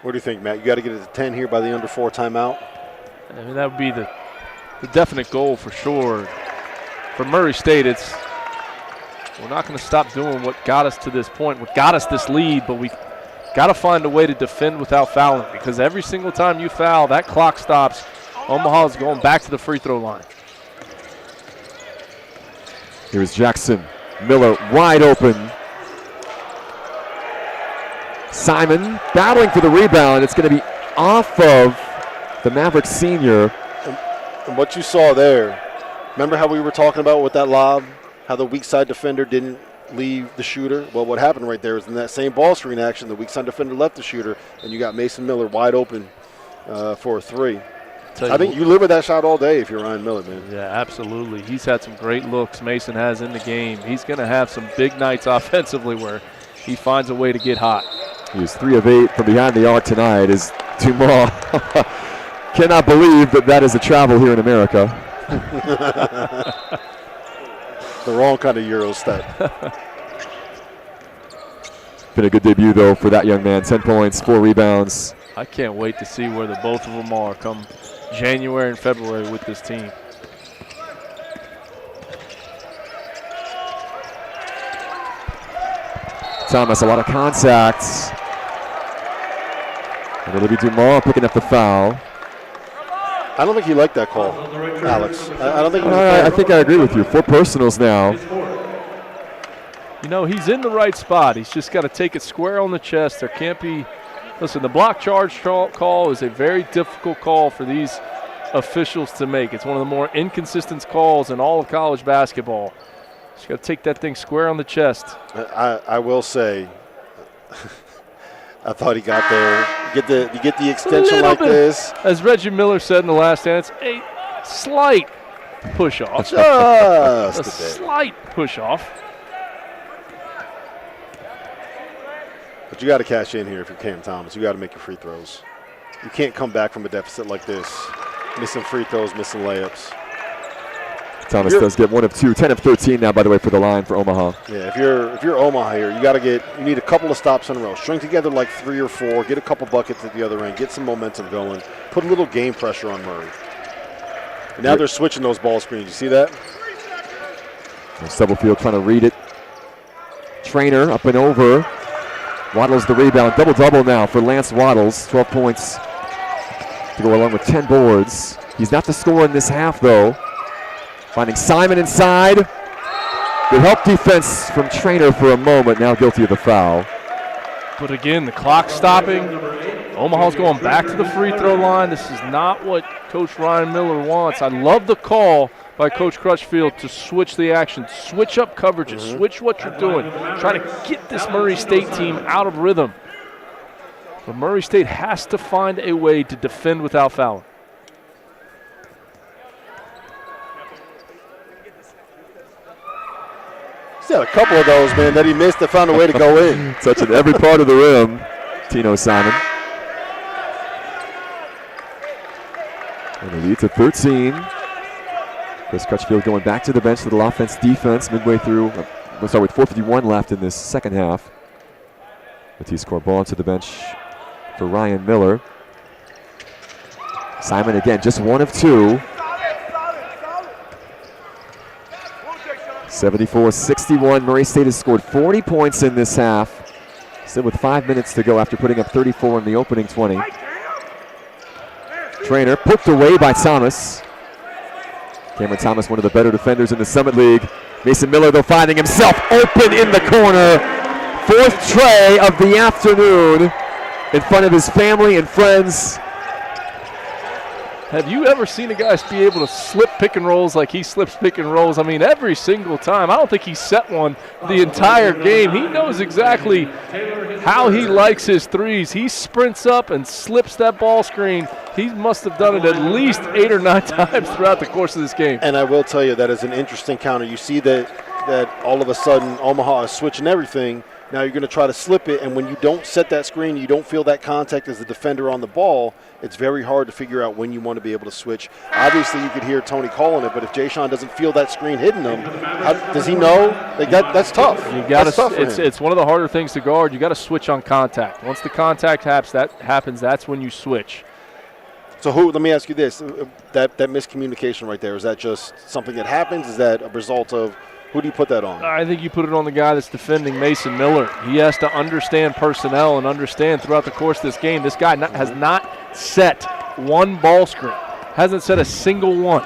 What do you think, Matt? You got to get it to 10 here by the under 4 timeout? I mean, that would be the definite goal for sure. For Murray State, we're not going to stop doing what got us to this point, what got us this lead, but we got to find a way to defend without fouling, because every single time you foul, that clock stops. Omaha is going back to the free throw line. Here's Jackson. Miller wide open. Simon battling for the rebound. It's going to be off of the Mavericks senior. And what you saw there, remember how we were talking about with that lob, how the weak side defender didn't leave the shooter? Well, what happened right there is in that same ball screen action, the weak side defender left the shooter, and you got Mason Miller wide open for a 3. I think you live with that shot all day if you're Ryan Miller, man. Yeah, absolutely. He's had some great looks Mason has in the game. He's going to have some big nights offensively where he finds a way to get hot. He was 3 of 8 from behind the arc tonight. As Dumas cannot believe that is a travel here in America. The wrong kind of Euro step. Been a good debut, though, for that young man. 10 points, 4 rebounds. I can't wait to see where the both of them are come January and February with this team. Thomas, a lot of contacts. And it'll be Dumas picking up the foul. I don't think he liked that call, Alex. I don't think it was fair. I think I agree with you. 4 personals now. You know, he's in the right spot. He's just got to take it square on the chest. There can't be – listen, the block charge call is a very difficult call for these officials to make. It's one of the more inconsistent calls in all of college basketball. Just got to take that thing square on the chest. I will say, I thought he got there. You get the extension like this. As Reggie Miller said in the last dance, a slight push-off. Just a slight push-off. But you got to cash in here if you're Cam Thomas. You got to make your free throws. You can't come back from a deficit like this. Missing free throws, missing layups. Thomas does get 1 of 2, 10 of 13 now, by the way, for the line for Omaha. Yeah, if you're Omaha here, you need a couple of stops in a row. String together like 3 or 4, get a couple buckets at the other end, get some momentum going, put a little game pressure on Murray. And now they're switching those ball screens. You see that? Stubblefield trying to read it. Trainer up and over. Waddles the rebound. Double-double now for Lance Waddles. 12 points to go along with 10 boards. He's not the scorer in this half, though. Finding Simon inside. Good help defense from Trainer for a moment. Now guilty of the foul. But again, the clock stopping. Omaha's going back to the free throw line. This is not what Coach Ryan Miller wants. I love the call by Coach Crutchfield to switch the action, switch up coverages, switch what you're doing, try to get this Murray State team out of rhythm. But Murray State has to find a way to defend without fouling. He's had a couple of those, man, that he missed that found a way to go in. Touching every part of the rim, Tino Simon. And the lead to 13. Chris Crutchfield going back to the bench, little offense defense midway through. We'll start with 4:51 left in this second half. Matisse Corbon to the bench for Ryan Miller. Simon again, just 1 of 2. 74-61. Murray State has scored 40 points in this half. Still with 5 minutes to go after putting up 34 in the opening 20. Trainer poked away by Thomas. Cameron Thomas, one of the better defenders in the Summit League. Mason Miller, though, finding himself open in the corner. 4th tray of the afternoon in front of his family and friends. Have you ever seen a guy be able to slip pick and rolls like he slips pick and rolls? I mean, every single time. I don't think he set one the entire game. He knows exactly how he likes his threes. He sprints up and slips that ball screen. He must have done it at least 8 or 9 times throughout the course of this game. And I will tell you, that is an interesting counter. You see that all of a sudden Omaha is switching everything. Now you're going to try to slip it, and when you don't set that screen, you don't feel that contact as the defender on the ball, it's very hard to figure out when you want to be able to switch. Obviously, you could hear Tony calling it, but if Jay Sean doesn't feel that screen hitting him, does he know? Like that's tough. That's tough for him. It's one of the harder things to guard. You got to switch on contact. Once the contact happens, that's when you switch. So let me ask you this, that miscommunication right there, is that just something that happens? Is that a result of, who do you put that on? I think you put it on the guy that's defending Mason Miller. He has to understand personnel and understand throughout the course of this game, this guy has not set one ball screen, hasn't set a single one.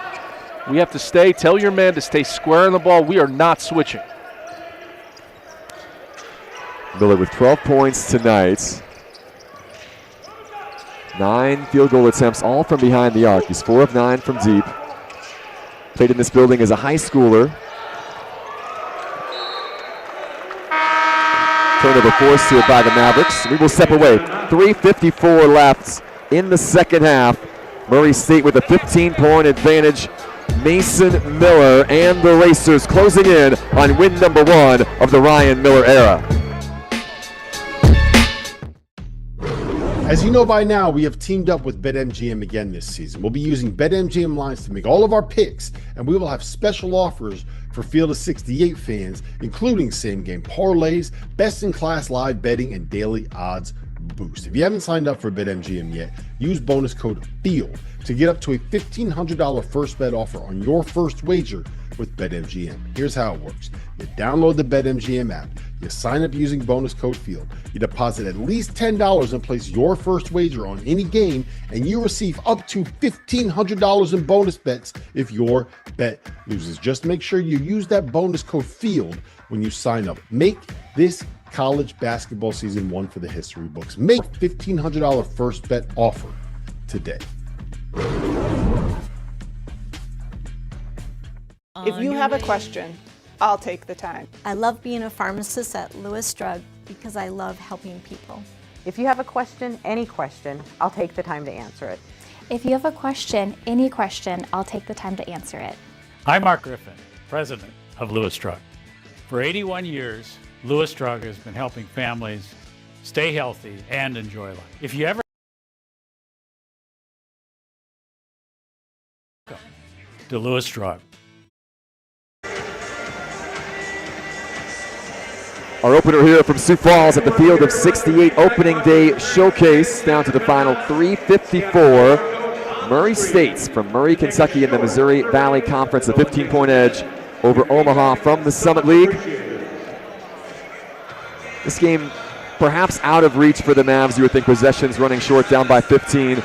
We have to tell your man to stay square on the ball. We are not switching. Miller with 12 points tonight. 9 field goal attempts, all from behind the arc. He's 4 of 9 from deep. Played in this building as a high schooler. Turnover forced here by the Mavericks. We will step away. 3:54 left in the second half. Murray State with a 15-point advantage. Mason Miller and the Racers closing in on win number 1 of the Ryan Miller era. As you know by now, we have teamed up with BetMGM again this season. We'll be using BetMGM lines to make all of our picks, and we will have special offers for Field of 68 fans, including same-game parlays, best-in-class live betting, and daily odds boost. If you haven't signed up for BetMGM yet, use bonus code FIELD to get up to a $1,500 first bet offer on your first wager with BetMGM. Here's how it works. You download the BetMGM app, you sign up using bonus code FIELD, you deposit at least $10 and place your first wager on any game, and you receive up to $1,500 in bonus bets if your bet loses. Just make sure you use that bonus code FIELD when you sign up. Make this college basketball season one for the history books. Make $1,500 first bet offer today. If you have a question, I'll take the time. I love being a pharmacist at Lewis Drug because I love helping people. If you have a question, any question, I'll take the time to answer it. If you have a question, any question, I'll take the time to answer it. I'm Mark Griffin, president of Lewis Drug. For 81 years, Lewis Drug has been helping families stay healthy and enjoy life. If you ever to Lewis Drug. Our opener here from Sioux Falls at the Field of 68 opening day showcase, down to the final 3:54. Murray State from Murray, Kentucky in the Missouri Valley Conference, a 15-point edge over Omaha from the Summit League. This game perhaps out of reach for the Mavs. You would think possessions running short, down by 15.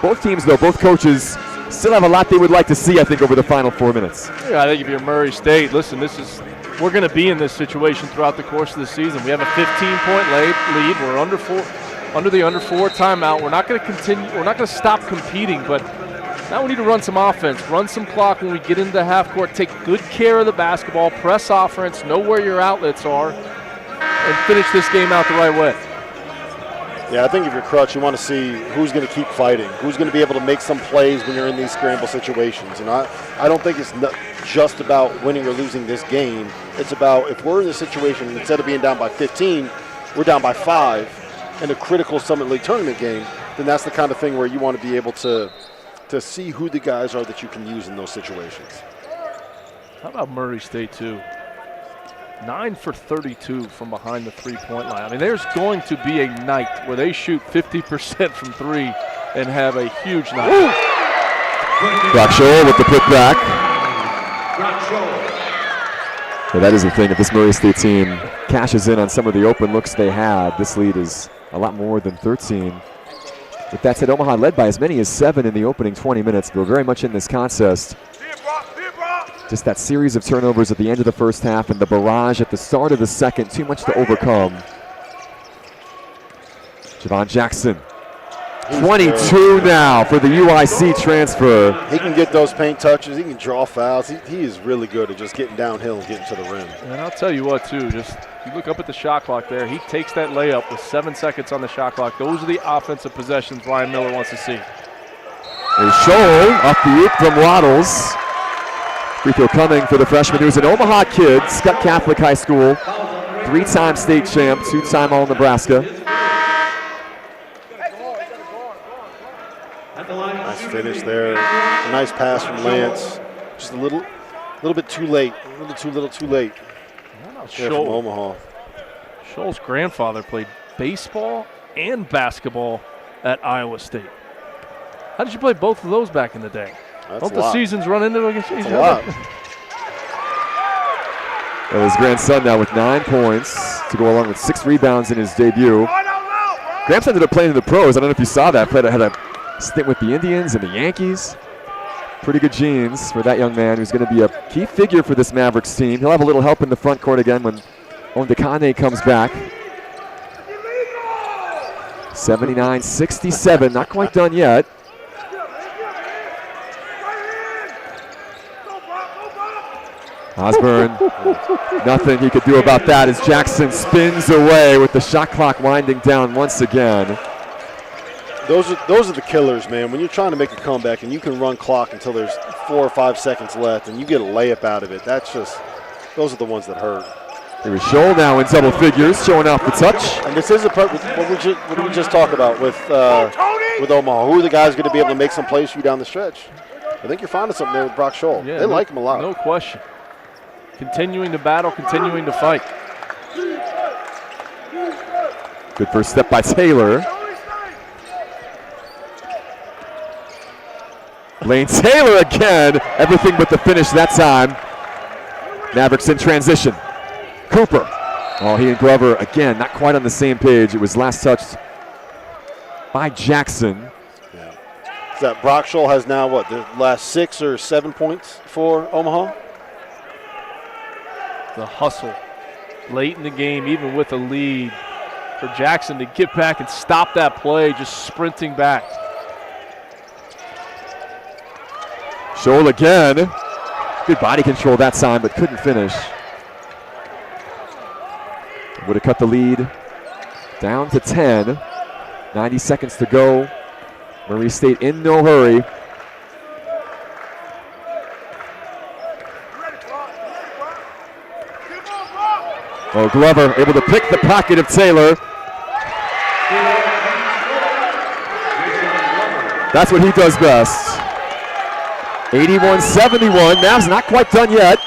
Both teams, though, both coaches still have a lot they would like to see, I think, over the final 4 minutes. Yeah, I think if you're Murray State, listen, we're going to be in this situation throughout the course of the season. We have a 15-point lead. We're under the under 4 timeout. We're not going to continue. We're not going to stop competing, but now we need to run some offense, run some clock when we get into half court, take good care of the basketball, press offense, know where your outlets are, and finish this game out the right way. Yeah, I think if you're Crutch, you want to see who's going to keep fighting, who's going to be able to make some plays when you're in these scramble situations. And I don't think it's just about winning or losing this game. It's about if we're in this situation, and instead of being down by 15, we're down by 5 in a critical Summit League tournament game, then that's the kind of thing where you want to be able to see who the guys are that you can use in those situations. How about Murray State, too? 9 for 32 from behind the three-point line. I mean, there's going to be a night where they shoot 50% from 3 and have a huge night. Brock Scholl with the putback. Yeah, that is the thing. If this Murray State team cashes in on some of the open looks they had, this lead is a lot more than 13. With that said, Omaha led by as many as 7 in the opening 20 minutes. They're very much in this contest. Just that series of turnovers at the end of the first half and the barrage at the start of the second, too much to overcome. Javon Jackson, 22 now for the UIC transfer. He can get those paint touches. He can draw fouls. He is really good at just getting downhill and getting to the rim. And I'll tell you what, too, just you look up at the shot clock there. He takes that layup with 7 seconds on the shot clock. Those are the offensive possessions Ryan Miller wants to see. There's Scholl off the oop from Waddles. Free throw coming for the freshman who's an Omaha kid, Scott Catholic High School, 3-time state champ, 2-time All-Nebraska. Nice finish there. A nice pass from Lance. Just a little bit too late. A little too late. From Omaha. Scholl's grandfather played baseball and basketball at Iowa State. How did you play both of those back in the day? Don't the seasons run into each other? Well, his grandson now with 9 points to go along with 6 rebounds in his debut. Gramps ended up playing in the pros. I don't know if you saw that. Had a stint with the Indians and the Yankees. Pretty good genes for that young man who's going to be a key figure for this Mavericks team. He'll have a little help in the front court again when Ondekane comes back. 79-67, not quite done yet. Osborne, nothing he could do about that as Jackson spins away with the shot clock winding down once again. Those are the killers, man. When you're trying to make a comeback and you can run clock until there's 4 or 5 seconds left and you get a layup out of it, those are the ones that hurt. Here is Scholl now in double figures, showing off the touch. And this is what did we just talk about with Omaha? Who are the guys going to be able to make some plays for you down the stretch? I think you're finding something there with Brock Scholl. Yeah, they like him a lot. No question. Continuing to battle, continuing to fight. Good first step by Taylor. Lane Taylor again. Everything but the finish that time. Mavericks in transition. Cooper. Oh, he and Glover again, not quite on the same page. It was last touched by Jackson. Yeah. So that Brock Scholl has now the last 6 or 7 points for Omaha? The hustle late in the game, even with a lead, for Jackson to get back and stop that play, just sprinting back. Scholl again. Good body control that time, but couldn't finish. Would have cut the lead down to 10. 90 seconds to go. Murray State in no hurry. Oh, Glover able to pick the pocket of Taylor. That's what he does best. 81-71. Mavs not quite done yet.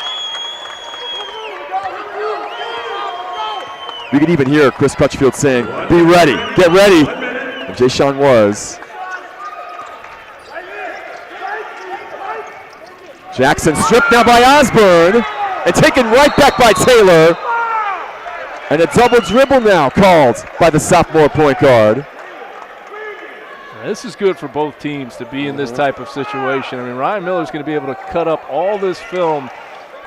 You can even hear Chris Crutchfield saying, "Be ready, get ready." And Jay Sean was. Jackson stripped now by Osborne and taken right back by Taylor. And a double dribble now called by the sophomore point guard. This is good for both teams to be in this type of situation. I mean, Ryan Miller's going to be able to cut up all this film.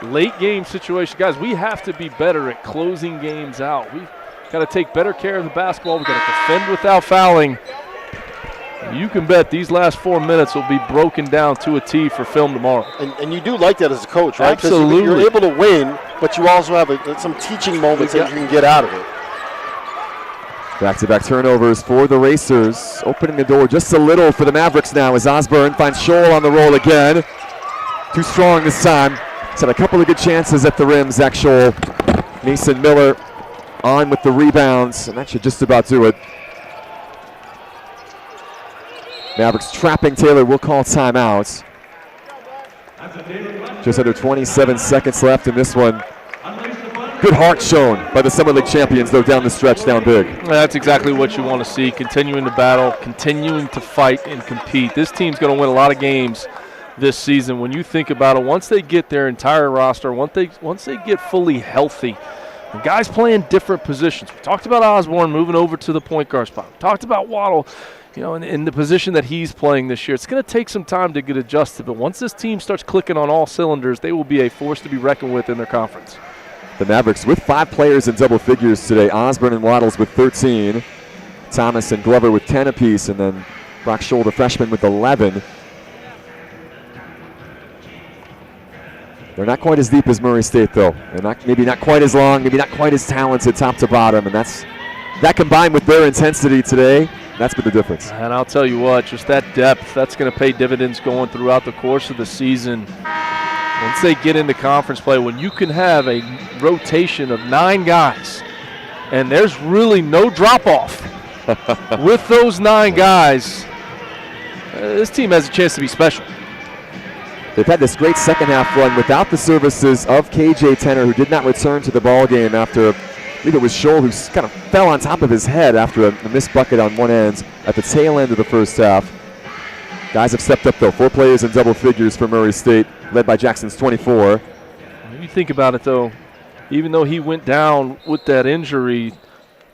Late game situation. Guys, we have to be better at closing games out. We've got to take better care of the basketball. We've got to defend without fouling. You can bet these last 4 minutes will be broken down to a T for film tomorrow. And you do like that as a coach, right? Absolutely. You're able to win, but you also have some teaching moments that you can get out of it. Back-to-back turnovers for the Racers. Opening the door just a little for the Mavericks now as Osborne finds Scholl on the roll again. Too strong this time. He's had a couple of good chances at the rim, Zach Scholl. Mason Miller on with the rebounds, and that should just about do it. Mavericks trapping Taylor. Will call timeout. Just under 27 seconds left in this one. Good heart shown by the Summer League champions, though, down the stretch, down big. That's exactly what you want to see, continuing to battle, continuing to fight and compete. This team's going to win a lot of games this season. When you think about it, once they get their entire roster, once they get fully healthy, the guys playing different positions. We talked about Osborne moving over to the point guard spot. We talked about Waddle, in the position that he's playing this year. It's going to take some time to get adjusted, but once this team starts clicking on all cylinders, they will be a force to be reckoned with in their conference. The Mavericks with 5 players in double figures today. Osborne and Waddles with 13. Thomas and Glover with 10 apiece, and then Brock Scholl, the freshman, with 11. They're not quite as deep as Murray State, though. They're maybe not quite as long, maybe not quite as talented top to bottom, and that combined with their intensity today, that's been the difference. And I'll tell you what, just that depth, that's going to pay dividends going throughout the course of the season. Once they get into conference play, when you can have a rotation of 9 guys, and there's really no drop-off with those 9 guys, this team has a chance to be special. They've had this great second-half run without the services of KJ Tenner, who did not return to the ballgame after, I believe it was Scholl, who kind of fell on top of his head after a missed bucket on one end at the tail end of the first half. Guys have stepped up, though. 4 players in double figures for Murray State, led by Jackson's 24. When you think about it, though, even though he went down with that injury,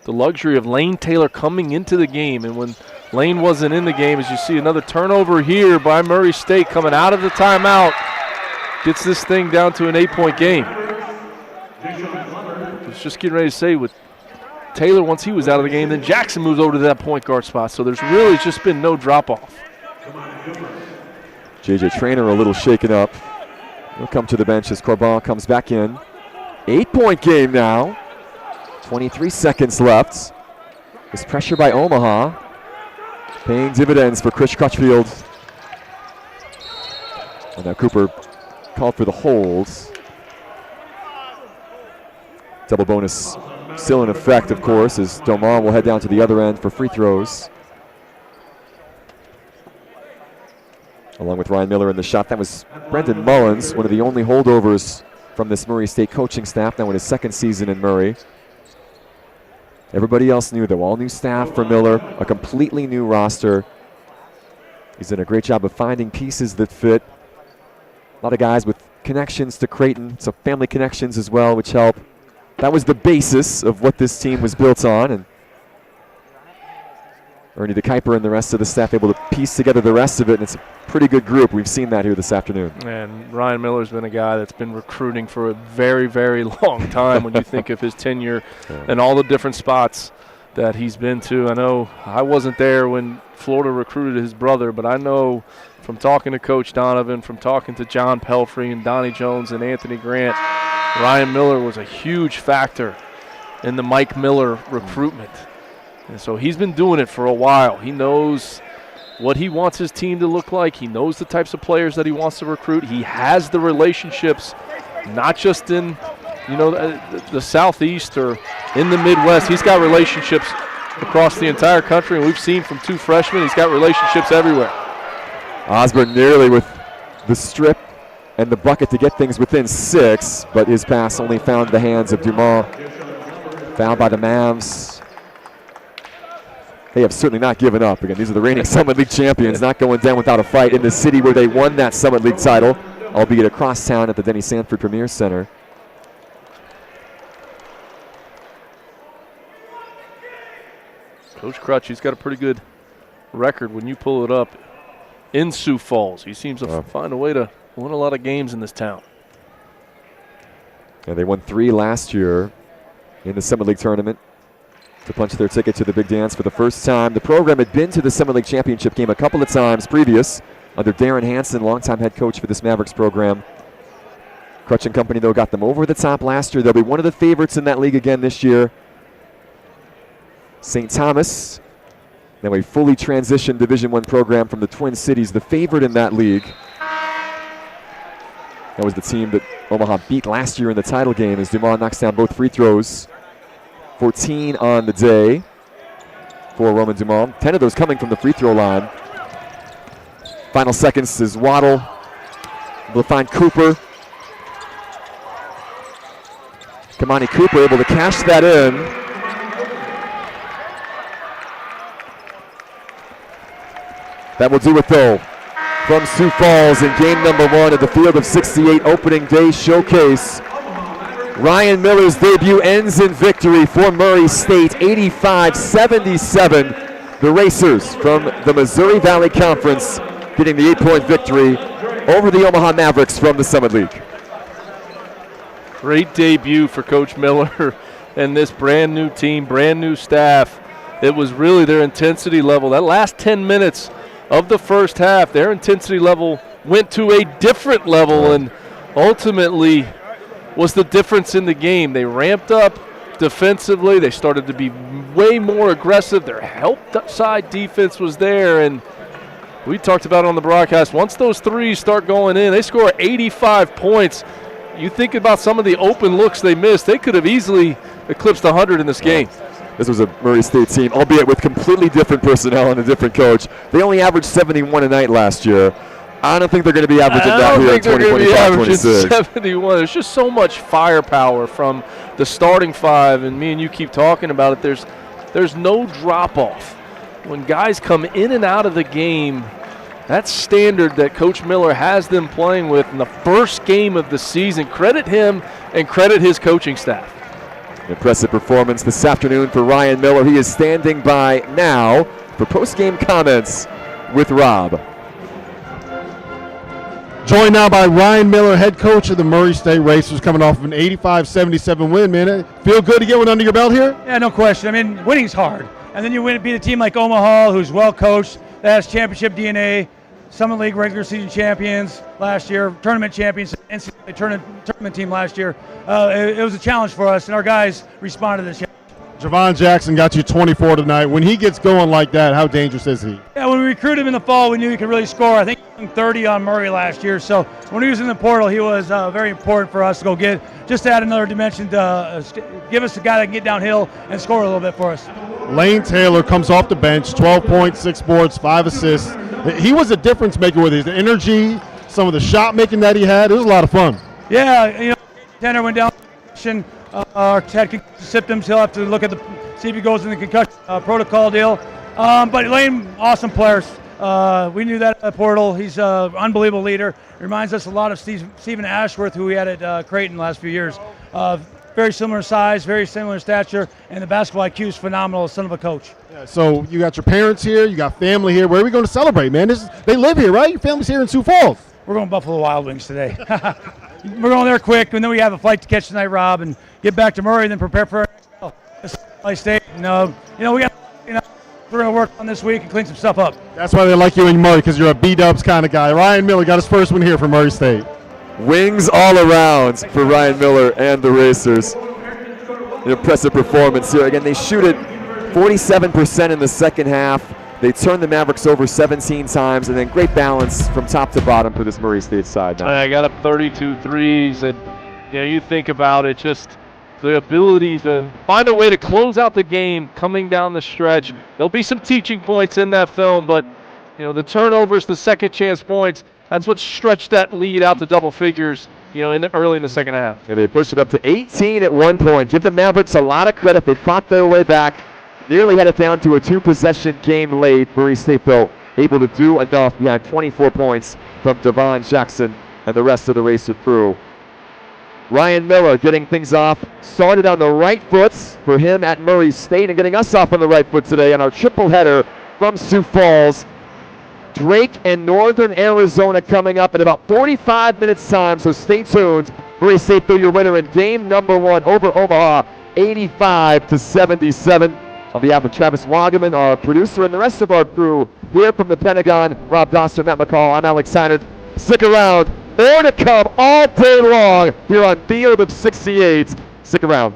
the luxury of Lane Taylor coming into the game, and when Lane wasn't in the game, as you see another turnover here by Murray State coming out of the timeout, gets this thing down to an 8-point game. I was just getting ready to say, with Taylor, once he was out of the game, then Jackson moves over to that point guard spot, so there's really just been no drop-off. J.J. Traynor a little shaken up. He'll come to the bench as Corbin comes back in. 8-point game now. 23 seconds left. This pressure by Omaha paying dividends for Chris Crutchfield. And now Cooper called for the holds. Double bonus still in effect, of course, as Domar will head down to the other end for free throws. Along with Ryan Miller in the shot. That was Brendan Mullins, one of the only holdovers from this Murray State coaching staff, now in his second season in Murray. Everybody else new, though. All new staff for Miller, a completely new roster. He's done a great job of finding pieces that fit. A lot of guys with connections to Creighton, some family connections as well, which help. That was the basis of what this team was built on, and Ernie DeKuyper and the rest of the staff able to piece together the rest of it, and it's a pretty good group. We've seen that here this afternoon. And Ryan Miller's been a guy that's been recruiting for a very, very long time when you think of his tenure and all the different spots that he's been to. I know I wasn't there when Florida recruited his brother, but I know from talking to Coach Donovan, from talking to John Pelfrey and Donnie Jones and Anthony Grant, Ryan Miller was a huge factor in the Mike Miller recruitment. And so he's been doing it for a while. He knows what he wants his team to look like. He knows the types of players that he wants to recruit. He has the relationships, not just in the Southeast or in the Midwest. He's got relationships across the entire country, and we've seen from 2 freshmen, he's got relationships everywhere. Osborne nearly with the strip and the bucket to get things within 6, but his pass only found the hands of Dumas. Fouled by the Mavs. They have certainly not given up. Again, these are the reigning Summit League champions, not going down without a fight in the city where they won that Summit League title, albeit across town at the Denny Sanford Premier Center. Coach Crutch, he's got a pretty good record when you pull it up in Sioux Falls. He seems to find a way to win a lot of games in this town. Yeah, they won 3 last year in the Summit League tournament to punch their ticket to the big dance for the first time. The program had been to the Summit League championship game a couple of times previous under Darren Hansen, longtime head coach for this Mavericks program. Crutch and company, though, got them over the top last year. They'll be one of the favorites in that league again this year. St. Thomas, now a fully transitioned Division I program from the Twin Cities, the favorite in that league. That was the team that Omaha beat last year in the title game as Dumas knocks down both free throws. 14 on the day for Roman Dumas. 10 of those coming from the free throw line. Final seconds as Waddle able to find Cooper. Kamani Cooper able to cash that in. That will do it, though, from Sioux Falls in game number 1 of the Field of 68 opening day showcase. Ryan Miller's debut ends in victory for Murray State, 85-77. The Racers from the Missouri Valley Conference getting the 8-point victory over the Omaha Mavericks from the Summit League. Great debut for Coach Miller and this brand new team, brand new staff. It was really their intensity level. That last 10 minutes of the first half, their intensity level went to a different level and ultimately was the difference in the game. They ramped up defensively. They started to be way more aggressive. Their help side defense was there, and we talked about it on the broadcast. Once those threes start going in, they score 85 points. You think about some of the open looks they missed. They could have easily eclipsed 100 in this game. This was a Murray State team, albeit with completely different personnel and a different coach. They only averaged 71 a night last year. I don't think they're going to be averaging that here in 2025-26. 71. There's just so much firepower from the starting five, and me and you keep talking about it. There's no drop-off. When guys come in and out of the game, that standard that Coach Miller has them playing with in the first game of the season, credit him and credit his coaching staff. Impressive performance this afternoon for Ryan Miller. He is standing by now for post-game comments with Rob. Joined now by Ryan Miller, head coach of the Murray State Racers, coming off of an 85-77 win, man. Feel good to get one under your belt here? Yeah, no question. I mean, winning's hard. And then you beat a team like Omaha, who's well coached, that has championship DNA, Summit League regular season champions last year, tournament champions, NCAA tournament team last year. It was a challenge for us, and our guys responded to the challenge. Javon Jackson got you 24 tonight. When he gets going like that, how dangerous is he? Yeah, when we recruited him in the fall, we knew he could really score. I think he won 30 on Murray last year. So when he was in the portal, he was very important for us to go get, just to add another dimension to give us a guy that can get downhill and score a little bit for us. Lane Taylor comes off the bench, 12 points, 6 boards, 5 assists. He was a difference maker with his energy, some of the shot making that he had. It was a lot of fun. Yeah, you know, Tanner went down. Had concussion symptoms. He'll have to look at see if he goes in the concussion protocol deal. But Lane, awesome players. We knew that at the portal. He's an unbelievable leader. Reminds us a lot of Stephen Ashworth, who we had at Creighton the last few years. Very similar size, very similar stature, and the basketball IQ is phenomenal. Son of a coach. Yeah, so you got your parents here, you got family here. Where are we going to celebrate, man? They live here, right? Your family's here in Sioux Falls. We're going Buffalo Wild Wings today. We're going there quick, and then we have a flight to catch tonight, Rob, and get back to Murray, and then prepare for our State. And, we got, we're going to work on this week and clean some stuff up. That's why they like you in Murray, because you're a B-dubs kind of guy. Ryan Miller got his first one here for Murray State. Wings all around for Ryan Miller and the Racers. An impressive performance here. Again, they shoot it 47% in the second half. They turn the Mavericks over 17 times, and then great balance from top to bottom for this Murray State side. Now. I got up 32 threes, and you think about it, just the ability to find a way to close out the game coming down the stretch. There'll be some teaching points in that film, but the turnovers, the second chance points, that's what stretched that lead out to double figures, early in the second half. And they pushed it up to 18 at one point. Give the Mavericks a lot of credit. They fought their way back. Nearly had it down to a 2-possession game late. Murray State, though, able to do enough behind 24 points from Javon Jackson and the rest of the Racer crew. Ryan Miller getting things off, started on the right foot for him at Murray State and getting us off on the right foot today on our triple header from Sioux Falls. Drake and Northern Arizona coming up in about 45 minutes time, so stay tuned. Murray State through your winner in game number 1 over Omaha, 85-77. On behalf of Travis Wagaman, our producer, and the rest of our crew here from the Pentagon, Rob Doster, Matt McCall, I'm Alex Heinert. Stick around. More to come all day long here on Field of 68. Stick around.